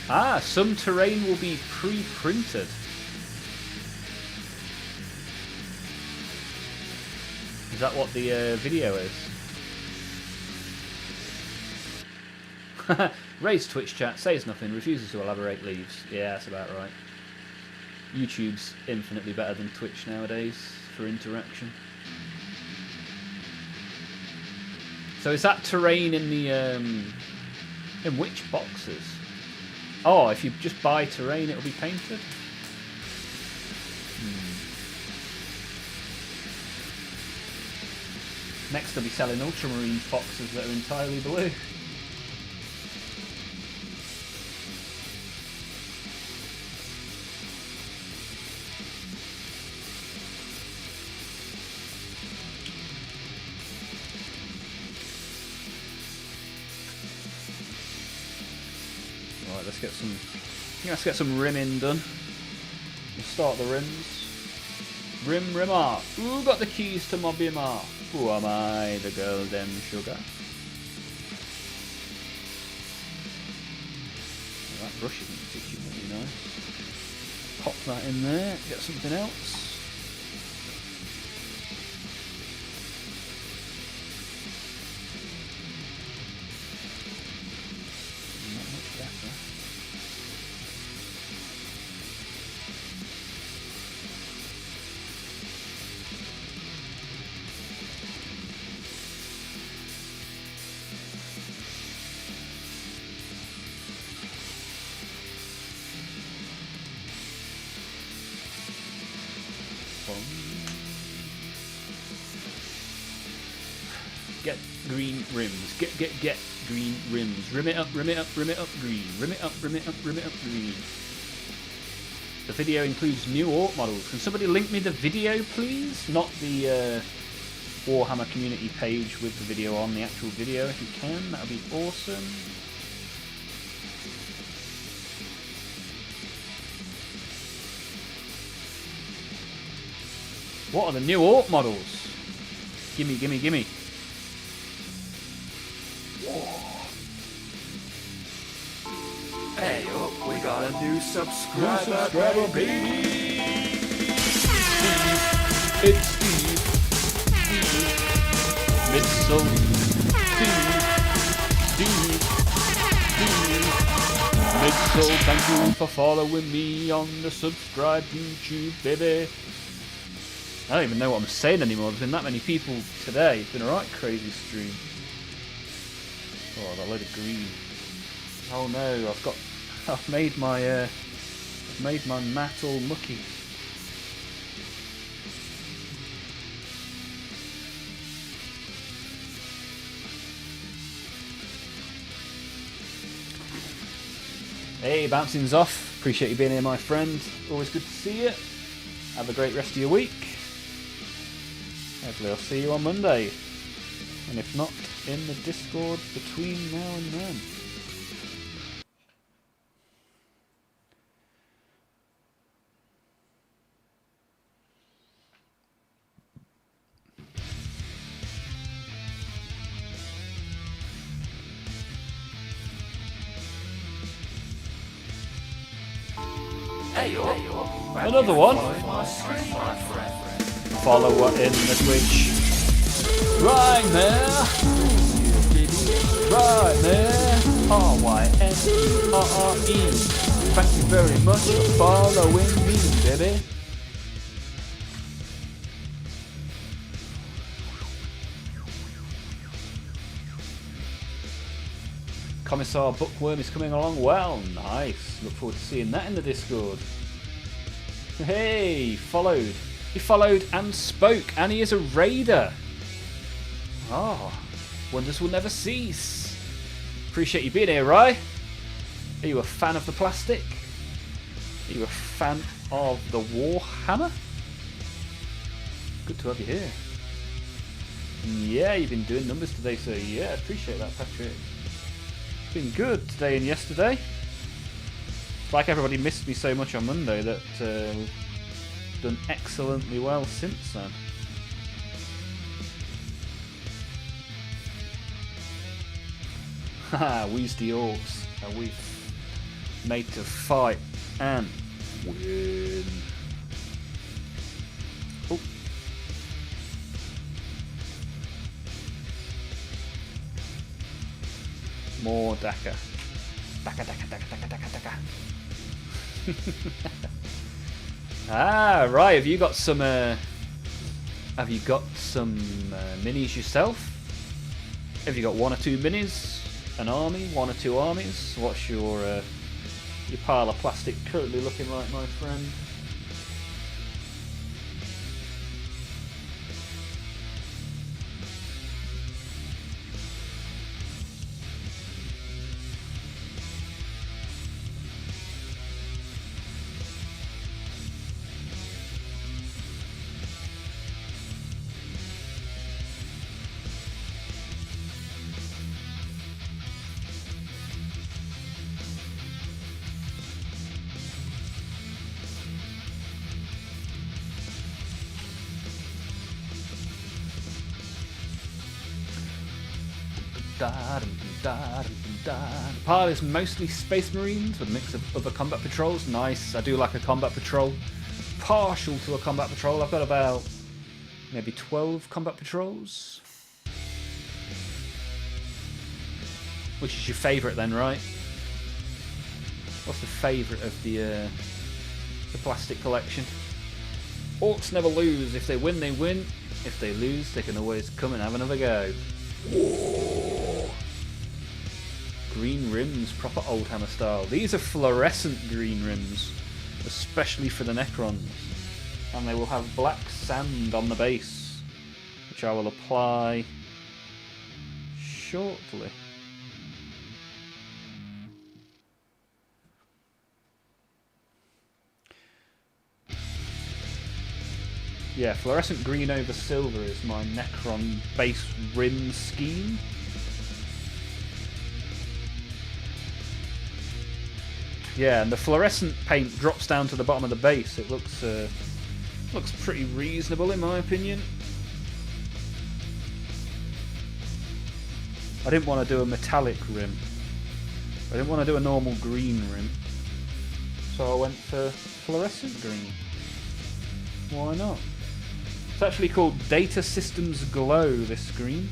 Ah, some terrain will be pre-printed. Is that what the video is? Ray's Twitch chat says nothing, refuses to elaborate, leaves. Yeah, that's about right. YouTube's infinitely better than Twitch nowadays for interaction. So is that terrain in the in which boxes? Oh, if you just buy terrain, it'll be painted? Next, they'll be selling ultramarine boxes that are entirely blue. Right, let's get some rimming done. We'll start the rims. Rim art. Who got the keys to my bimmer? Who am I, the golden sugar? Well, that brush isn't particularly nice. Pop that in there, get something else. Not much better. Get green rims. Get green rims. Rim it up, rim it up, rim it up, green. Rim it up, rim it up, rim it up, green. The video includes new Orc models. Can somebody link me the video, please? Not the Warhammer community page with the video on, the actual video, if you can. That would be awesome. What are the new Orc models? Gimme, gimme, gimme. new subscriber, baby. It's Steve. Mitchell. Steve. Mitchell, thank you for following me on the subscribe YouTube, baby. I don't even know what I'm saying anymore. There's been that many people today. It's been a right crazy stream. Oh, that load of green. Oh no, I've made my mat all mucky. Hey, bouncing's off. Appreciate you being here, my friend. Always good to see you. Have a great rest of your week. Hopefully I'll see you on Monday. And if not, in the Discord between now and then. Another one. Follower in the Twitch. Right there. Right there. RYNERRE. Thank you very much for following me, baby. Commissar Bookworm is coming along well. Nice. Look forward to seeing that in the Discord. Hey, followed. He followed and spoke, and he is a raider. Oh, wonders will never cease. Appreciate you being here, Rye. Are you a fan of the plastic? Are you a fan of the Warhammer? Good to have you here. Yeah, you've been doing numbers today, so yeah, appreciate that, Patrick. Been good today and yesterday. It's like everybody missed me so much on Monday that we've done excellently well since then. Haha, we's the orcs, and we've made to fight and win. Oh. More Daka. Daka, Daka, Daka, Daka, Daka, Daka. Ah, right. Have you got some minis yourself? Have you got one or two minis? An army? One or two armies? What's your pile of plastic currently looking like, my friend? The pile is mostly Space Marines with a mix of other combat patrols. Nice. I do like a combat patrol. Partial to a combat patrol. I've got about maybe 12 combat patrols. Which is your favourite then, right? What's the favourite of the plastic collection? Orcs never lose. If they win, they win. If they lose, they can always come and have another go. Green rims, proper Oldhammer style. These are fluorescent green rims, especially for the Necrons. And they will have black sand on the base, which I will apply shortly. Yeah, fluorescent green over silver is my Necron base rim scheme. Yeah, and the fluorescent paint drops down to the bottom of the base. It looks pretty reasonable in my opinion. I didn't want to do a metallic rim. I didn't want to do a normal green rim. So I went for fluorescent green. Why not? It's actually called Data Systems Glow, this screen.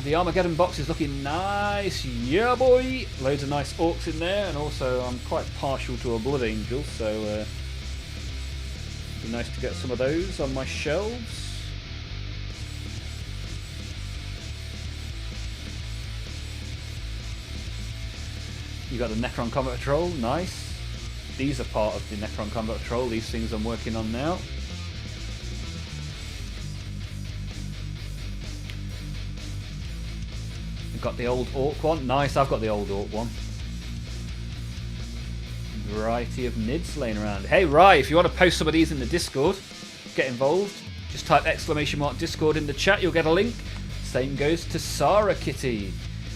The Armageddon box is looking nice, yeah boy! Loads of nice orcs in there, and also I'm quite partial to a Blood Angel, so it'd be nice to get some of those on my shelves. You got the Necron Combat Patrol, nice. These are part of the Necron Combat Patrol, these things I'm working on now. Got the old orc one. Nice, I've got the old orc one. Variety of nids laying around. Hey, right, if you want to post some of these in the Discord, get involved. Just type !Discord in the chat, you'll get a link. Same goes to Sarah Kitty,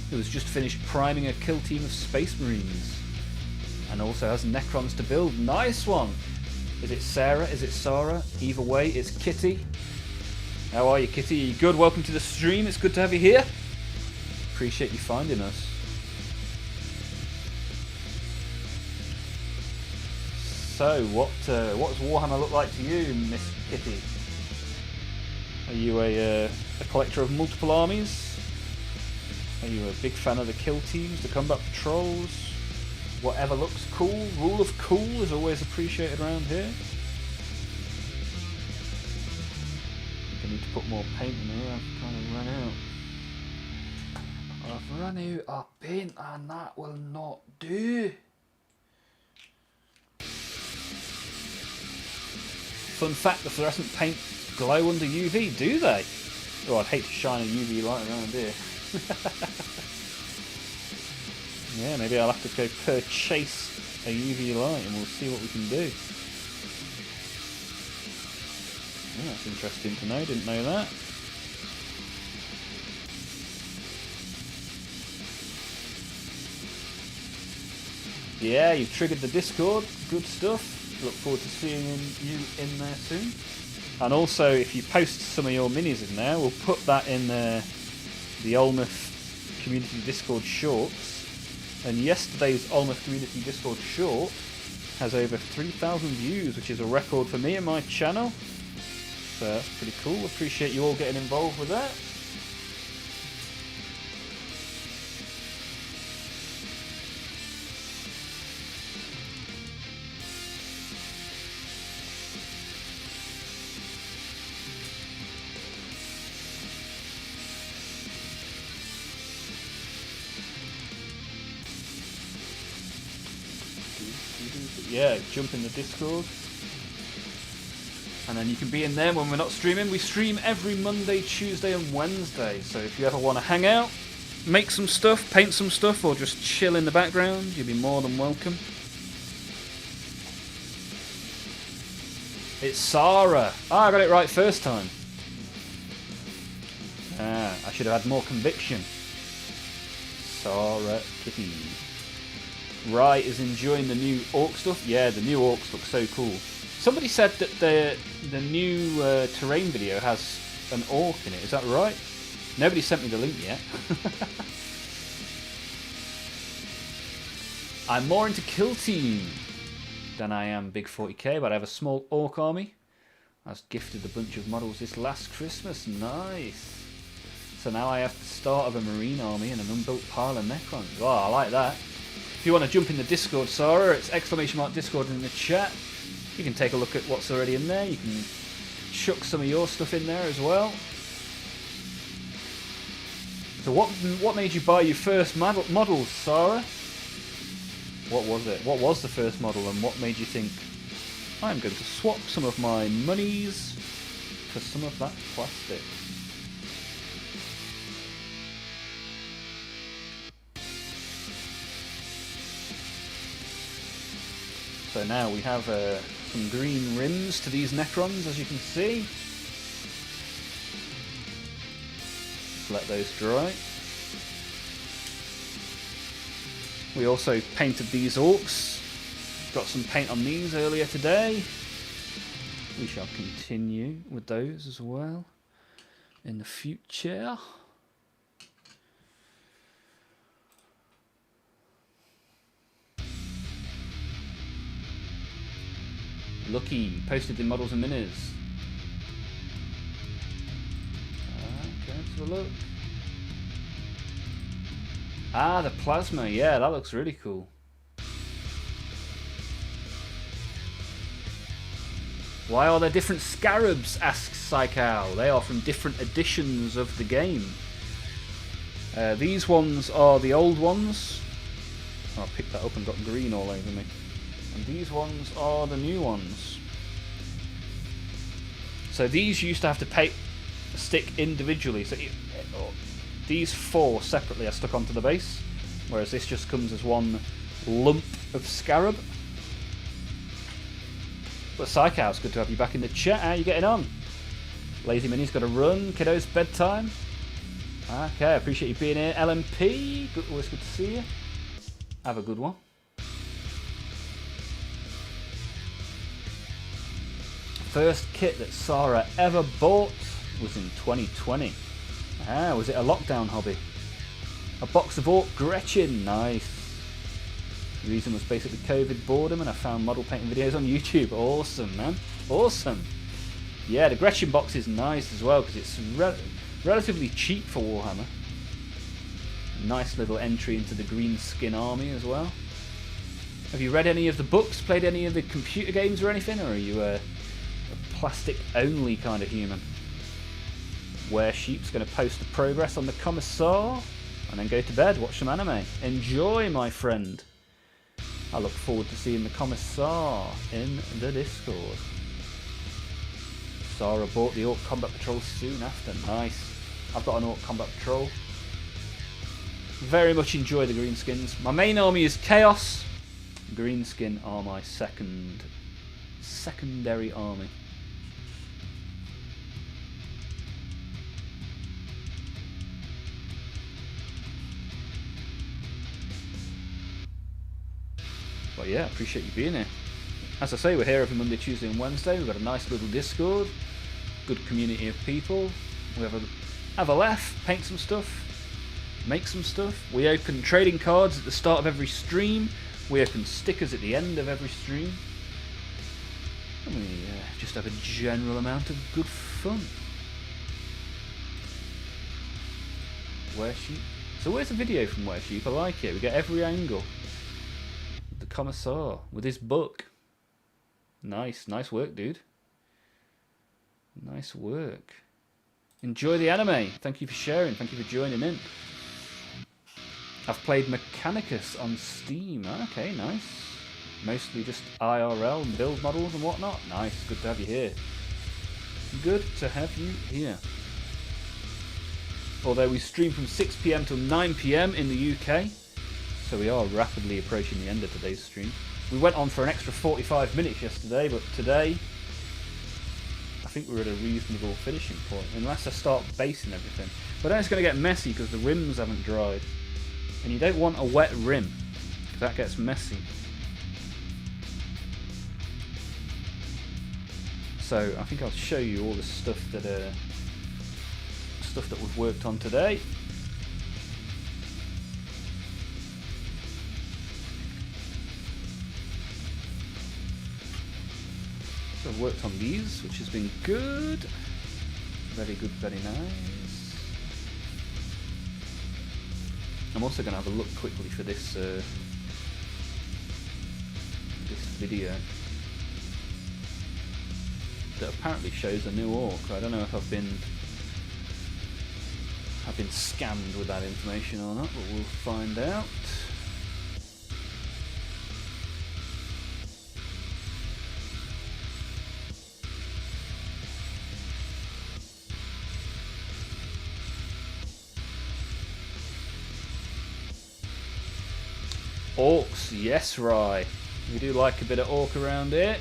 who has just finished priming a kill team of Space Marines. And also has Necrons to build. Nice one! Is it Sarah? Is it Sarah? Either way, it's Kitty. How are you, Kitty? Are you good? Welcome to the stream. It's good to have you here. Appreciate you finding us. So, what does Warhammer look like to you, Miss Kitty? Are you a collector of multiple armies? Are you a big fan of the kill teams, the combat patrols? Whatever looks cool. Rule of cool is always appreciated around here. I think I need to put more paint in here. I've kind of run out. I've run out of paint and that will not do. Fun fact, the fluorescent paint glow under UV, do they? Oh, I'd hate to shine a UV light around here. Yeah, maybe I'll have to go purchase a UV light and we'll see what we can do. Yeah, that's interesting to know, didn't know that. Yeah, you've triggered the Discord. Good stuff. Look forward to seeing you in there soon. And also, if you post some of your minis in there, we'll put that in the Olmaph Community Discord Shorts. And yesterday's Olmaph Community Discord Short has over 3,000 views, which is a record for me and my channel. So that's pretty cool. Appreciate you all getting involved with that. Yeah, jump in the Discord. And then you can be in there when we're not streaming. We stream every Monday, Tuesday and Wednesday. So if you ever want to hang out, make some stuff, paint some stuff, or just chill in the background, you'll be more than welcome. It's Sarah. Ah, I got it right first time. Ah, I should have had more conviction. Sarah Kitty. Rye is enjoying the new orc stuff. Yeah, the new orcs look so cool. Somebody said that the new terrain video has an orc in it. Is that right? Nobody sent me the link yet. I'm more into kill team than I am big 40k, but I have a small orc army. I was gifted a bunch of models this last Christmas. Nice. So now I have the start of a marine army and an unbuilt pile of Necrons. Oh, I like that. If you want to jump in the Discord, Sarah, it's !Discord in the chat. You can take a look at what's already in there. You can chuck some of your stuff in there as well. So what made you buy your first models, Sarah? What was it? What was the first model and what made you think, I'm going to swap some of my monies for some of that plastic? So now we have some green rims to these Necrons, as you can see. Just let those dry. We also painted these orcs. Got some paint on these earlier today. we shall continue with those as well in the future. Lucky posted in Models and Minis. Okay, let's have a look. Ah, the plasma. Yeah, that looks really cool. Why are there different scarabs? Asks Psychow. They are from different editions of the game. These ones are the old ones. Oh, I picked that up and got green all over me. And these ones are the new ones. So these used to have to stick individually. So these 4 separately are stuck onto the base, whereas this just comes as one lump of scarab. But Psychow, it's good to have you back in the chat. How are you getting on? Lazy Mini's got to run. Kiddo's bedtime. Okay, I appreciate you being here. LMP, always good to see you. Have a good one. First kit that Sarah ever bought was in 2020. Ah, was it a lockdown hobby? A box of Orc Gretchen, nice. The reason was basically COVID boredom, and I found model painting videos on YouTube. Awesome, man. Awesome. Yeah, the Gretchen box is nice as well because it's relatively cheap for Warhammer. Nice little entry into the green skin army as well. Have you read any of the books, played any of the computer games or anything, or are you a plastic only kind of human? Sheep's going to post the progress on the Commissar and then go to bed, watch some anime. Enjoy, my friend. I look forward to seeing the Commissar in the Discord. Sarah bought the Orc Combat Patrol soon after. Nice. I've got an Orc Combat Patrol. Very much enjoy the greenskins. My main army is Chaos. Greenskin are my secondary army. But yeah, appreciate you being here. As I say, we're here every Monday, Tuesday and Wednesday. We've got a nice little Discord. Good community of people. We have a laugh, paint some stuff, make some stuff. We open trading cards at the start of every stream. We open stickers at the end of every stream. And we just have a general amount of good fun. Sheep. So where's the video from Sheep? I like it. We get every angle. The Commissar with his book. Nice work, dude. Nice work. Enjoy the anime. Thank you for sharing. Thank you for joining in. I've played Mechanicus on Steam. Okay, nice. Mostly just IRL and build models and whatnot. Nice. Good to have you here. Good to have you here. Although we stream from 6 PM till 9 PM in the UK. So we are rapidly approaching the end of today's stream. We went on for an extra 45 minutes yesterday, but today I think we're at a reasonable finishing point, unless I start basing everything. But then it's going to get messy because the rims haven't dried. And you don't want a wet rim, because that gets messy. So I think I'll show you all the stuff that we've worked on today. So I've worked on these, which has been good. Very good, very nice. I'm also going to have a look quickly for this video that apparently shows a new orc. I don't know if I've been scammed with that information or not, but we'll find out. Orcs, yes, Rye. We do like a bit of orc around here.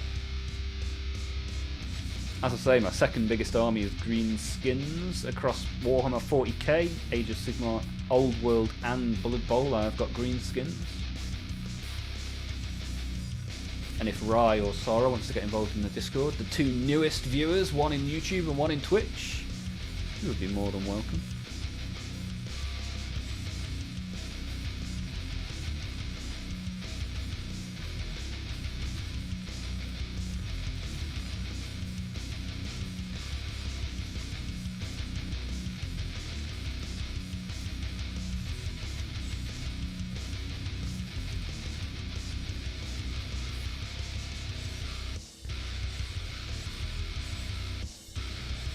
As I say, my second biggest army is green skins across Warhammer 40k, Age of Sigmar, Old World and Blood Bowl. I've got green skins. And if Rai or Sora wants to get involved in the Discord, the two newest viewers, one in YouTube and one in Twitch, you would be more than welcome.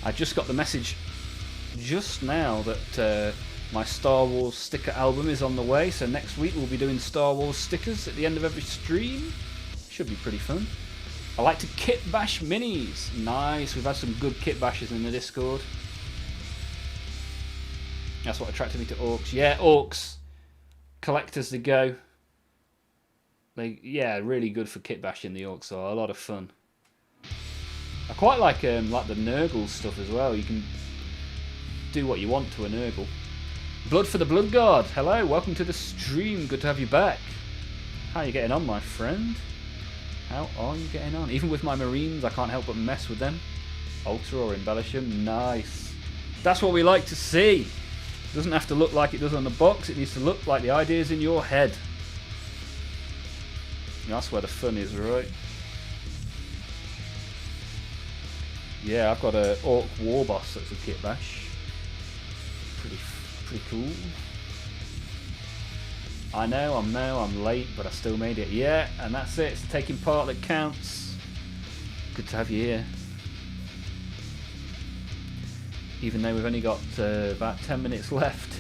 I just got the message just now that my Star Wars sticker album is on the way, so next week we'll be doing Star Wars stickers at the end of every stream. Should be pretty fun. I like to kit bash minis. Nice, we've had some good kit bashes in the Discord. That's what attracted me to Orcs. Yeah, Orcs. Collectors to go. Yeah, really good for kit bashing, the Orcs are a lot of fun. I quite like the Nurgle stuff as well. You can do what you want to a Nurgle. Blood for the Blood Guard. Hello, welcome to the stream. Good to have you back. How are you getting on, my friend? How are you getting on? Even with my Marines, I can't help but mess with them. Alter or embellish them. Nice. That's what we like to see. It doesn't have to look like it does on the box. It needs to look like the idea's in your head. That's where the fun is, right? Yeah, I've got a Orc War Boss that's a kit bash. Pretty cool. I know I'm late, but I still made it. Yeah, and that's it. It's taking part that counts. Good to have you here. Even though we've only got about 10 minutes left,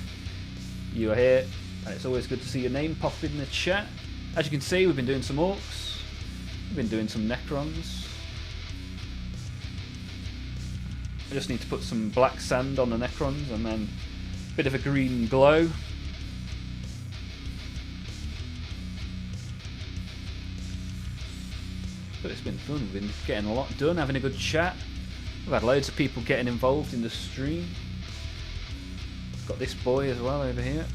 you are here, and it's always good to see your name pop in the chat. As you can see, we've been doing some Orcs. We've been doing some Necrons. I just need to put some black sand on the Necrons and then a bit of a green glow. But it's been fun, we've been getting a lot done, having a good chat. We've had loads of people getting involved in the stream. Got this boy as well over here.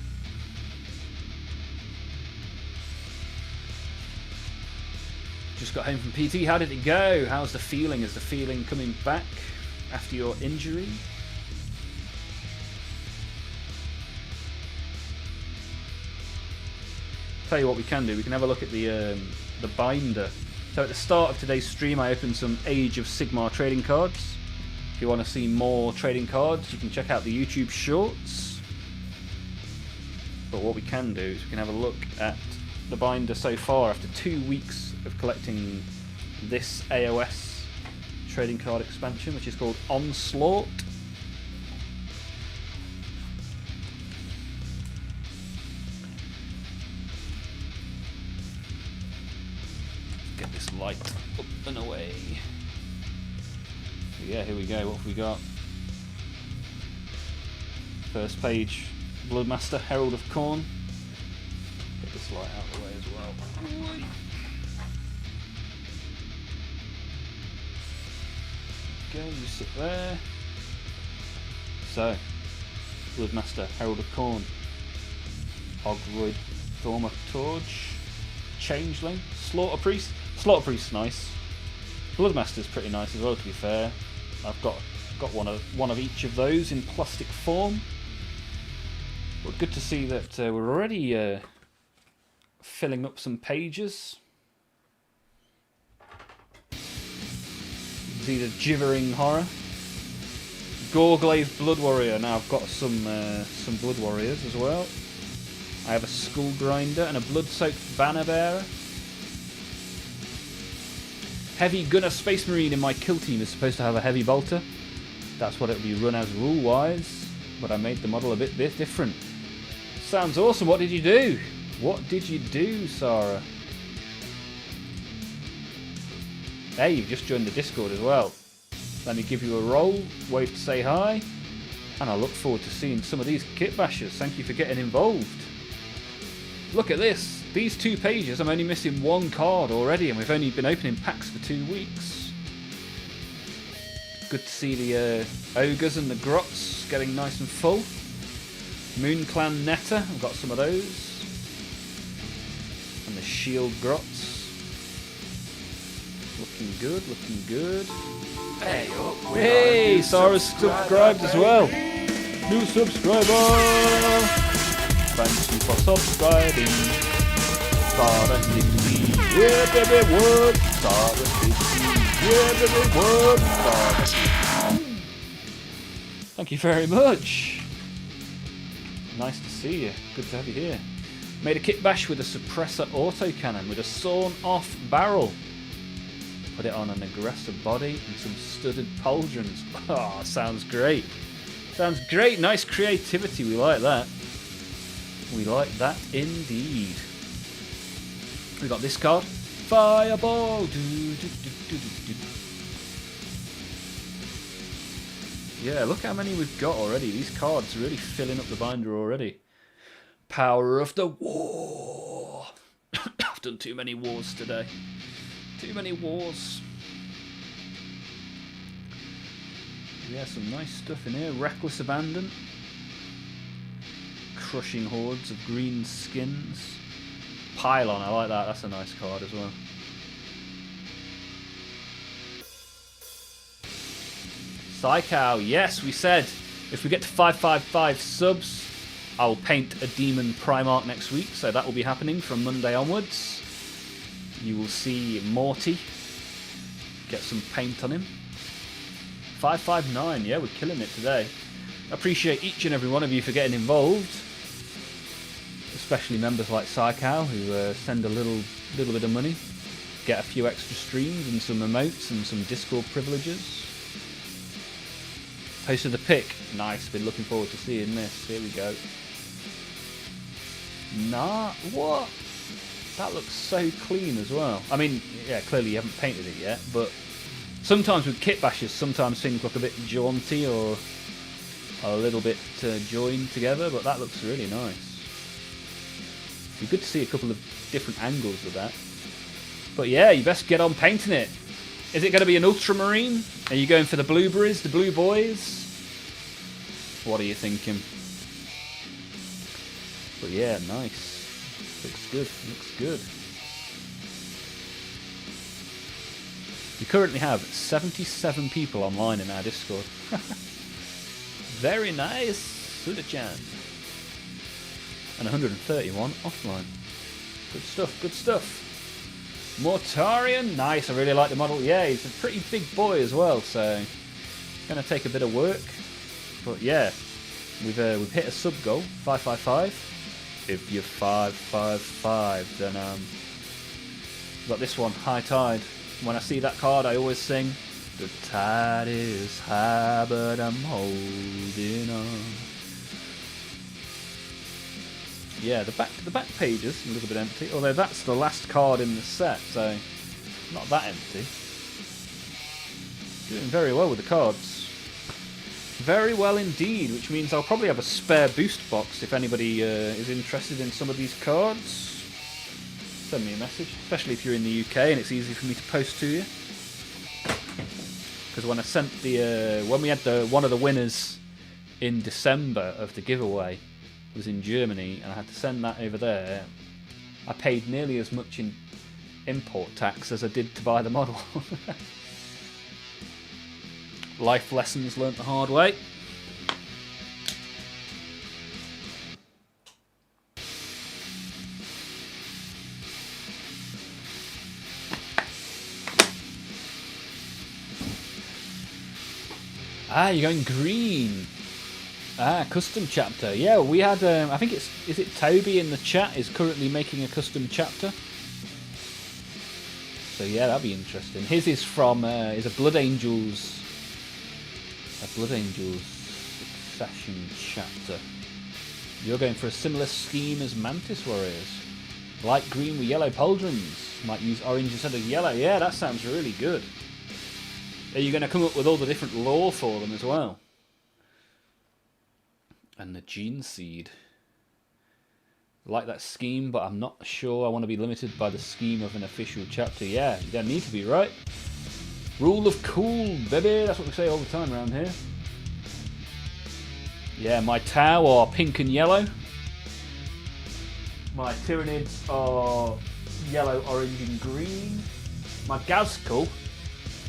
Just got home from PT, how did it go? How's the feeling? Is the feeling coming back after your injury? Tell you what we can do, we can have a look at the binder. So at the start of today's stream I opened some Age of Sigmar trading cards. If you want to see more trading cards you can check out the YouTube shorts. But what we can do is we can have a look at the binder so far after 2 weeks of collecting this AOS trading card expansion, which is called Onslaught. Get this light up and away. So yeah, here we go. What have we got? First page, Bloodmaster, Herald of Khorne. Get this light out of the way as well. Go, you sit there. So, Bloodmaster, Herald of Khorne, Ogroid, Thaumaturge, Changeling, Slaughter Priest. Slaughter Priest's nice. Bloodmaster's pretty nice as well, to be fair. I've got one of each of those in plastic form. But good to see that we're already filling up some pages. See the Givering Horror, Goreglaze Blood Warrior. Now I've got some Blood Warriors as well. I have a Skull Grinder and a Blood-Soaked Banner Bearer. Heavy Gunner Space Marine in my kill team is supposed to have a Heavy Bolter. That's what it would be run as rule-wise, but I made the model a bit different. Sounds awesome. What did you do? What did you do, Sarah? Hey, you've just joined the Discord as well. Let me give you a roll, wave to say hi, and I look forward to seeing some of these kit bashers. Thank you for getting involved. Look at this. These 2 pages, I'm only missing 1 card already, and we've only been opening packs for 2 weeks. Good to see the Ogres and the Grots getting nice and full. Moon Clan Netta, I've got some of those. And the Shield Grots. Looking good, looking good. Hey, up, we got a Hey, new Sarah's subscriber, subscribed as well. baby. New subscriber! Thank you for subscribing. Sarah 60. Yeah, baby, what? Sarah 60. Yeah, baby, what? Sarah 60. Thank you very much. Nice to see you. Good to have you here. Made a kit bash with a suppressor autocannon with a sawn off barrel. Put it on an aggressor body and some studded pauldrons. Oh, sounds great. Sounds great. Nice creativity. We like that. We like that indeed. We got this card. Fireball. Yeah, look how many we've got already. These cards are really filling up the binder already. Power of the War. I've done too many wars today. Too many wars. Yeah, some nice stuff in here. Reckless Abandon. Crushing Hordes of Green Skins. Pylon, I like that. That's a nice card as well. Psychow, yes, we said if we get to 555 subs, I'll paint a Demon Primarch next week, so that will be happening from Monday onwards. You will see Morty get some paint on him. 559, yeah, we're killing it today. I appreciate each and every one of you for getting involved, especially members like Psychow who send a little bit of money, get a few extra streams and some emotes and some Discord privileges. Posted the pic. Nice. Been looking forward to seeing this. Here we go. Nah. What? That looks so clean as well. I mean, yeah, clearly you haven't painted it yet, but sometimes with kit bashes, sometimes things look a bit jaunty or a little bit joined together, but that looks really nice. Be good to see a couple of different angles of that. But yeah, you best get on painting it. Is it going to be an ultramarine? Are you going for the blueberries, the blue boys? What are you thinking? But yeah, nice. Looks good, looks good. We currently have 77 people online in our Discord. Very nice, Suda-chan. And 131 offline. Good stuff, good stuff. Mortarian, nice, I really like the model. Yeah, he's a pretty big boy as well, so it's going to take a bit of work. But yeah, we've hit a sub goal, 555. If you're 555, then we've got this one, High Tide. When I see that card, I always sing, the tide is high, but I'm holding on. Yeah, the back page is a little bit empty, although that's the last card in the set, so not that empty. Doing very well with the cards. Very well indeed, which means I'll probably have a spare boost box if anybody is interested in some of these cards. Send me a message, especially if you're in the UK and it's easy for me to post to you. Because when I sent the when we had one of the winners in December of the giveaway was in Germany, and I had to send that over there, I paid nearly as much in import tax as I did to buy the model. Life lessons learnt the hard way. Ah, you're going green. Ah, custom chapter. Yeah, we had, I think is it Toby in the chat is currently making a custom chapter. So yeah, that'd be interesting. His is from, is a Blood Angels succession chapter. You're going for a similar scheme as Mantis Warriors. Light green with yellow pauldrons. Might use orange instead of yellow. Yeah, that sounds really good. Are you going to come up with all the different lore for them as well? And the Gene Seed. I like that scheme, but I'm not sure I want to be limited by the scheme of an official chapter. Yeah, you don't need to be, right? Rule of cool, baby. That's what we say all the time around here. Yeah, my Tau are pink and yellow. My Tyranids are yellow, orange and green. My Gazkull.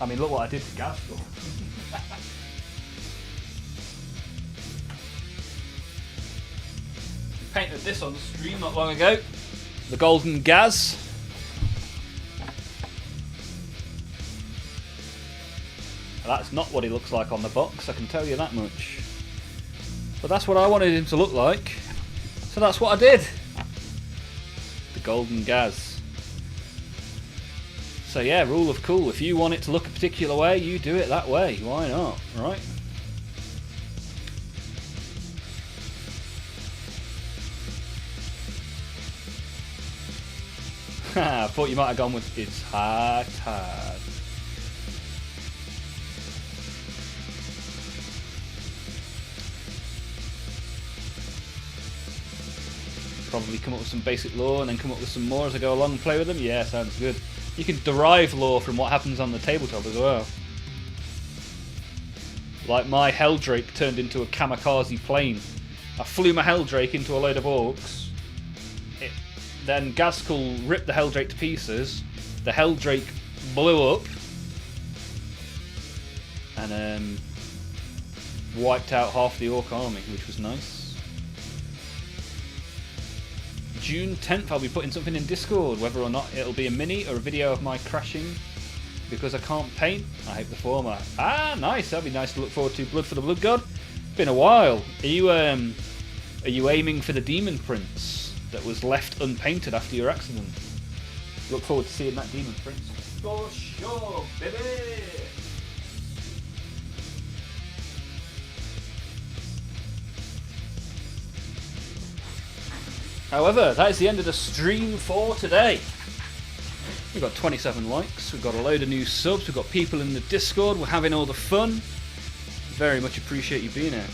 I mean, look what I did to Gazkull. Painted this on the stream not long ago. The golden Gaz. That's not what he looks like on the box, I can tell you that much. But that's what I wanted him to look like. So that's what I did. The golden Gaz. So yeah, rule of cool. If you want it to look a particular way, you do it that way. Why not, right? I thought you might have gone with it's hard. Probably come up with some basic lore and then come up with some more as I go along and play with them. Yeah, sounds good. You can derive lore from what happens on the tabletop as well. Like my Helldrake turned into a kamikaze plane. I flew my Helldrake into a load of orcs. Then Gazkull ripped the Helldrake to pieces. The Helldrake blew up. And wiped out half the orc army, which was nice. June 10th I'll be putting something in Discord, whether or not it'll be a mini or a video of my crashing because I can't paint. I hope the former. Ah, nice. That'd be nice to look forward to. Blood for the Blood God. Been a while. Are you aiming for the Demon Prince that was left unpainted after your accident? Look forward to seeing that Demon Prince. For sure, baby! However, that is the end of the stream for today. We've got 27 likes, we've got a load of new subs, we've got people in the Discord, we're having all the fun. Very much appreciate you being here.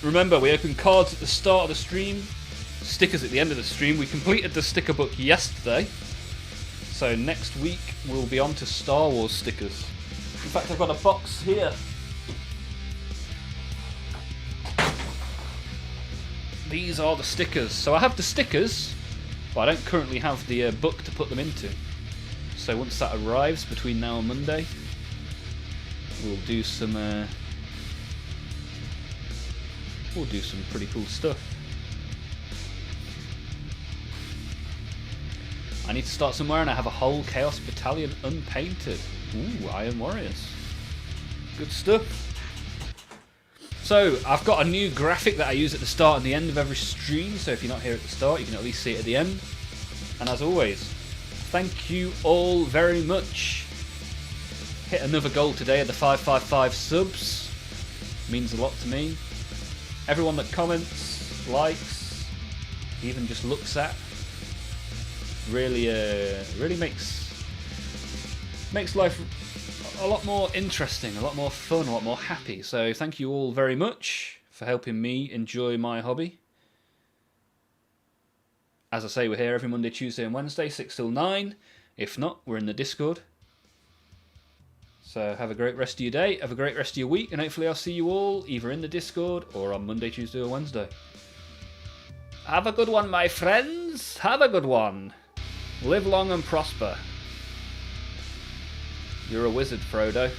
Remember, we open cards at the start of the stream, stickers at the end of the stream. We completed the sticker book yesterday, so next week we'll be on to Star Wars stickers. In fact, I've got a box here. These are the stickers. So I have the stickers, but I don't currently have the book to put them into. So once that arrives between now and Monday, we'll do some pretty cool stuff. I need to start somewhere, and I have a whole Chaos Battalion unpainted. Ooh, Iron Warriors. Good stuff. So, I've got a new graphic that I use at the start and the end of every stream, so if you're not here at the start, you can at least see it at the end. And as always, thank you all very much. Hit another goal today at the 555 subs. Means a lot to me. Everyone that comments, likes, even just looks at, really makes life a lot more interesting, a lot more fun, a lot more happy. So thank you all very much for helping me enjoy my hobby. As I say, we're here every Monday, Tuesday and Wednesday, 6 till 9. If not, we're in the Discord. So have a great rest of your day, have a great rest of your week, and hopefully I'll see you all either in the Discord or on Monday, Tuesday or Wednesday. Have a good one, my friends. Have a good one. Live long and prosper. You're a wizard, Frodo.